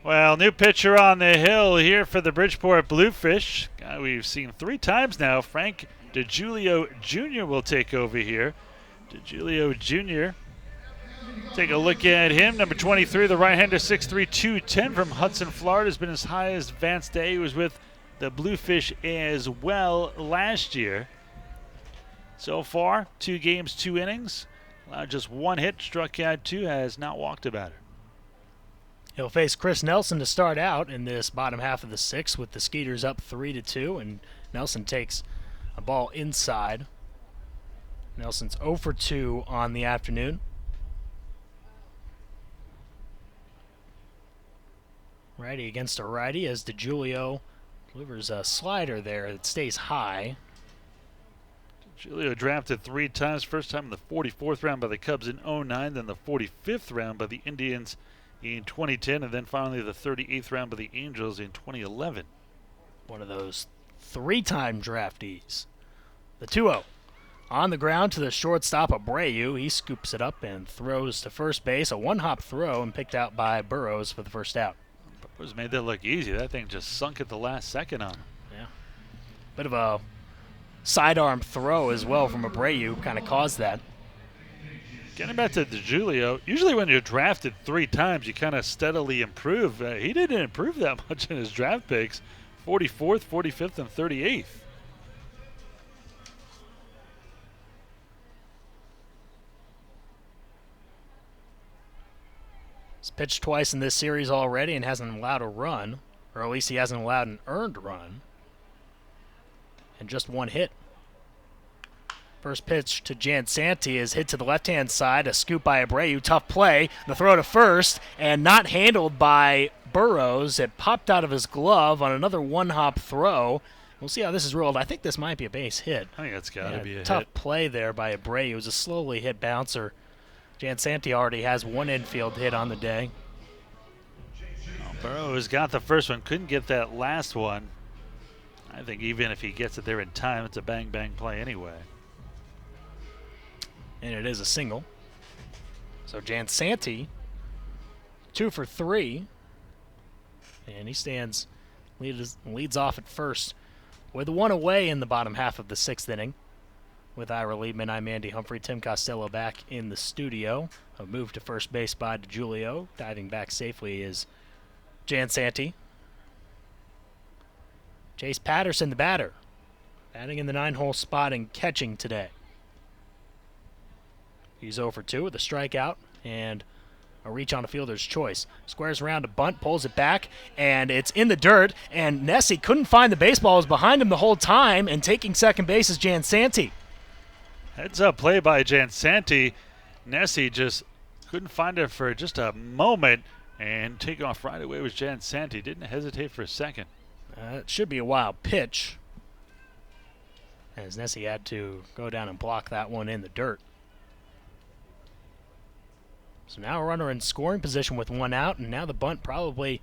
Well, new pitcher on the hill here for the Bridgeport Bluefish. Guy we've seen 3 times now. Frank DiGiulio Jr. will take over here. DiGiulio Jr. Take a look at him. Number 23, the right-hander, 6'3", 210 from Hudson, Florida. Has been as high as advanced day. He was with the Bluefish as well last year. So far, 2 games, 2 innings. Allowed just 1 hit, struck out 2, has not walked a batter. He'll face Chris Nelson to start out in this bottom half of the 6th with the Skeeters up 3-2, and Nelson takes a ball inside. Nelson's 0 for 2 on the afternoon. Righty against a righty as DiGiulio delivers a slider there that stays high. DiGiulio drafted 3 times. First time in the 44th round by the Cubs in 2009, then the 45th round by the Indians in 2010, and then finally the 38th round by the Angels in 2011. One of those 3-time draftees. The 2-0. On the ground to the shortstop, Abreu. He scoops it up and throws to first base. A 1-hop throw and picked out by Burrows for the first out. Burrows made that look easy. That thing just sunk at the last second on him. Yeah. Bit of a sidearm throw as well from Abreu. Kind of caused that. Getting back to DiGiulio, usually when you're drafted 3 times, you kind of steadily improve. He didn't improve that much in his draft picks. 44th, 45th, and 38th. He's pitched twice in this series already and hasn't allowed a run, or at least he hasn't allowed an earned run. And just 1 hit. First pitch to Jansanti is hit to the left-hand side. A scoop by Abreu. Tough play. The throw to first and not handled by Burrows. It popped out of his glove on another 1-hop throw. We'll see how this is rolled. I think this might be a base hit. I think that's got to be a tough hit. play there by Abreu. It was a slowly hit bouncer. Jansanti already has 1 infield hit on the day. Well, Burrows got the first one. Couldn't get that last one. I think even if he gets it there in time, it's a bang-bang play anyway. And it is a single. So Jansanti, 2 for 3. And he stands, leads off at first with 1 away in the bottom half of the 6th inning. With Ira Liebman, I'm Andy Humphrey. Tim Costello back in the studio. A move to first base by DiGiulio. Diving back safely is Jansanti. Chase Patterson, the batter. Batting in the 9-hole spot and catching today. He's 0 for 2 with a strikeout and a reach on a fielder's choice. Squares around a bunt, pulls it back, and it's in the dirt. And Nessie couldn't find the baseball. It was behind him the whole time, and taking second base is Jansanti. Heads up play by Jansanti. Nessie just couldn't find it for just a moment, and take off right away was Jansanti. Didn't hesitate for a second. It should be a wild pitch, as Nessie had to go down and block that one in the dirt. So now a runner in scoring position with 1 out, and now the bunt probably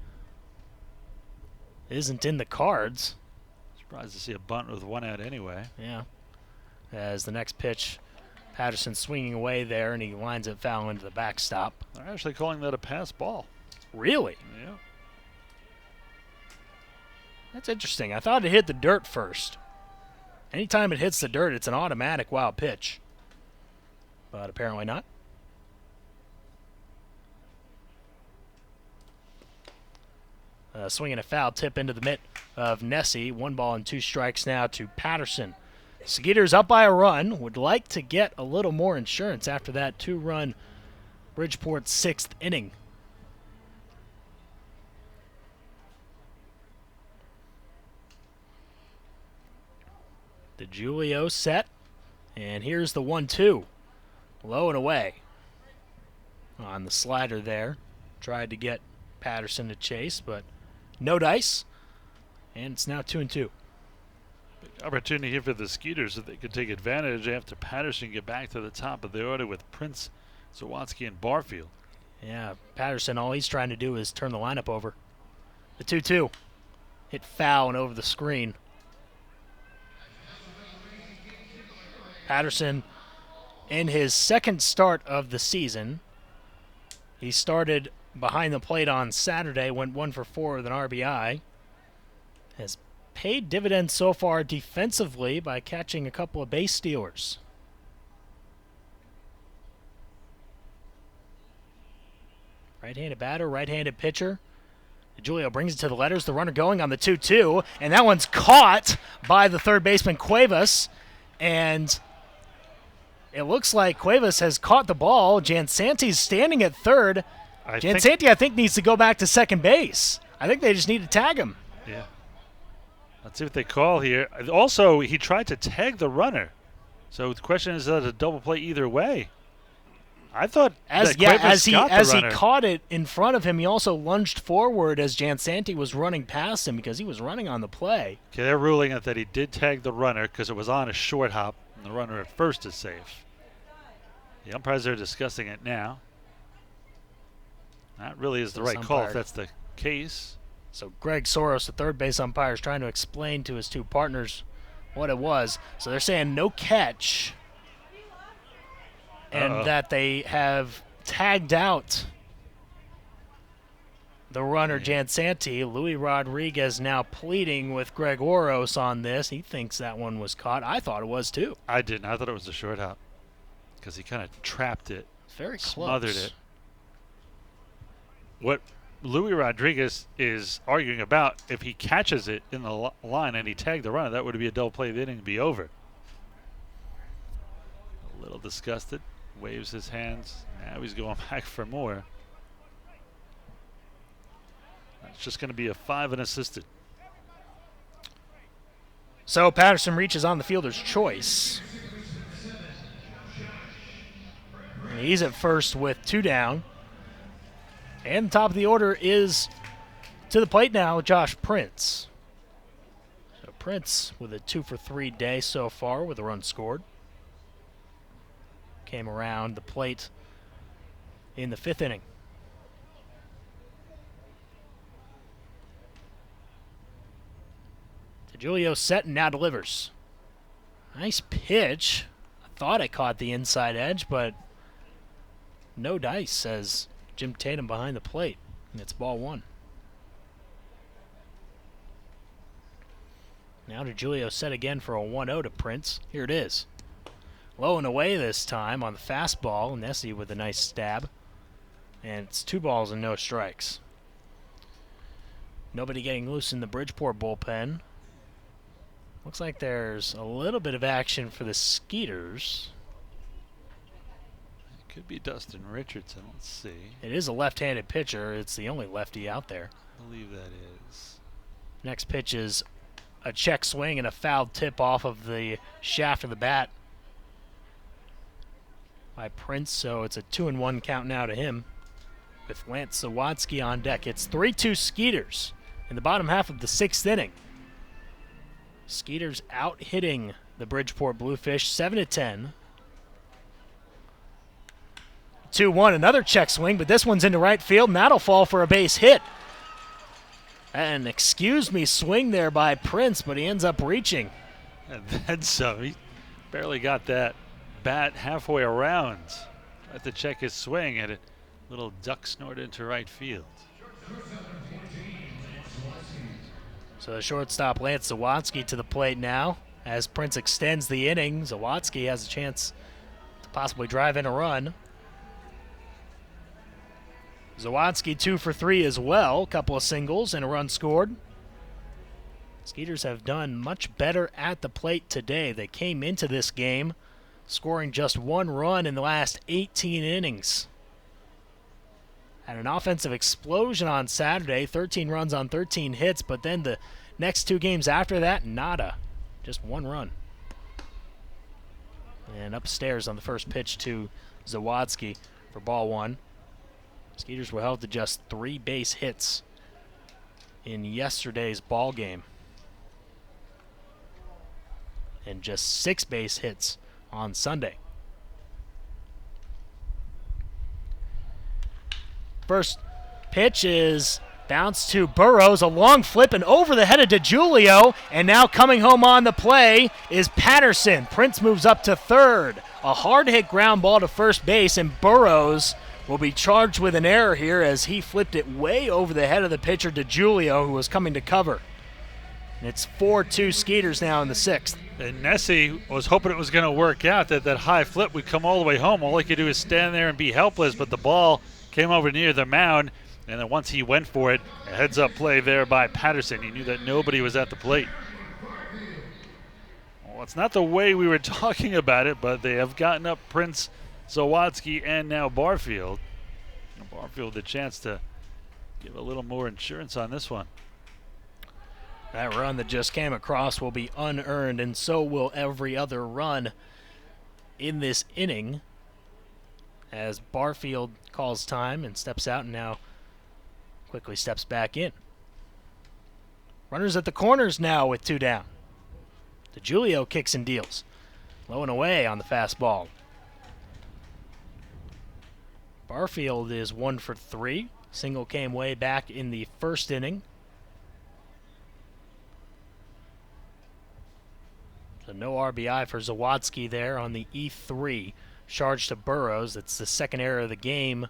isn't in the cards. Surprised to see a bunt with 1 out anyway. Yeah. As the next pitch, Patterson swinging away there, and he lines it foul into the backstop. They're actually calling that a pass ball. Really? Yeah. That's interesting. I thought it hit the dirt first. Anytime it hits the dirt, it's an automatic wild pitch. But apparently not. Swinging a foul tip into the mitt of Nessie. 1 ball and 2 strikes now to Patterson. Skeeters up by a run. Would like to get a little more insurance after that 2-run Bridgeport 6th inning. DiGiulio set. And here's the 1-2. Low and away. On the slider there. Tried to get Patterson to chase, but no dice, and it's now 2-2. Big opportunity here for the Skeeters if they could take advantage after Patterson get back to the top of the order with Prince, Zawatsky, and Barfield. Yeah, Patterson, all he's trying to do is turn the lineup over. The 2-2. Hit foul and over the screen. Patterson, in his 2nd start of the season, he started behind the plate on Saturday, went 1 for 4 with an RBI. Has paid dividends so far defensively by catching a couple of base stealers. Right-handed batter, right-handed pitcher. Julio brings it to the letters. The runner going on the 2-2, and that one's caught by the third baseman Cuevas, and it looks like Cuevas has caught the ball. Jansanti's standing at third. Jansanti, I think, needs to go back to second base. I think they just need to tag him. Yeah. Let's see what they call here. Also, he tried to tag the runner. So the question is, that a double play either way? I thought as he caught it in front of him, he also lunged forward as Jansanti was running past him because he was running on the play. Okay, they're ruling it that he did tag the runner because it was on a short hop, and the runner at first is safe. The umpires are discussing it now. That really is the right call if that's the case. So Greg Soros, the third base umpire, is trying to explain to his two partners what it was. So they're saying no catch. And that they have tagged out the runner Jansanti. Luis Rodriguez now pleading with Greg Oros on this. He thinks that one was caught. I thought it was too. I didn't. I thought it was a short hop because he kind of trapped it. Very close. Smothered it. What Luis Rodriguez is arguing about, if he catches it in the line and he tagged the runner, that would be a double play. The inning to be over. A little disgusted. Waves his hands. Now he's going back for more. That's just going to be a 5 and assisted. So Patterson reaches on the fielder's choice. And he's at first with 2 down. And the top of the order is to the plate now, Josh Prince. So Prince with a 2 for 3 day so far with a run scored. Came around the plate in the 5th inning. DeJulio set and now delivers. Nice pitch. I thought it caught the inside edge, but no dice, says Jim Tatum behind the plate. And it's ball 1. Now DeJulio set again for a 1-0 to Prince. Here it is. Low and away this time on the fastball. Nessie with a nice stab. And it's 2 balls and no strikes. Nobody getting loose in the Bridgeport bullpen. Looks like there's a little bit of action for the Skeeters. It could be Dustin Richardson. Let's see. It is a left-handed pitcher. It's the only lefty out there. I believe that is. Next pitch is a check swing and a foul tip off of the shaft of the bat by Prince, so it's a 2-1 count now to him with Lance Zawadsky on deck. It's 3-2 Skeeters in the bottom half of the 6th inning. Skeeters out hitting the Bridgeport Bluefish 7-10. 2-1, another check swing, but this one's into right field, and that'll fall for a base hit. An excuse me swing there by Prince, but he ends up reaching. And then some. He barely got that bat halfway around. Tried to check his swing, and a little duck snort into right field. So the shortstop Lance Zawadsky to the plate now. As Prince extends the inning, Zawadsky has a chance to possibly drive in a run. Zawadsky 2 for 3 as well. A couple of singles and a run scored. Skeeters have done much better at the plate today. They came into this game scoring just 1 run in the last 18 innings. Had an offensive explosion on Saturday, 13 runs on 13 hits, but then the next 2 games after that, nada. Just 1 run. And upstairs on the first pitch to Zawadsky for ball 1. Skeeters were held to just 3 base hits in yesterday's ball game. And just 6 base hits on Sunday. First pitch is bounced to Burrows, a long flip and over the head of DeJulio, and now coming home on the play is Patterson. Prince moves up to third. A hard hit ground ball to first base, and Burrows will be charged with an error here as he flipped it way over the head of the pitcher DeGiulio, who was coming to cover. And it's 4-2 Skeeters now in the 6th. And Nessie was hoping it was going to work out, that high flip would come all the way home. All he could do is stand there and be helpless, but the ball came over near the mound, and then once he went for it, a heads-up play there by Patterson. He knew that nobody was at the plate. Well, it's not the way we were talking about it, but they have gotten up Prince, Zawadsky, and now Barfield. Barfield the chance to give a little more insurance on this one. That run that just came across will be unearned, and so will every other run in this inning as Barfield calls time and steps out and now quickly steps back in. Runners at the corners now with 2 down. DeGiulio kicks and deals. Low and away on the fastball. Barfield is 1 for 3. Single came way back in the 1st inning. So no RBI for Zawadsky there on the E3. Charge to Burrows. That's the 2nd error of the game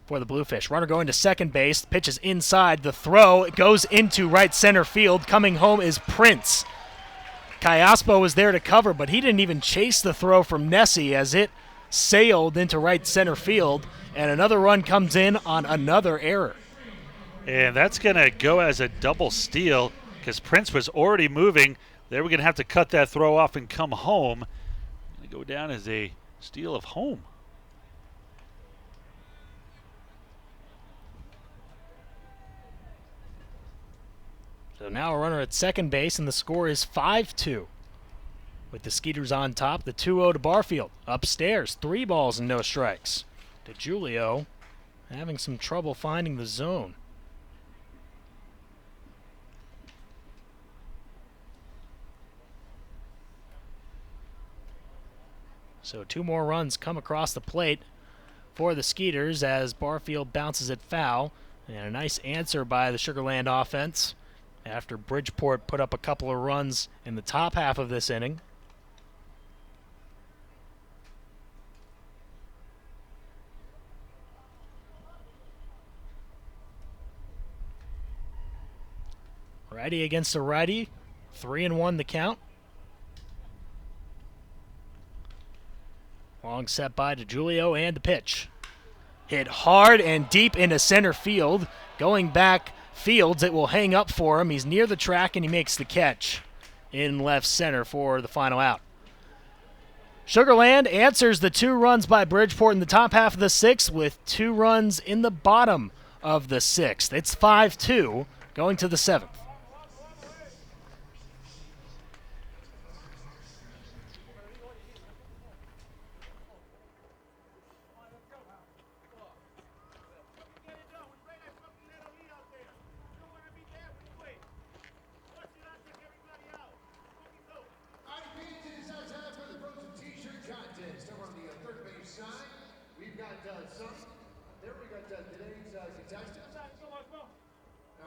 for the Bluefish. Runner going to second base. The pitch is inside. The throw goes into right center field. Coming home is Prince. Cayaspo was there to cover, but he didn't even chase the throw from Nessie as it sailed into right center field, and another run comes in on another error. And that's going to go as a double steal because Prince was already moving. They were going to have to cut that throw off and come home. Going to go down as a steal of home. So now a runner at second base, and the score is 5-2. With the Skeeters on top, the 2-0 to Barfield. Upstairs, 3 balls and no strikes. DeGiulio having some trouble finding the zone. So 2 more runs come across the plate for the Skeeters as Barfield bounces it foul. And a nice answer by the Sugarland offense after Bridgeport put up a couple of runs in the top half of this inning. Righty against a righty, 3-1 the count. Long set by DeGiulio and the pitch. Hit hard and deep into center field. Going back Fields, it will hang up for him. He's near the track and he makes the catch in left center for the final out. Sugarland answers the 2 runs by Bridgeport in the top half of the 6th with 2 runs in the bottom of the 6th. It's 5-2 going to the 7th.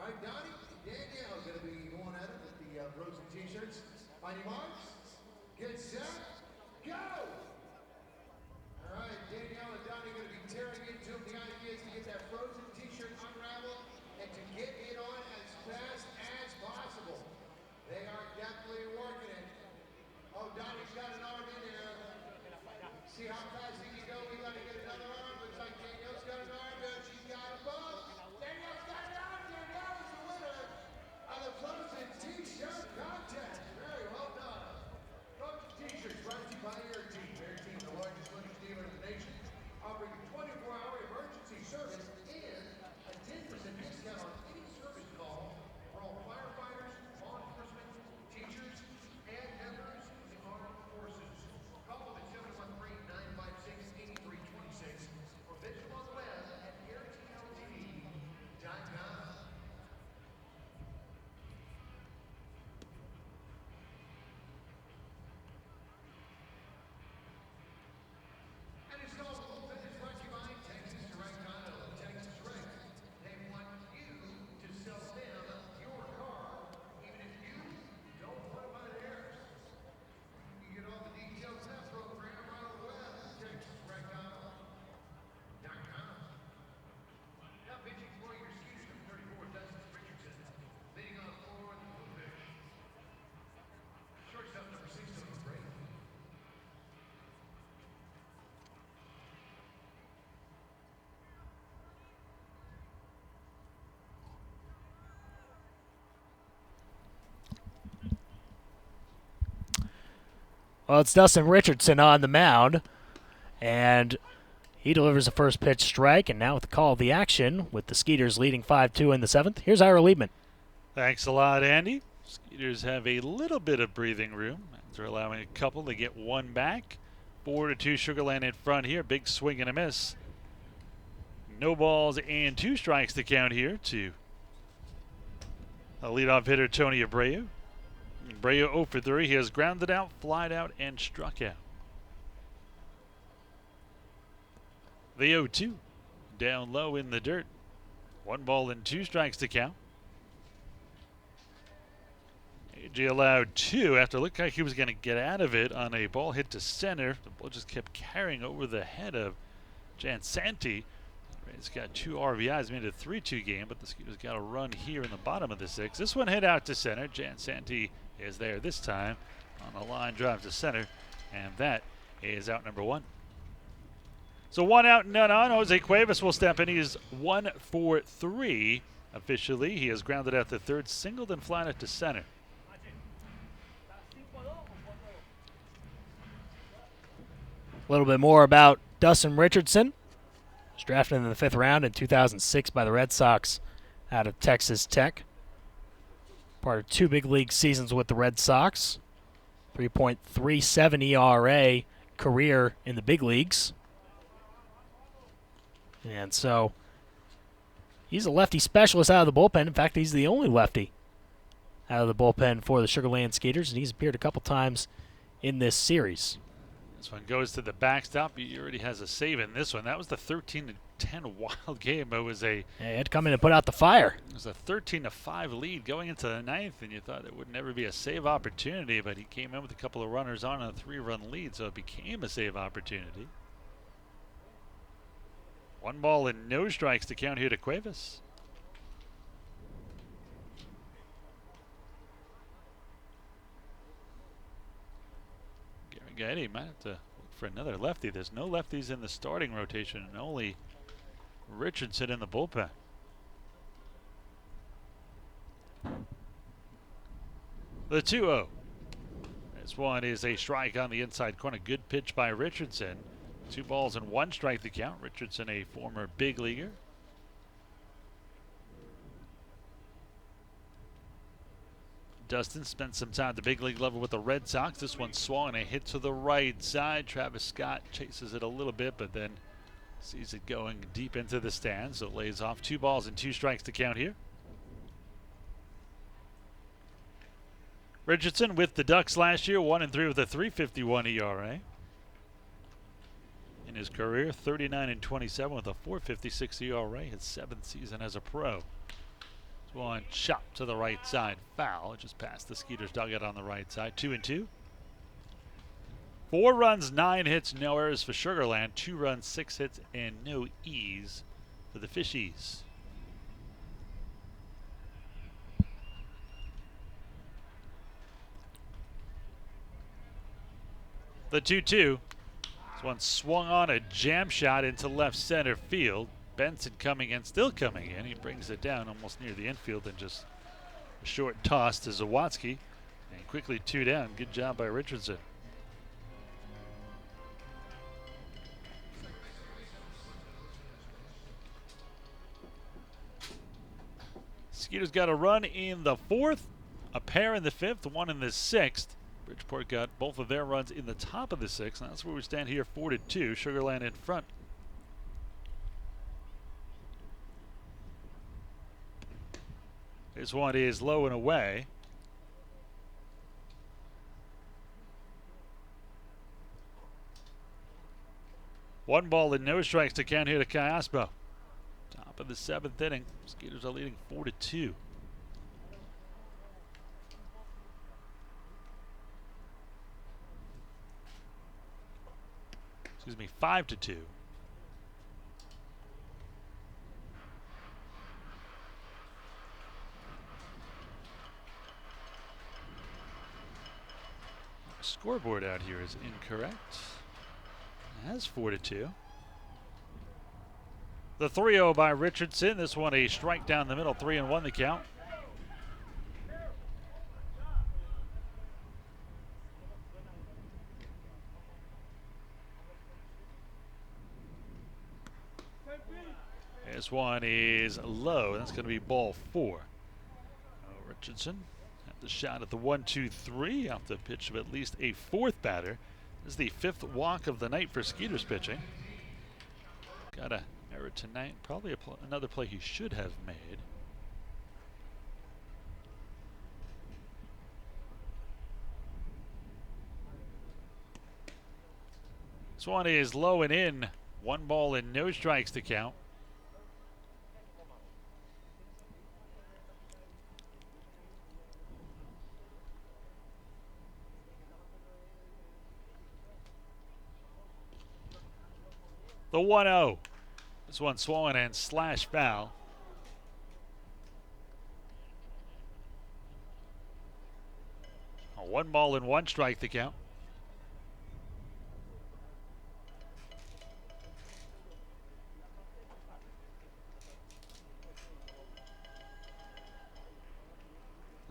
All right, Donnie and Danielle are going to be going at it with the frozen t-shirts. On your marks, get set, go! All right, Danielle and Donnie are going to be tearing into them. The idea is to get that frozen t-shirt unraveled and to get it on as fast as possible. They are definitely working it. Oh, Donnie's got an arm in there. See how fast he can go? We got to get another arm. Looks like Danielle's got an arm there. She's got a both. Danielle's got an arm. Danielle is the winner of the frozen t-shirt contest. Very well done. Frozen t-shirts brought to you by your team. Well, it's Dustin Richardson on the mound, and he delivers the first pitch strike, and now with the call of the action, with the Skeeters leading 5-2 in the 7th, here's Ira Liebman. Thanks a lot, Andy. Skeeters have a little bit of breathing room. They're allowing a couple to get one back. 4-2 Sugarland in front here. Big swing and a miss. No balls and 2 strikes to count here to the leadoff hitter, Tony Abreu. Abreu 0 for 3. He has grounded out, flied out, and struck out. The 0-2 down low in the dirt. 1 ball and 2 strikes to count. AJ allowed 2 after it looked like he was going to get out of it on a ball hit to center. The ball just kept carrying over the head of Jansanti. He's got 2 RBIs, made it a 3-2 game, but the Skeeters got a run here in the bottom of the 6th. This one hit out to center. Jansanti is there this time on a line drive to center, and that is out number 1. So 1 out, none on. Jose Cuevas will step in. He is 1 for 3 officially. He has grounded out the 3rd, singled and flied out to center. A little bit more about Dustin Richardson. He was drafted in the 5th round in 2006 by the Red Sox out of Texas Tech. Part of 2 big league seasons with the Red Sox. 3.37 ERA career in the big leagues. And so he's a lefty specialist out of the bullpen. In fact, he's the only lefty out of the bullpen for the Sugarland Skeeters, and he's appeared a couple times in this series. This one goes to the backstop. He already has a save in this one. That was the 13-10 wild game. It was he had to come in and put out the fire. It was a 13-5 lead going into the 9th, and you thought it would never be a save opportunity, but he came in with a couple of runners on a 3-run lead, so it became a save opportunity. 1 ball and no strikes to count here to Cuevas. Gary might have to look for another lefty. There's no lefties in the starting rotation, and only Richardson in the bullpen. The 2-0. This one is a strike on the inside corner. Good pitch by Richardson. 2 balls and 1 strike to count. Richardson, a former big leaguer. Dustin spent some time at the big league level with the Red Sox. This one swung and a hit to the right side. Travis Scott chases it a little bit, but then sees it going deep into the stands. So it lays off. 2 balls and 2 strikes to count here. Richardson with the Ducks last year, 1-3 with a 3.51 ERA. In his career, 39-27 with a 4.56 ERA. His 7th season as a pro. One chop to the right side, foul, just past the Skeeters dugout on the right side. 2-2. 4 runs, 9 hits, no errors for Sugarland. 2 runs, 6 hits, and no E's for the Fishies. The 2-2. This one swung on a jam shot into left center field. Benson coming in, still coming in. He brings it down almost near the infield and just a short toss to Zawadzki. And quickly 2 down. Good job by Richardson. Skeeters got a run in the 4th, a pair in the 5th, 1 in the 6th. Bridgeport got both of their runs in the top of the 6th, and that's where we stand here, 4-2. Sugarland in front. This one is low and away. One ball and no strikes to count here to Cayaspo. Top of the 7th inning. Skeeters are leading 4-2. Excuse me, 5-2. Scoreboard out here is incorrect. It has 4-2. The 3-0 by Richardson. This one a strike down the middle, 3-1 the count. This one is low. That's going to be ball 4. Richardson had the shot at the 1-2-3 off the pitch of at least a 4th batter. This is the 5th walk of the night for Skeeters pitching. Got a error tonight. Probably another play he should have made. This one is low and in. 1 ball and no strikes to count. The 1-0. This one swung and slash foul. A 1 ball and 1 strike to count.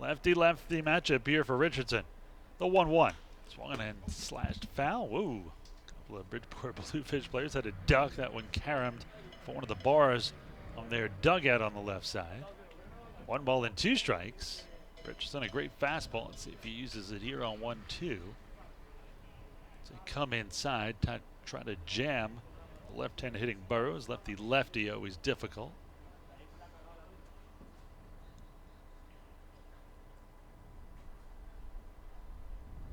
Lefty-lefty matchup here for Richardson. The 1-1. Swung and slashed foul. Woo. A couple of Bridgeport Bluefish players had a duck. That one caromed for one of the bars on their dugout on the left side. 1 ball and 2 strikes. Richardson a great fastball. Let's see if he uses it here on 1-2. So come inside, try to jam the left-hand hitting Burrows. Lefty-lefty always difficult.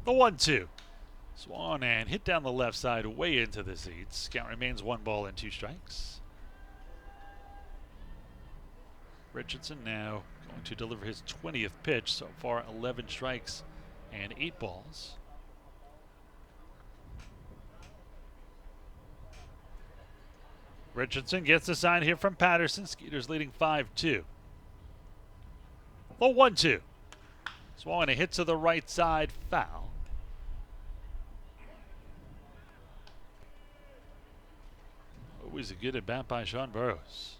The 1-2. Swung and hit down the left side way into the seats. Count remains 1 ball and 2 strikes. Richardson now going to deliver his 20th pitch. So far 11 strikes and 8 balls. Richardson gets a sign here from Patterson. Skeeters leading 5-2. The 1-2. Swung and a hit to the right side, foul. Always a good at bat by Sean Burrows.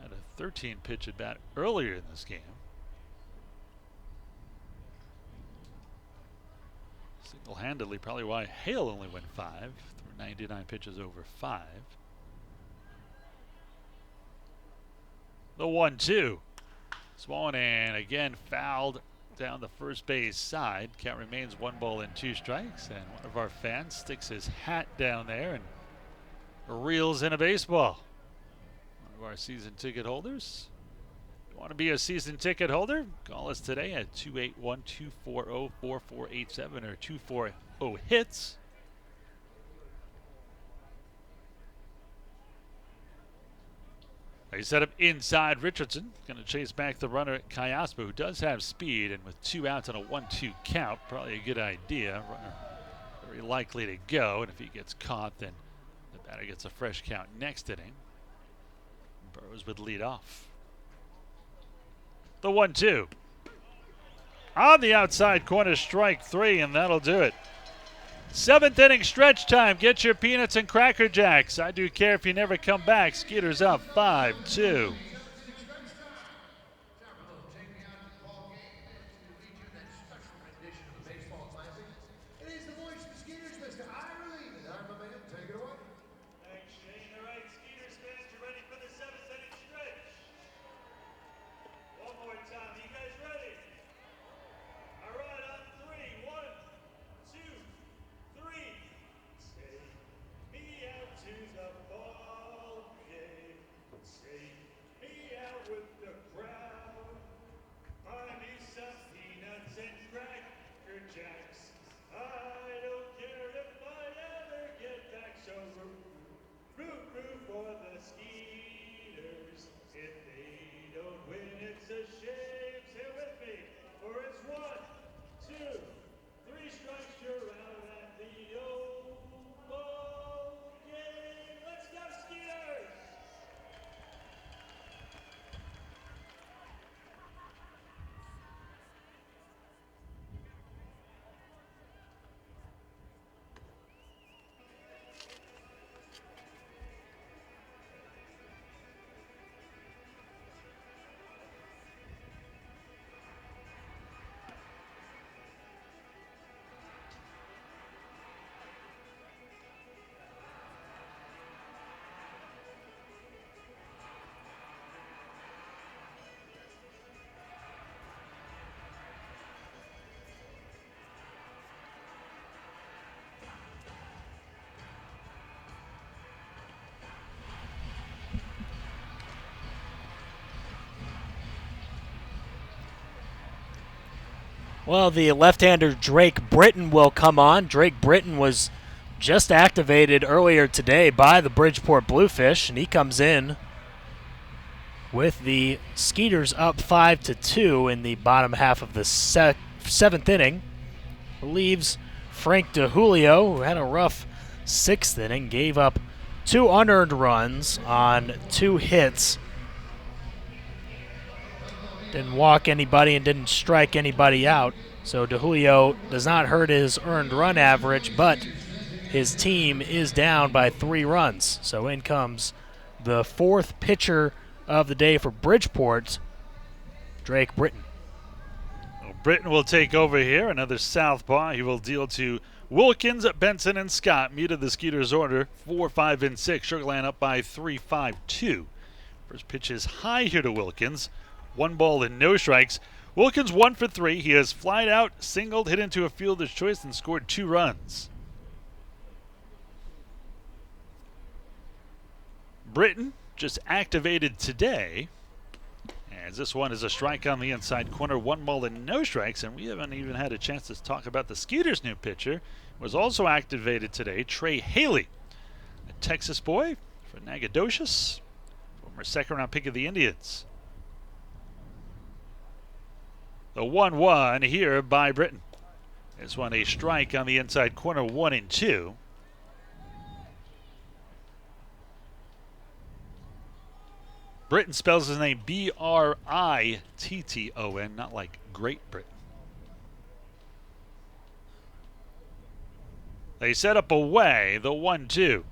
Had a 13 pitch at bat earlier in this game. Single-handedly, probably why Hale only went 5 through 99 pitches over 5. The 1-2. Swung and again fouled down the first base side. Count remains 1 ball and 2 strikes. And one of our fans sticks his hat down there and reels in a baseball. One of our season ticket holders. If you want to be a season ticket holder? Call us today at 281-240-4487 or 240-HITS. He set up inside. Richardson going to chase back the runner at Kayaspa, who does have speed, and with 2 outs on a 1-2 count, probably a good idea. Runner very likely to go, and if he gets caught, then the batter gets a fresh count next inning. Burrows would lead off. The 1-2. On the outside corner, strike 3, and that'll do it. 7th inning stretch time. Get your peanuts and Cracker Jacks. I do care if you never come back. Skeeters up 5-2. Well, the left-hander Drake Britton will come on. Drake Britton was just activated earlier today by the Bridgeport Bluefish, and he comes in with the Skeeters up 5-2 in the bottom half of the seventh inning. Relieves Frank DeJulio, who had a rough sixth inning, gave up 2 unearned runs on 2 hits. Didn't walk anybody and didn't strike anybody out. So DeJulio does not hurt his earned run average, but his team is down by 3 runs. So in comes the 4th pitcher of the day for Bridgeport, Drake Britton. Well, Britton will take over here. Another southpaw. He will deal to Wilkins, Benson, and Scott. Muted the Skeeters order 4, 5, and 6. Sugarland up by 3, 5, 2. First pitch is high here to Wilkins. 1 ball and no strikes. Wilkins 1 for 3. He has flied out, singled, hit into a fielder's choice, and scored 2 runs. Britton just activated today, as this one is a strike on the inside corner. 1 ball and no strikes, and we haven't even had a chance to talk about the Skeeters' new pitcher. Was also activated today, Trey Haley, a Texas boy for Nacogdoches, former second-round pick of the Indians. The 1-1 here by Britton. This one a strike on the inside corner, 1 and 2. Britton spells his name Britton, not like Great Britain. They set up away, the 1-2.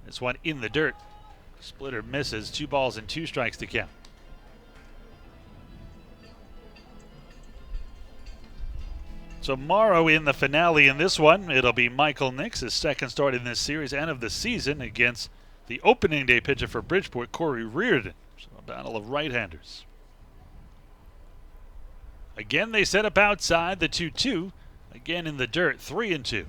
This one in the dirt. Splitter misses, 2 balls and 2 strikes to count. Tomorrow in the finale in this one, it'll be Michael Nix, his second start in this series and of the season, against the opening day pitcher for Bridgeport, Corey Reardon. So a battle of right-handers. Again, they set up outside, the 2-2. Again in the dirt, 3 and 2.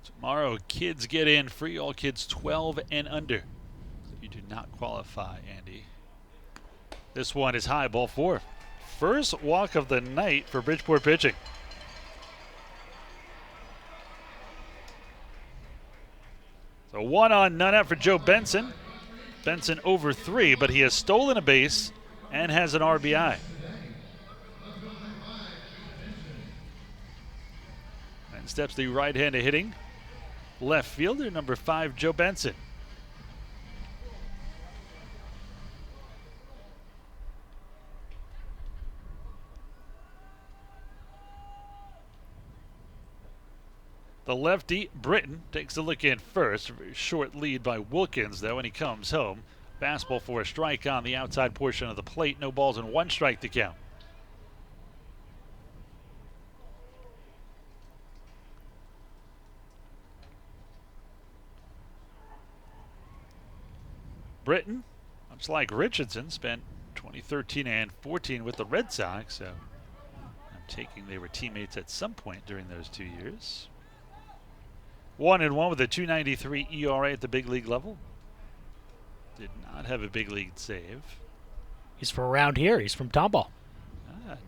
Tomorrow, kids get in free, all kids 12 and under. So you do not qualify, Andy. This one is high, ball 4. First walk of the night for Bridgeport pitching. So 1 on, none out for Joe Benson. Benson over 3, but he has stolen a base and has an RBI. And steps the right-handed hitting left fielder, number 5, Joe Benson. The lefty, Britton, takes a look in first. A very short lead by Wilkins, though, and he comes home. Fastball for a strike on the outside portion of the plate. No balls and 1 strike to count. Britton, much like Richardson, spent 2013 and 14 with the Red Sox, so I'm taking they were teammates at some point during those 2 years. 1-1 with a 2.93 ERA at the big league level. Did not have a big league save. He's from around here. He's from Tomball.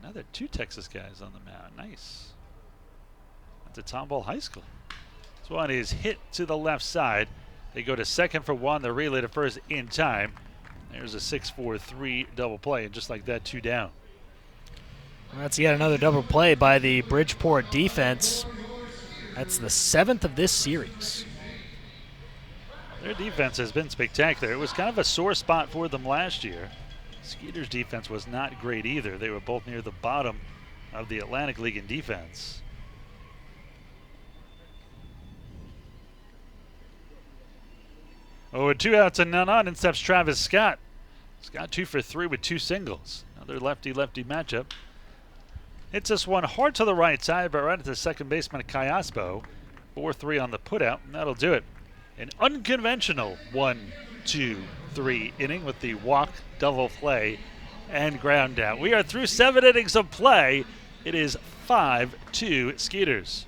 Another 2 Texas guys on the mound. Nice. That's a Tomball High School. This one is hit to the left side. They go to second for 1. The relay to first in time. There's a 6-4-3 double play, and just like that, 2 down. Well, that's yet another double play by the Bridgeport defense. That's the 7th of this series. Their defense has been spectacular. It was kind of a sore spot for them last year. Skeeters' defense was not great either. They were both near the bottom of the Atlantic League in defense. Oh, with 2 outs and none on, in steps Travis Scott. Scott 2 for 3 with 2 singles. Another lefty-lefty matchup. Hits this one hard to the right side, but right at the second baseman, Kayaspo. 4-3 on the putout, and that'll do it. An unconventional 1-2-3 inning with the walk, double play, and ground out. We are through 7 innings of play. It is 5-2 Skeeters.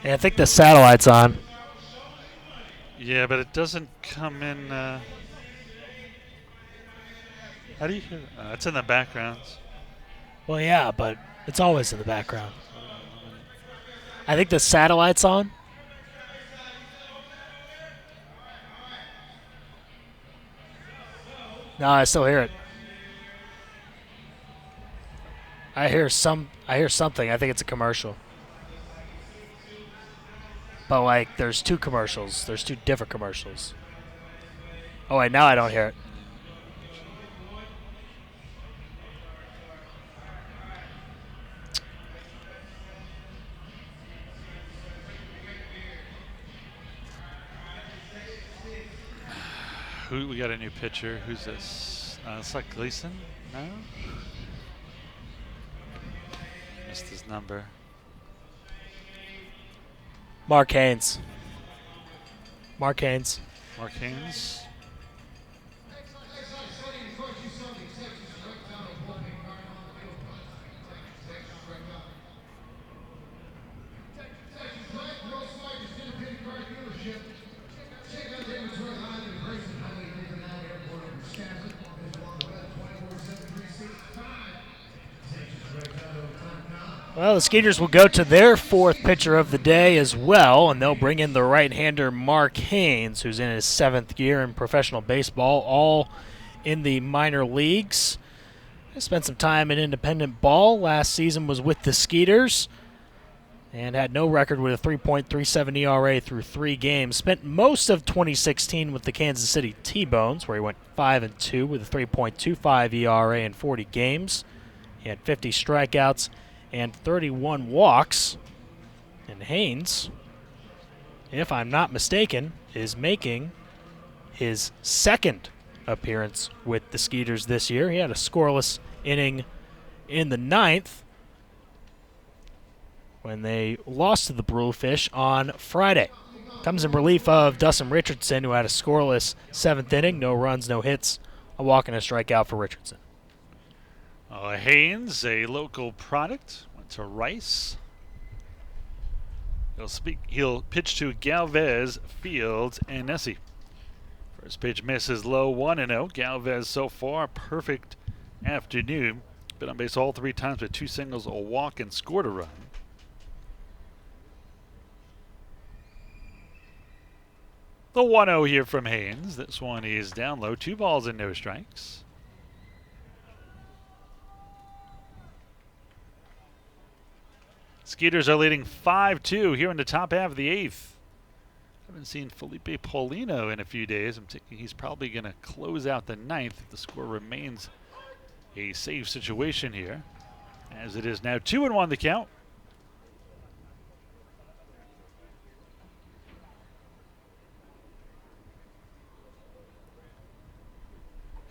Yeah, I think the satellite's on. Yeah, but it doesn't come in. How do you hear? It's in the background. Well, yeah, but it's always in the background. I think the satellite's on. No, I still hear it. I hear something. I think it's a commercial. But like, there's two commercials. There's two different commercials. Oh wait, now I don't hear it. We got a new pitcher. Who's this? It's like Gleason? No? Missed his number. Mark Haynes. Mark Haynes. Mark Haynes. Well, the Skeeters will go to their fourth pitcher of the day as well, and they'll bring in the right-hander Mark Haynes, who's in his 7th year in professional baseball, all in the minor leagues. He spent some time in independent ball. Last season was with the Skeeters and had no record with a 3.37 ERA through 3 games. Spent most of 2016 with the Kansas City T-Bones, where he went 5-2 with a 3.25 ERA in 40 games. He had 50 strikeouts and 31 walks. And Haynes, if I'm not mistaken, is making his 2nd appearance with the Skeeters this year. He had a scoreless inning in the 9th when they lost to the Bluefish on Friday. Comes in relief of Dustin Richardson, who had a scoreless 7th inning. No runs, no hits, a walk and a strikeout for Richardson. Haynes, a local product, went to Rice. He'll pitch to Galvez, Fields, and Nessie. First pitch misses low, 1-0. Galvez so far, perfect afternoon. Been on base all 3 times with 2 singles, a walk, and scored a run. The 1-0 here from Haynes. This one is down low, 2 balls and no strikes. Skeeters are leading 5-2 here in the top half of the 8th. Haven't seen Felipe Paulino in a few days. I'm thinking he's probably going to close out the 9th if the score remains a safe situation here. As it is now 2-1 the count.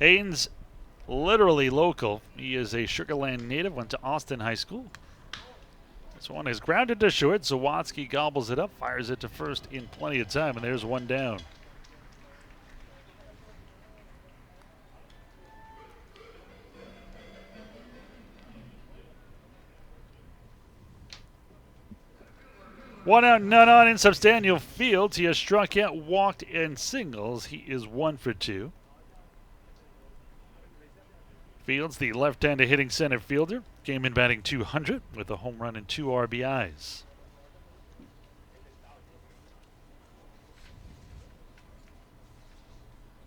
Haynes, literally local. He is a Sugar Land native, went to Austin High School. This one is grounded to short. Zawatsky gobbles it up, fires it to first in plenty of time, and there's 1 down. One out, none on in Substantial Fields. He has struck out, walked, and singles. He is 1 for 2. Fields, the left-handed hitting center fielder, came in batting .200 with a home run and 2 RBIs.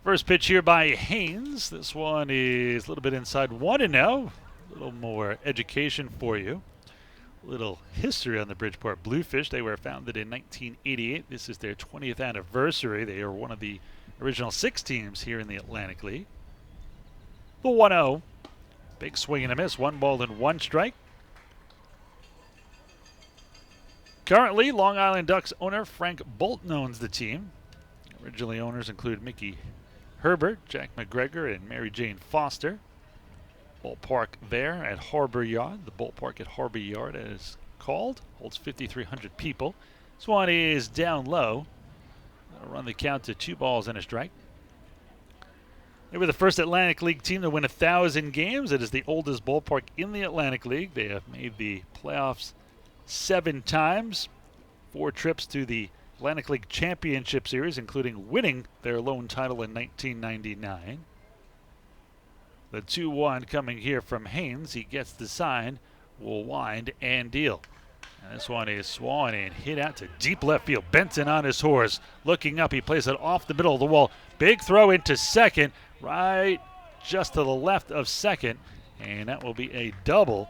First pitch here by Haynes. This one is a little bit inside 1-0. A little more education for you. A little history on the Bridgeport Bluefish. They were founded in 1988. This is their 20th anniversary. They are one of the original 6 teams here in the Atlantic League. The 1-0. Big swing and a miss. 1 ball and 1 strike. Currently, Long Island Ducks owner Frank Bolton owns the team. Originally, owners include Mickey Herbert, Jack McGregor, and Mary Jane Foster. Ballpark there at Harbor Yard. The ballpark at Harbor Yard, as called, holds 5,300 people. This one is down low. That'll run the count to 2 balls and a strike. They were the first Atlantic League team to win 1,000 games. It is the oldest ballpark in the Atlantic League. They have made the playoffs 7 times. 4 trips to the Atlantic League Championship Series, including winning their lone title in 1999. The 2-1 coming here from Haynes. He gets the sign, will wind and deal. And this one is swung and hit out to deep left field. Benson on his horse, looking up. He plays it off the middle of the wall. Big throw into second, right just to the left of second. And that will be a double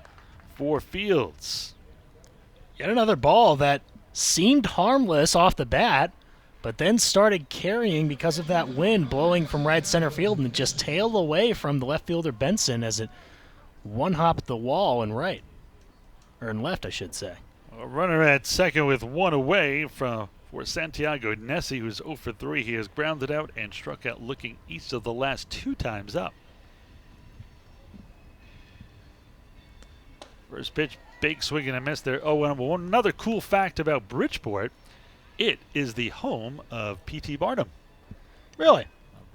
for Fields. Yet another ball that seemed harmless off the bat, but then started carrying because of that wind blowing from right center field and just tailed away from the left fielder Benson as it one-hopped the wall and right. Or in left, I should say. A runner at second with 1 away for Santiago Nessie, who's 0 for 3. He has grounded out and struck out looking east of the last 2 times up. First pitch, big swing and a miss there. Oh, and another cool fact about Bridgeport, it is the home of P.T. Barnum. Really?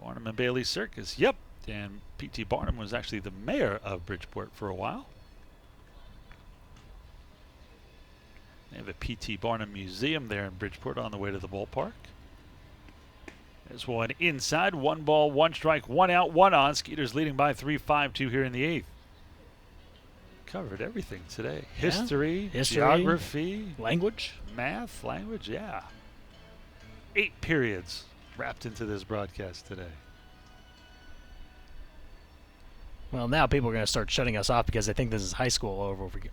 Barnum and Bailey Circus, yep. And P.T. Barnum was actually the mayor of Bridgeport for a while. They have a P.T. Barnum Museum there in Bridgeport on the way to the ballpark. There's one inside, 1 ball, 1 strike, 1 out, 1 on. Skeeters leading by 3-5-2 here in the 8th. Covered everything today. Yeah. History, geography, language, math, language, yeah. 8 periods wrapped into this broadcast today. Well, now people are going to start shutting us off because they think this is high school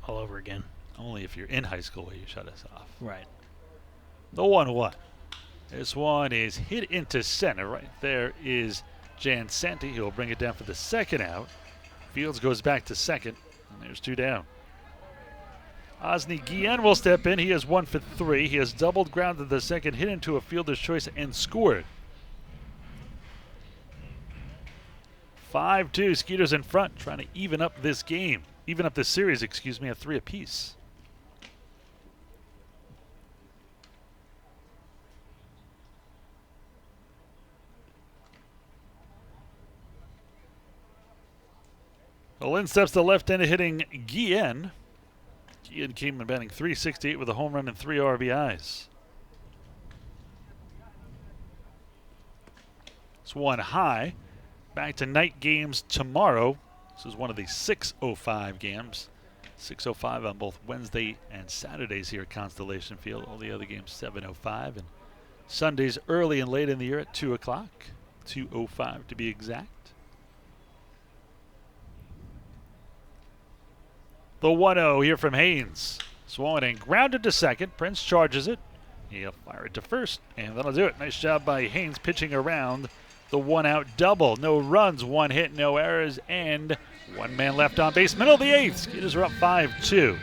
all over again. Only if you're in high school will you shut us off. Right. The 1-1. This one is hit into center. Right there is Jan Santi. He'll bring it down for the 2nd out. Fields goes back to second, and there's 2 down. Osni Guillen will step in. He is 1 for 3. He has doubled grounded the second, hit into a fielder's choice, and scored. 5-2. Skeeters in front, trying to even up this game. Even up this series, at 3 apiece. Well, in steps the left-handed hitting Guillen. Guillen came in batting .368 with a home run and 3 RBIs. It's 1 high. Back to night games tomorrow. This is one of the 6:05 games. 6:05 on both Wednesday and Saturdays here at Constellation Field. All the other games 7:05, and Sundays early and late in the year at 2 o'clock. 2:05 to be exact. The 1-0 here from Haynes. Swung and grounded to second. Prince charges it. He'll fire it to first, and that'll do it. Nice job by Haynes pitching around the 1-out double. No runs, 1 hit, no errors, and 1 man left on base. Middle of the 8th. Skeeters are up 5-2.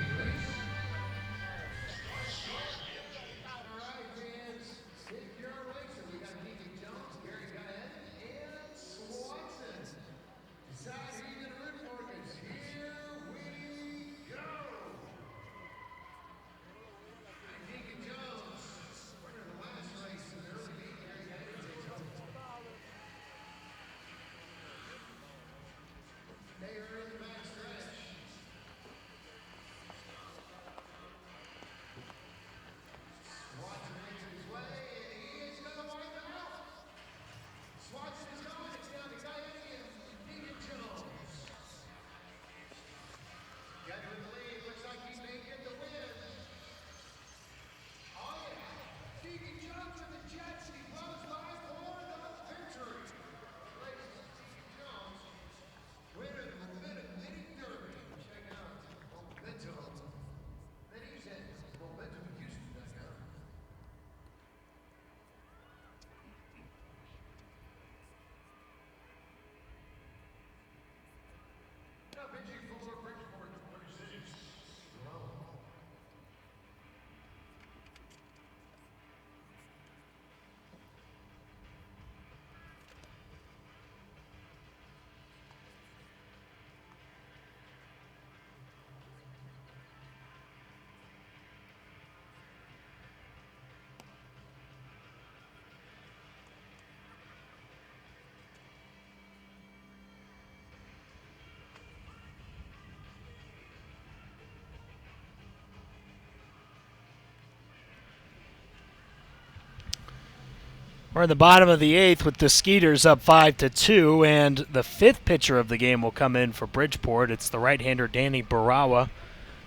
We're in the bottom of the 8th with the Skeeters up 5-2, and the 5th pitcher of the game will come in for Bridgeport. It's the right-hander Danny Barawa,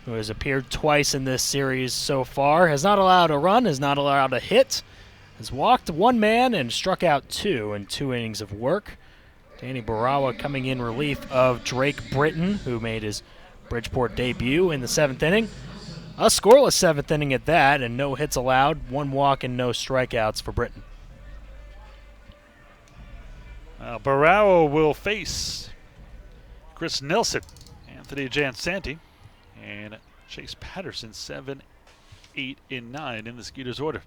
who has appeared twice in this series so far. Has not allowed a run, has not allowed a hit, has walked one man and struck out 2 in 2 innings of work. Danny Barawa coming in relief of Drake Britton, who made his Bridgeport debut in the 7th inning. A scoreless 7th inning at that, and no hits allowed, 1 walk and no strikeouts for Britton. Barawa will face Chris Nelson, Anthony Jansanti, and Chase Patterson, 7, 8, and 9 in the Skeeters order.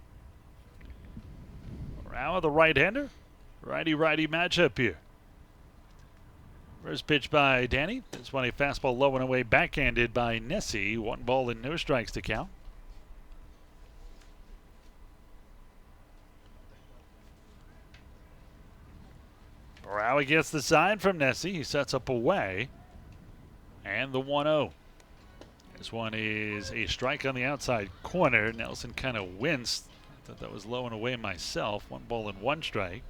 Barawa, the right-hander, righty-righty matchup here. First pitch by Danny. This one a fastball low and away, backhanded by Nessie. 1 ball and no strikes to count. Barawa gets the sign from Nessie. He sets up away. And the 1-0. This one is a strike on the outside corner. Nelson kind of winced. I thought that was low and away myself. 1 ball and 1 strike.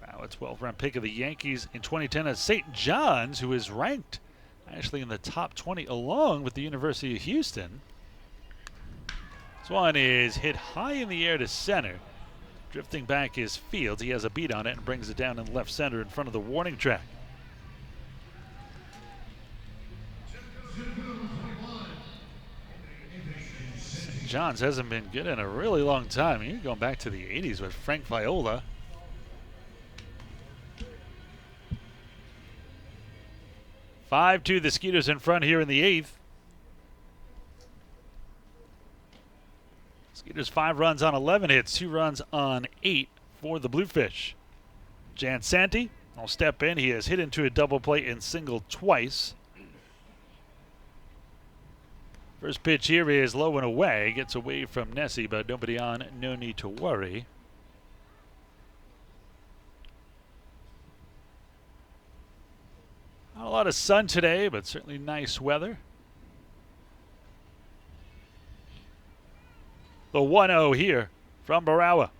Barawa, 12th round pick of the Yankees in 2010 at St. John's, who is ranked actually in the top 20 along with the University of Houston. This one is hit high in the air to center. Drifting back is Fields. He has a beat on it and brings it down in left center in front of the warning track. St. John's hasn't been good in a really long time. You're going back to the 80s with Frank Viola. Five to the Skeeters in front here in the 8th. Skeeters 5 runs on 11 hits, 2 runs on 8 for the Bluefish. Jansanti will step in. He has hit into a double play and singled twice. First pitch here is low and away. Gets away from Nessie, but nobody on. No need to worry. Not a lot of sun today, but certainly nice weather. The 1-0 here from Barawa.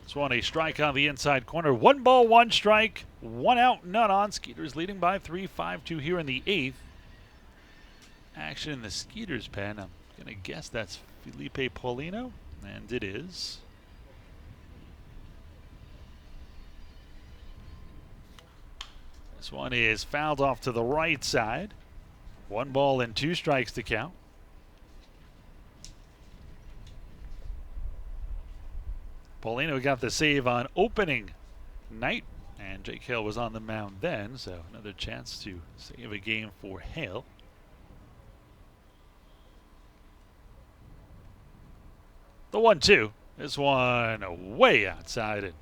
This one a strike on the inside corner. 1 ball, 1 strike, 1 out, none on. Skeeters leading by 3, 5-2 here in the 8th. Action in the Skeeters pen. I'm going to guess that's Felipe Paulino, and it is. This one is fouled off to the right side. 1 ball and 2 strikes to count. Paulino got the save on opening night, and Jake Hale was on the mound then, so another chance to save a game for Hale. The 1-2. This one way outside, and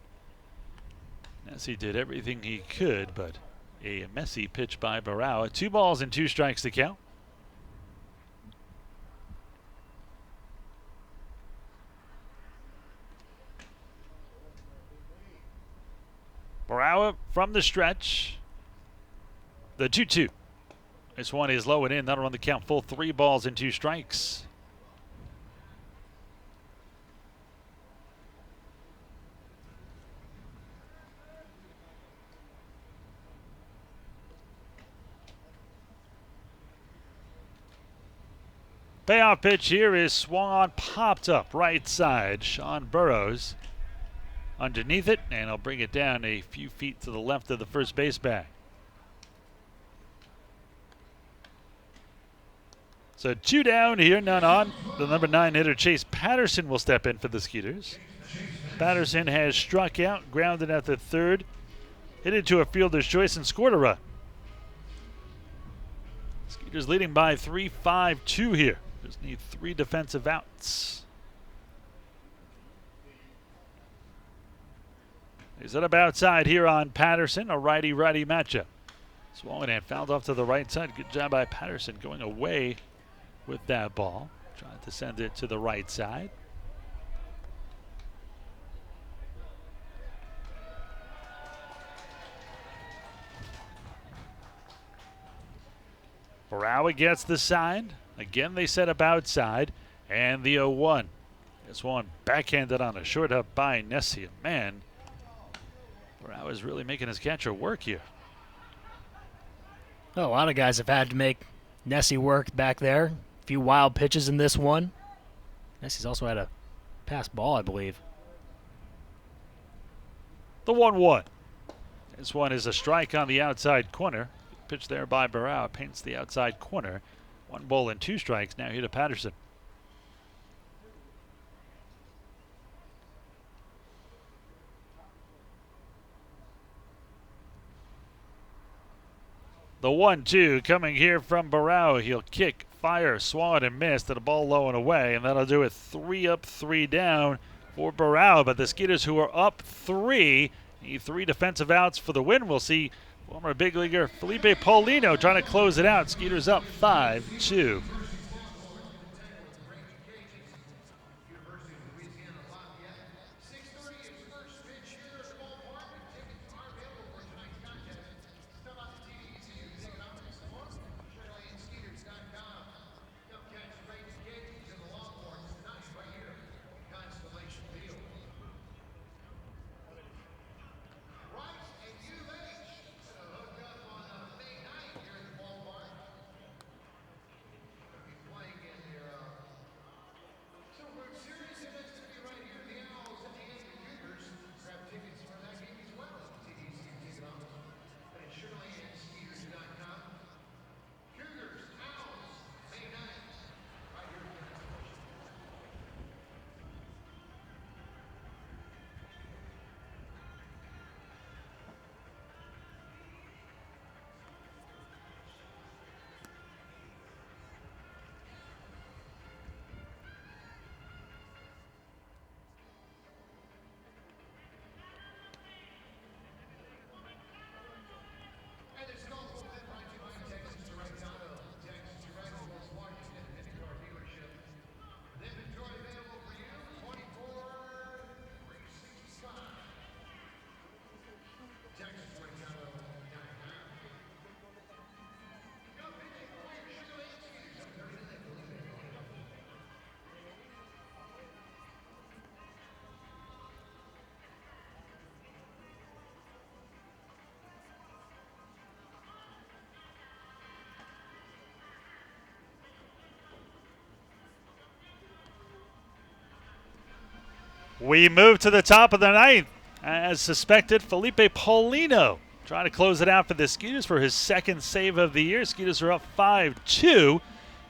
Nessie did everything he could, but a messy pitch by Barawa. 2 balls and 2 strikes to count. Barawa from the stretch. The 2-2. This one is low and in. That'll run the count full. 3 balls and 2 strikes. Payoff pitch here is swung on, popped up right side. Sean Burrows underneath it, and he'll bring it down a few feet to the left of the first base bag. So 2 down here, none on. The number 9 hitter Chase Patterson will step in for the Skeeters. Patterson has struck out, grounded at the 3rd, hit into a fielder's choice and scored a run. Skeeters leading by 3, 5-2 here. Just need 3 defensive outs. They set up outside here on Patterson, a righty-righty matchup. Swung and fouled off to the right side. Good job by Patterson going away with that ball. Trying to send it to the right side. Barawa gets the sign. Again, they set up outside. And the 0-1. This one backhanded on a short up by Nessie. Man, Brow is really making his catcher work here. Well, a lot of guys have had to make Nessie work back there. A few wild pitches in this one. Nessie's also had a pass ball, I believe. The 1-1. This one is a strike on the outside corner. Pitch there by Barrow paints the outside corner. 1 ball and 2 strikes now here to Patterson. The 1-2 coming here from Barrow. He'll kick, fire, swat, and miss to the ball low and away, and that'll do it 3 up, 3 down for Barrow. But the Skeeters, who are up 3, need 3 defensive outs for the win. We'll see former big leaguer Felipe Paulino trying to close it out. Skeeters up 5-2. We move to the top of the 9th. As suspected, Felipe Paulino trying to close it out for the Skeeters for his 2nd save of the year. Skeeters are up 5-2.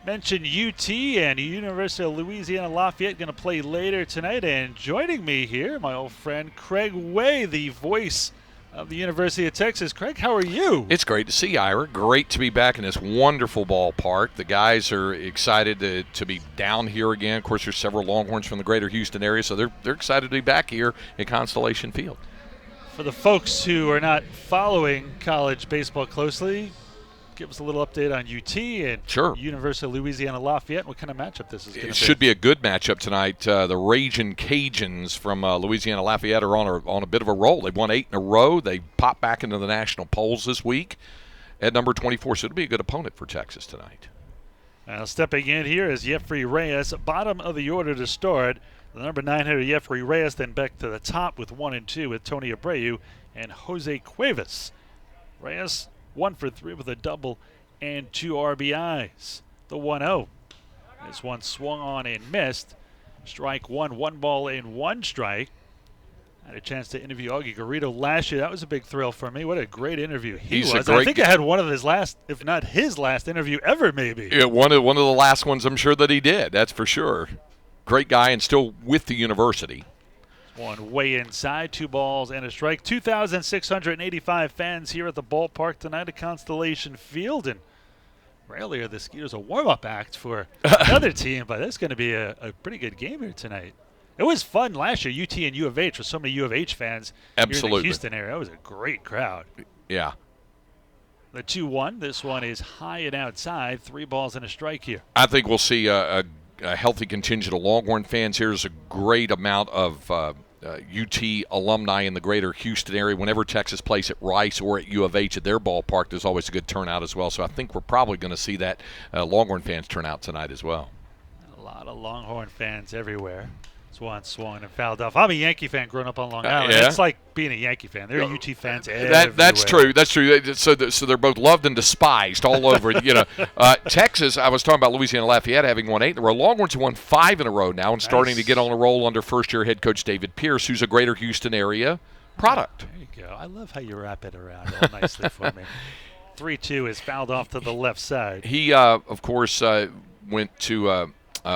Mentioned UT and University of Louisiana Lafayette going to play later tonight. And joining me here, my old friend Craig Way, the voice of the University of Texas. Craig, how are you? It's great to see you, Ira. Great to be back in this wonderful ballpark. The guys are excited to be down here again. Of course, there's several Longhorns from the greater Houston area, so they're excited to be back here at Constellation Field. For the folks who are not following college baseball closely, give us a little update on UT and Sure. University of Louisiana Lafayette. What kind of matchup this is going to be? It should be a good matchup tonight. The Ragin' Cajuns from Louisiana Lafayette are on a bit of a roll. They've won 8 in a row. They popped back into the national polls this week at number 24, so it'll be a good opponent for Texas tonight. Now stepping in here is Jeffrey Reyes, bottom of the order to start. The number 9 hitter, Jeffrey Reyes, then back to the top with 1 and 2 with Tony Abreu and Jose Cuevas. Reyes 1 for 3 with a double and 2 RBIs. The 1-0. This one swung on and missed. Strike 1, 1 ball and 1 strike. I had a chance to interview Augie Garrido last year. That was a big thrill for me. What a great interview he was. I think I had one of his last, if not his last interview ever, maybe. Yeah, one of the last ones I'm sure that he did. That's for sure. Great guy and still with the university. One way inside, 2 balls and a strike. 2,685 fans here at the ballpark tonight at Constellation Field. And rarely are the Skeeters a warm-up act for another team, but it's going to be a pretty good game here tonight. It was fun last year, UT and U of H, with so many U of H fans Absolutely. here in the Houston area. That was a great crowd. Yeah. The 2-1, this one is high and outside, 3 balls and a strike here. I think we'll see a healthy contingent of Longhorn fans. Here's a great amount of UT alumni in the greater Houston area. Whenever Texas plays at Rice or at U of H at their ballpark, there's always a good turnout as well. So I think we're probably going to see that Longhorn fans turn out tonight as well. A lot of Longhorn fans everywhere. Swan swung and fouled off. I'm a Yankee fan growing up on Long Island. Yeah. It's like being a Yankee fan. They're UT fans everywhere. That's true. That's true. So they're both loved and despised all over. Texas. I was talking about Louisiana Lafayette having won 8 in a row. Longhorns have won 5 in a row now and starting to get on a roll under first-year head coach David Pierce, who's a Greater Houston area product. There you go. I love how you wrap it around all nicely for me. 3-2 is fouled off to the left side. He, of course, went to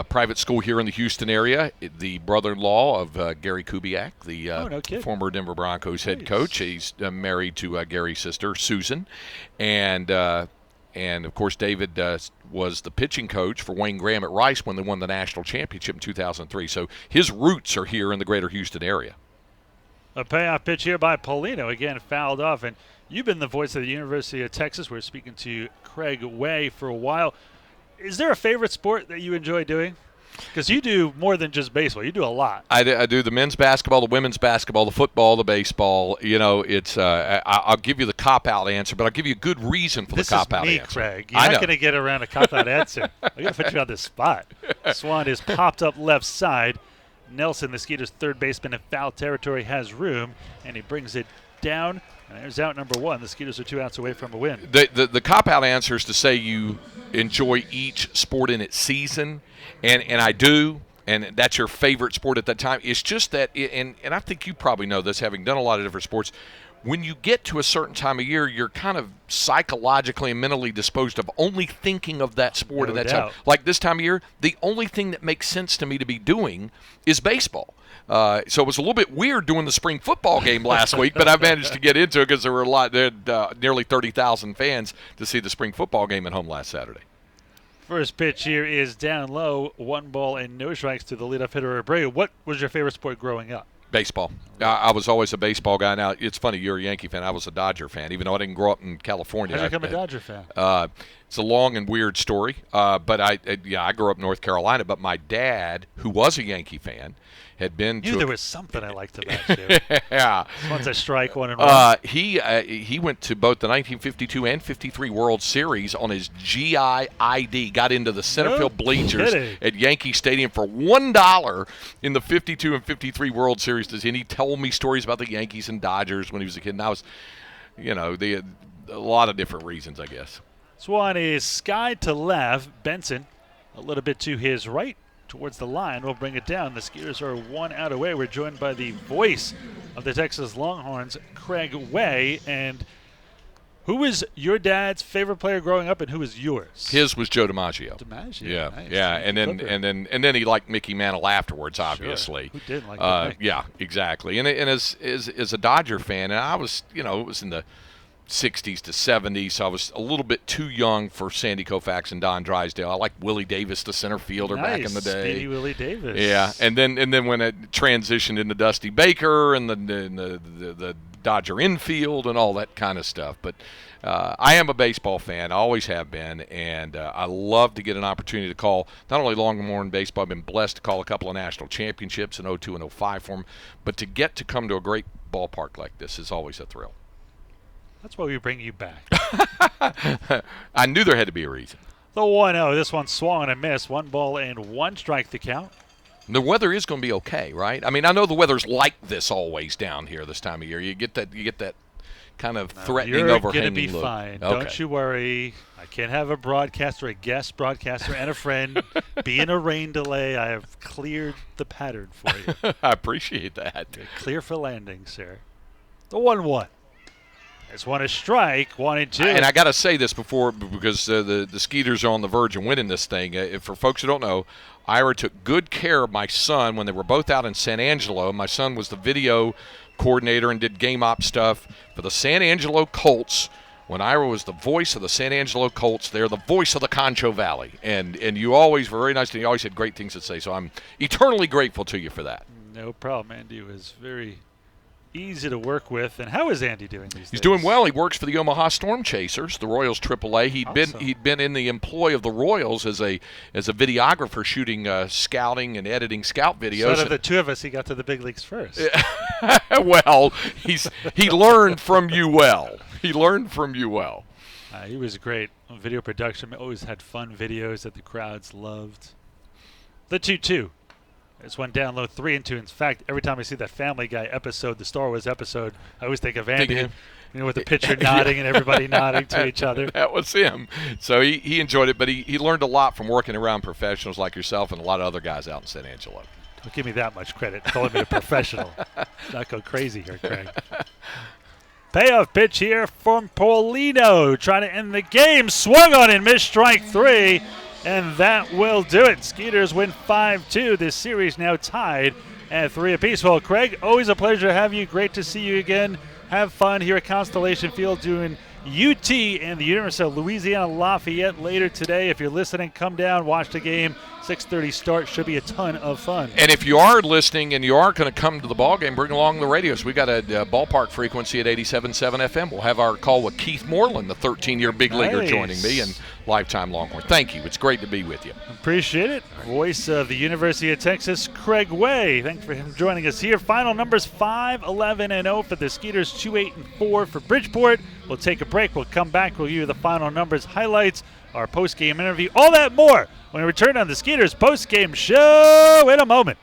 private school here in the Houston area. The brother-in-law of Gary Kubiak, the former Denver Broncos head coach. He's married to Gary's sister, Susan. And of course, David was the pitching coach for Wayne Graham at Rice when they won the national championship in 2003. So his roots are here in the greater Houston area. A payoff pitch here by Paulino, again fouled off. And you've been the voice of the University of Texas. We're speaking to Craig Way for a while. Is there a favorite sport that you enjoy doing? Because you do more than just baseball. You do a lot. I do the men's basketball, the women's basketball, the football, the baseball. It's I'll give you the cop-out answer, but I'll give you a good reason for the cop-out answer. This is me, Craig. You're not going to get around a cop-out answer. I'm going to put you on the spot. Swan is popped up left side. Nelson, the Skeeters' third baseman in foul territory, has room, and he brings it down. And there's out number 1. The Skeeters are 2 outs away from a win. The cop-out answer is to say you enjoy each sport in its season, and I do, and that's your favorite sport at that time. It's just that, and I think you probably know this, having done a lot of different sports, when you get to a certain time of year, you're kind of psychologically and mentally disposed of only thinking of that sport at that time. Like this time of year, the only thing that makes sense to me to be doing is baseball. So it was a little bit weird doing the spring football game last week, but I managed to get into it because there were nearly 30,000 fans to see the spring football game at home last Saturday. First pitch here is down low, 1 ball and no strikes to the leadoff hitter Abreu. What was your favorite sport growing up? Baseball. I was always a baseball guy. Now, it's funny, you're a Yankee fan. I was a Dodger fan, even though I didn't grow up in California. How'd you become a Dodger fan? It's a long and weird story, but I grew up in North Carolina, but my dad, who was a Yankee fan, had been there was something I liked about you. Yeah. One's a strike, 1 and 1. He went to both the 1952 and 53 World Series on his GI ID, got into the center field bleachers at Yankee Stadium for $1 in the 52 and 53 World Series. And he told me stories about the Yankees and Dodgers when he was a kid. And I was, a lot of different reasons, I guess. Swan is sky to left. Benson a little bit to his right towards the line. We'll bring it down. The Skeeters are 1 out away. We're joined by the voice of the Texas Longhorns, Craig Way. And who was your dad's favorite player growing up, and who was yours? His was Joe DiMaggio. DiMaggio, yeah, nice. yeah, and then he liked Mickey Mantle afterwards, obviously. Sure. Who didn't like that? Yeah, exactly. And as a Dodger fan, and I was, it was in the 60s to 70s, so I was a little bit too young for Sandy Koufax and Don Drysdale. I liked Willie Davis, the center fielder, back in the day. Speedy Willie Davis. Yeah, and then when it transitioned into Dusty Baker and the Dodger infield and all that kind of stuff. But I am a baseball fan. I always have been, and I love to get an opportunity to call not only Longhorn baseball. I've been blessed to call a couple of national championships in 02 and 05 for them, but to get to come to a great ballpark like this is always a thrill. That's why we bring you back. I knew there had to be a reason. The 1-0. This one swung and a miss. 1 ball and 1 strike the count. The weather is going to be okay, right? I mean, I know the weather's like this always down here this time of year. You get that kind of threatening, overhanging look. You're going to be fine. Okay. Don't you worry. I can't have a broadcaster, a guest broadcaster, and a friend be in a rain delay. I have cleared the pattern for you. I appreciate that. You're clear for landing, sir. The 1-1. It's 1 a strike, 1 and 2. And I got to say this before, because the Skeeters are on the verge of winning this thing. For folks who don't know, Ira took good care of my son when they were both out in San Angelo. My son was the video coordinator and did game op stuff for the San Angelo Colts. When Ira was the voice of the San Angelo Colts, they're the voice of the Concho Valley. And you always were very nice, and you always had great things to say. So I'm eternally grateful to you for that. No problem. Andy was very easy to work with. And how is Andy doing these days? He's doing well. He works for the Omaha Storm Chasers, the Royals AAA. He'd been in the employ of the Royals as a videographer, shooting scouting and editing scout videos. So out of the two of us, he got to the big leagues first. Well, he learned from you well. He learned from you well. He was great on video production. Always had fun videos that the crowds loved. The 2-2. I just went download 3 and 2. In fact, every time I see that Family Guy episode, the Star Wars episode, I always think of Andy. him. With the pitcher nodding and everybody nodding to each other. That was him. So he enjoyed it, but he learned a lot from working around professionals like yourself and a lot of other guys out in San Angelo. Don't give me that much credit. Calling me a professional. Not go crazy here, Craig. Payoff pitch here from Paulino. Trying to end the game. Swung on and missed strike 3. And that will do it. Skeeters win 5-2. This series now tied at 3 apiece. Well, Craig, always a pleasure to have you. Great to see you again. Have fun here at Constellation Field doing UT and the University of Louisiana Lafayette later today. If you're listening, come down, watch the game. 6:30 start. Should be a ton of fun. And if you are listening and you are going to come to the ball game, bring along the radios. We got a ballpark frequency at 87.7 FM. We'll have our call with Keith Moreland, the 13-year big leaguer, joining me, and lifetime Longhorn. Thank you. It's great to be with you. Appreciate it. Voice of the University of Texas, Craig Way. Thanks for him joining us here. Final numbers 5-11-0 for the Skeeters, 2-8-4 for Bridgeport. We'll take a break. We'll come back. We'll give you the final numbers, highlights, our post-game interview, all that more when we return on the Skeeters post-game show in a moment.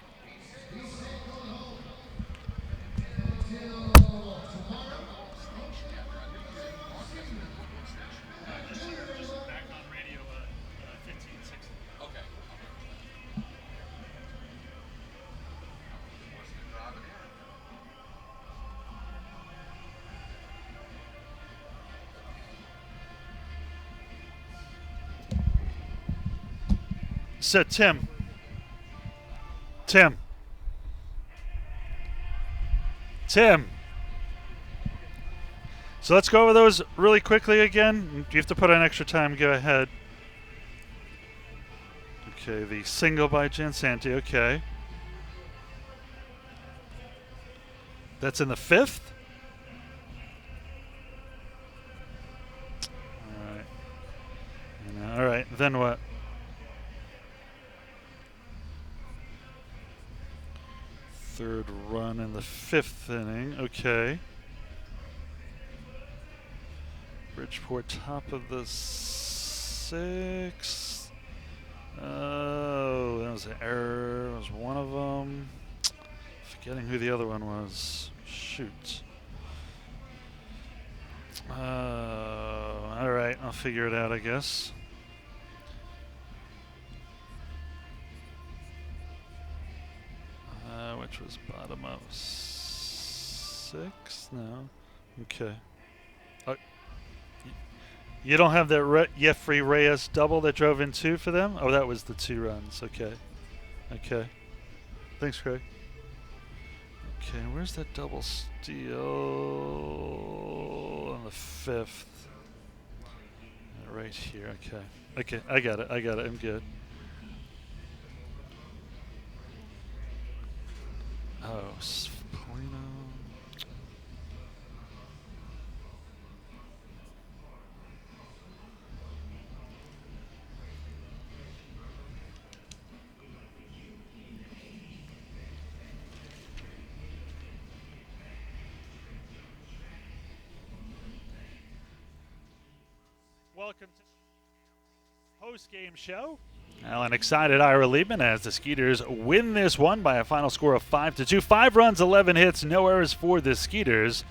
So, Tim. So let's go over those really quickly again. If you have to put on extra time, go ahead. Okay, the single by Jansanti, okay. That's in the 5th? All right, then what? Third run in the 5th inning. Okay. Bridgeport top of the 6th. Oh, that was an error. That was one of them. Forgetting who the other one was. Shoot. All right, I'll figure it out, I guess. Which was bottom of 6? No. Okay. You don't have that Jeffrey Reyes double that drove in 2 for them? Oh, that was the 2 runs. Okay. Thanks, Craig. Okay, where's that double steal on the 5th? Right here. Okay, I got it. I'm good. Oh, Polino. Welcome to post-game show. Well, an excited Ira Liebman as the Skeeters win this one by a final score of 5-2. 5 runs, 11 hits, no errors for the Skeeters.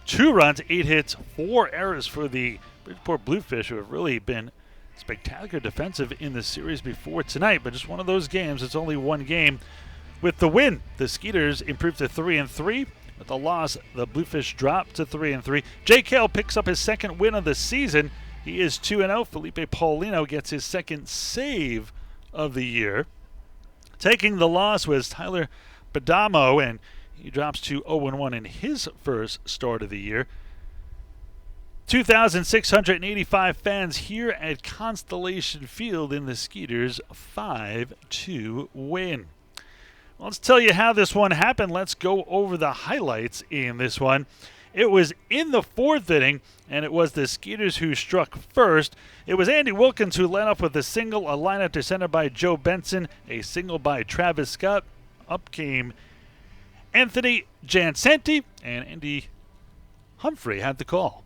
2 runs, 8 hits, 4 errors for the Bridgeport Bluefish, who have really been spectacular defensive in the series before tonight. But just one of those games. It's only one game. With the win, the Skeeters improved to 3-3. With the loss, the Bluefish dropped to 3-3. Jay Cale picks up his second win of the season. He is 2-0. Felipe Paulino gets his second save of the year. Taking the loss was Tyler Badamo, and he drops to 0-1 in his first start of the year. 2,685 fans here at Constellation Field in the Skeeters' 5-2 win. Well, let's tell you how this one happened. Let's go over the highlights in this one. It was in the 4th inning, and it was the Skeeters who struck first. It was Andy Wilkins who led off with a single, a lineup to center by Joe Benson, a single by Travis Scott. Up came Anthony Jansanti, and Andy Humphrey had the call.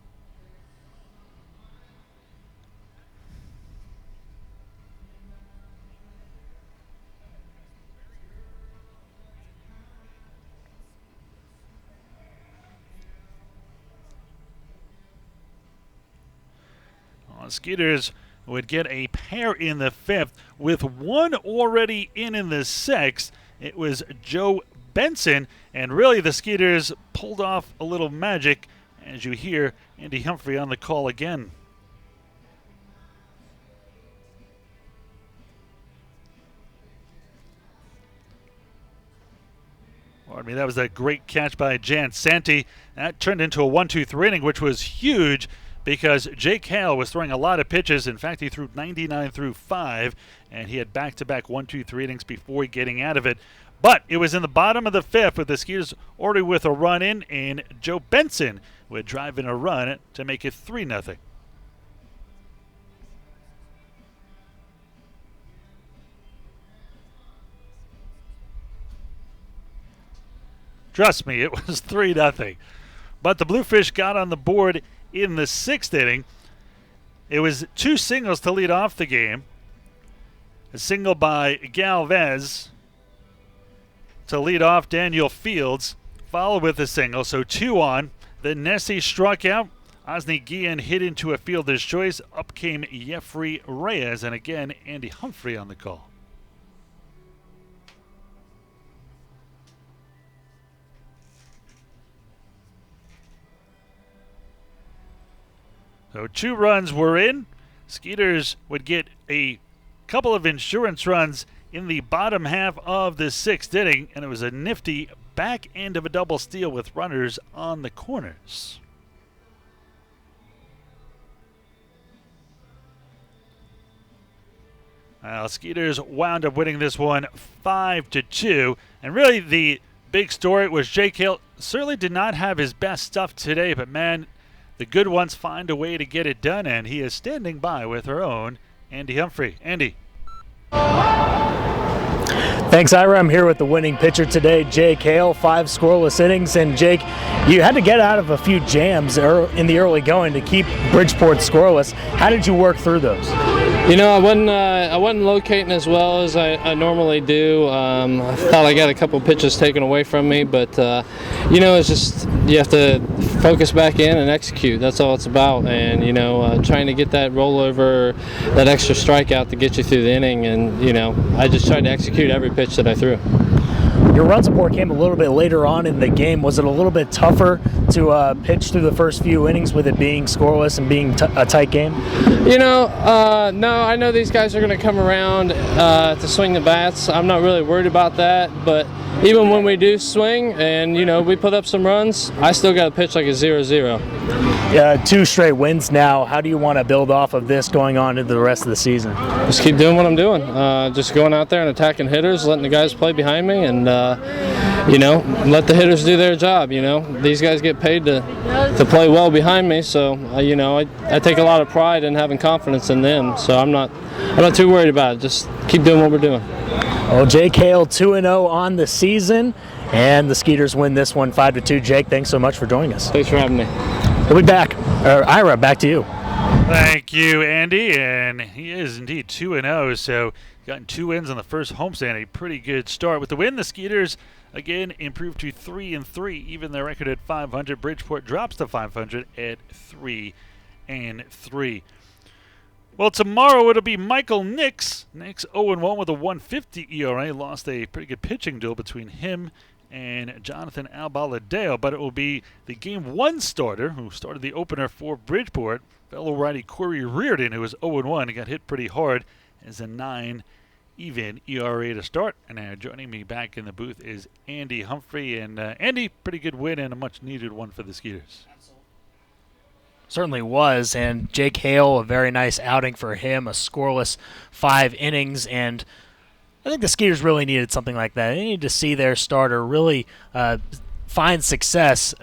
Skeeters would get a pair in the 5th with one already in the 6th. It was Joe Benson, and really the Skeeters pulled off a little magic, as you hear Andy Humphrey on the call again. Pardon me, that was a great catch by Jan Santi. That turned into a 1-2-3 inning, which was huge because Jake Hale was throwing a lot of pitches. In fact, he threw 99 through 5, and he had back-to-back 1-2-3 innings before getting out of it. But it was in the bottom of the 5th with the Skeeters already with a run in, and Joe Benson would drive in a run to make it 3-0. Trust me, it was 3-0. But the Bluefish got on the board in the 6th inning. It was 2 singles to lead off the game. A single by Galvez to lead off Daniel Fields, followed with a single, so 2 on. Then Nessie struck out. Osni Guillen hit into a fielder's choice. Up came Jeffrey Reyes, and again, Andy Humphrey on the call. So 2 runs were in. Skeeters would get a couple of insurance runs in the bottom half of the 6th inning, and it was a nifty back end of a double steal with runners on the corners. Skeeters wound up winning this one 5-2, and really the big story was Jake Hale certainly did not have his best stuff today, but man, the good ones find a way to get it done, and he is standing by with our own Andy Humphrey. Andy. Thanks, Ira. I'm here with the winning pitcher today, Jake Hale, 5 scoreless innings. And Jake, you had to get out of a few jams in the early going to keep Bridgeport scoreless. How did you work through those? You know, I wasn't locating as well as I normally do. I thought I got a couple pitches taken away from me, but you know, it's just you have to focus back in and execute. That's all it's about. And you know, trying to get that rollover, that extra strikeout to get you through the inning. And you know, I just tried to execute every pitch that I threw. Your run support came a little bit later on in the game. Was it a little bit tougher to pitch through the first few innings with it being scoreless and being a tight game? You know, no, I know these guys are going to come around to swing the bats. I'm not really worried about that, but even when we do swing and, you know, we put up some runs, I still got to pitch like a 0-0. 2 straight wins now. How do you want to build off of this going on into the rest of the season? Just keep doing what I'm doing. Just going out there and attacking hitters, letting the guys play behind me, and, you know, let the hitters do their job. You know, these guys get paid to play well behind me, so, you know, I take a lot of pride in having confidence in them, so I'm not too worried about it. Just keep doing what we're doing. Well, Jake Hale 2-0 on the season, and the Skeeters win this one 5-2. Jake, thanks so much for joining us. Thanks for having me. We'll be back. Ira, back to you. Thank you, Andy. And he is indeed 2-0, so gotten 2 wins on the first homestand. A pretty good start. With the win, the Skeeters again improved to 3-3. Even their record at 500. Bridgeport drops to 500 at 3-3. Well, tomorrow it'll be Michael Nix. Nix 0-1 with a 1.50 ERA. Lost a pretty good pitching duel between him and Jonathan Albaladeo, but it will be the Game 1 starter who started the opener for Bridgeport, fellow righty Corey Reardon, who was 0-1 and got hit pretty hard, as a 9 even ERA to start. And now joining me back in the booth is Andy Humphrey. And Andy, pretty good win and a much needed one for the Skeeters. Certainly was, and Jake Hale, a very nice outing for him, a scoreless 5 innings, and I think the Skeeters really needed something like that. They needed to see their starter really find success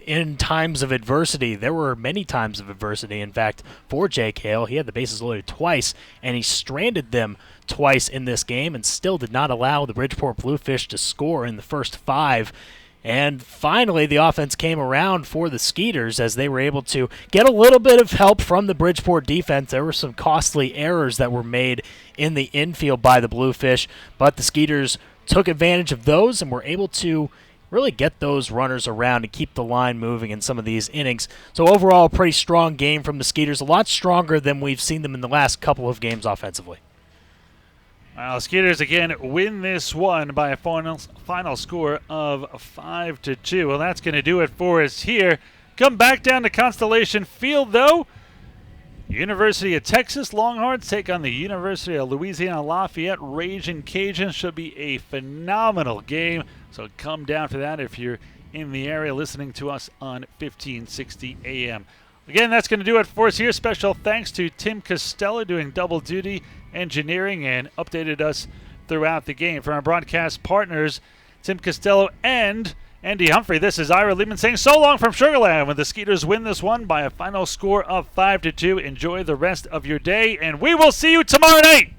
in times of adversity. There were many times of adversity, in fact, for Jake Hale. He had the bases loaded twice, and he stranded them twice in this game and still did not allow the Bridgeport Bluefish to score in the first 5. And finally, the offense came around for the Skeeters as they were able to get a little bit of help from the Bridgeport defense. There were some costly errors that were made in the infield by the Bluefish, but the Skeeters took advantage of those and were able to really get those runners around and keep the line moving in some of these innings. So overall, a pretty strong game from the Skeeters, a lot stronger than we've seen them in the last couple of games offensively. Well, Skeeters again win this one by a final score of 5-2. Well, that's going to do it for us here. Come back down to Constellation Field, though. University of Texas Longhorns take on the University of Louisiana Lafayette Raging Cajuns. Should be a phenomenal game, so come down for that if you're in the area listening to us on 1560 AM. Again, that's going to do it for us here. Special thanks to Tim Costello doing double duty engineering and updated us throughout the game. From our broadcast partners, Tim Costello and Andy Humphrey, this is Ira Lehman saying so long from Sugar Land when the Skeeters win this one by a final score of 5-2. Enjoy the rest of your day, and we will see you tomorrow night.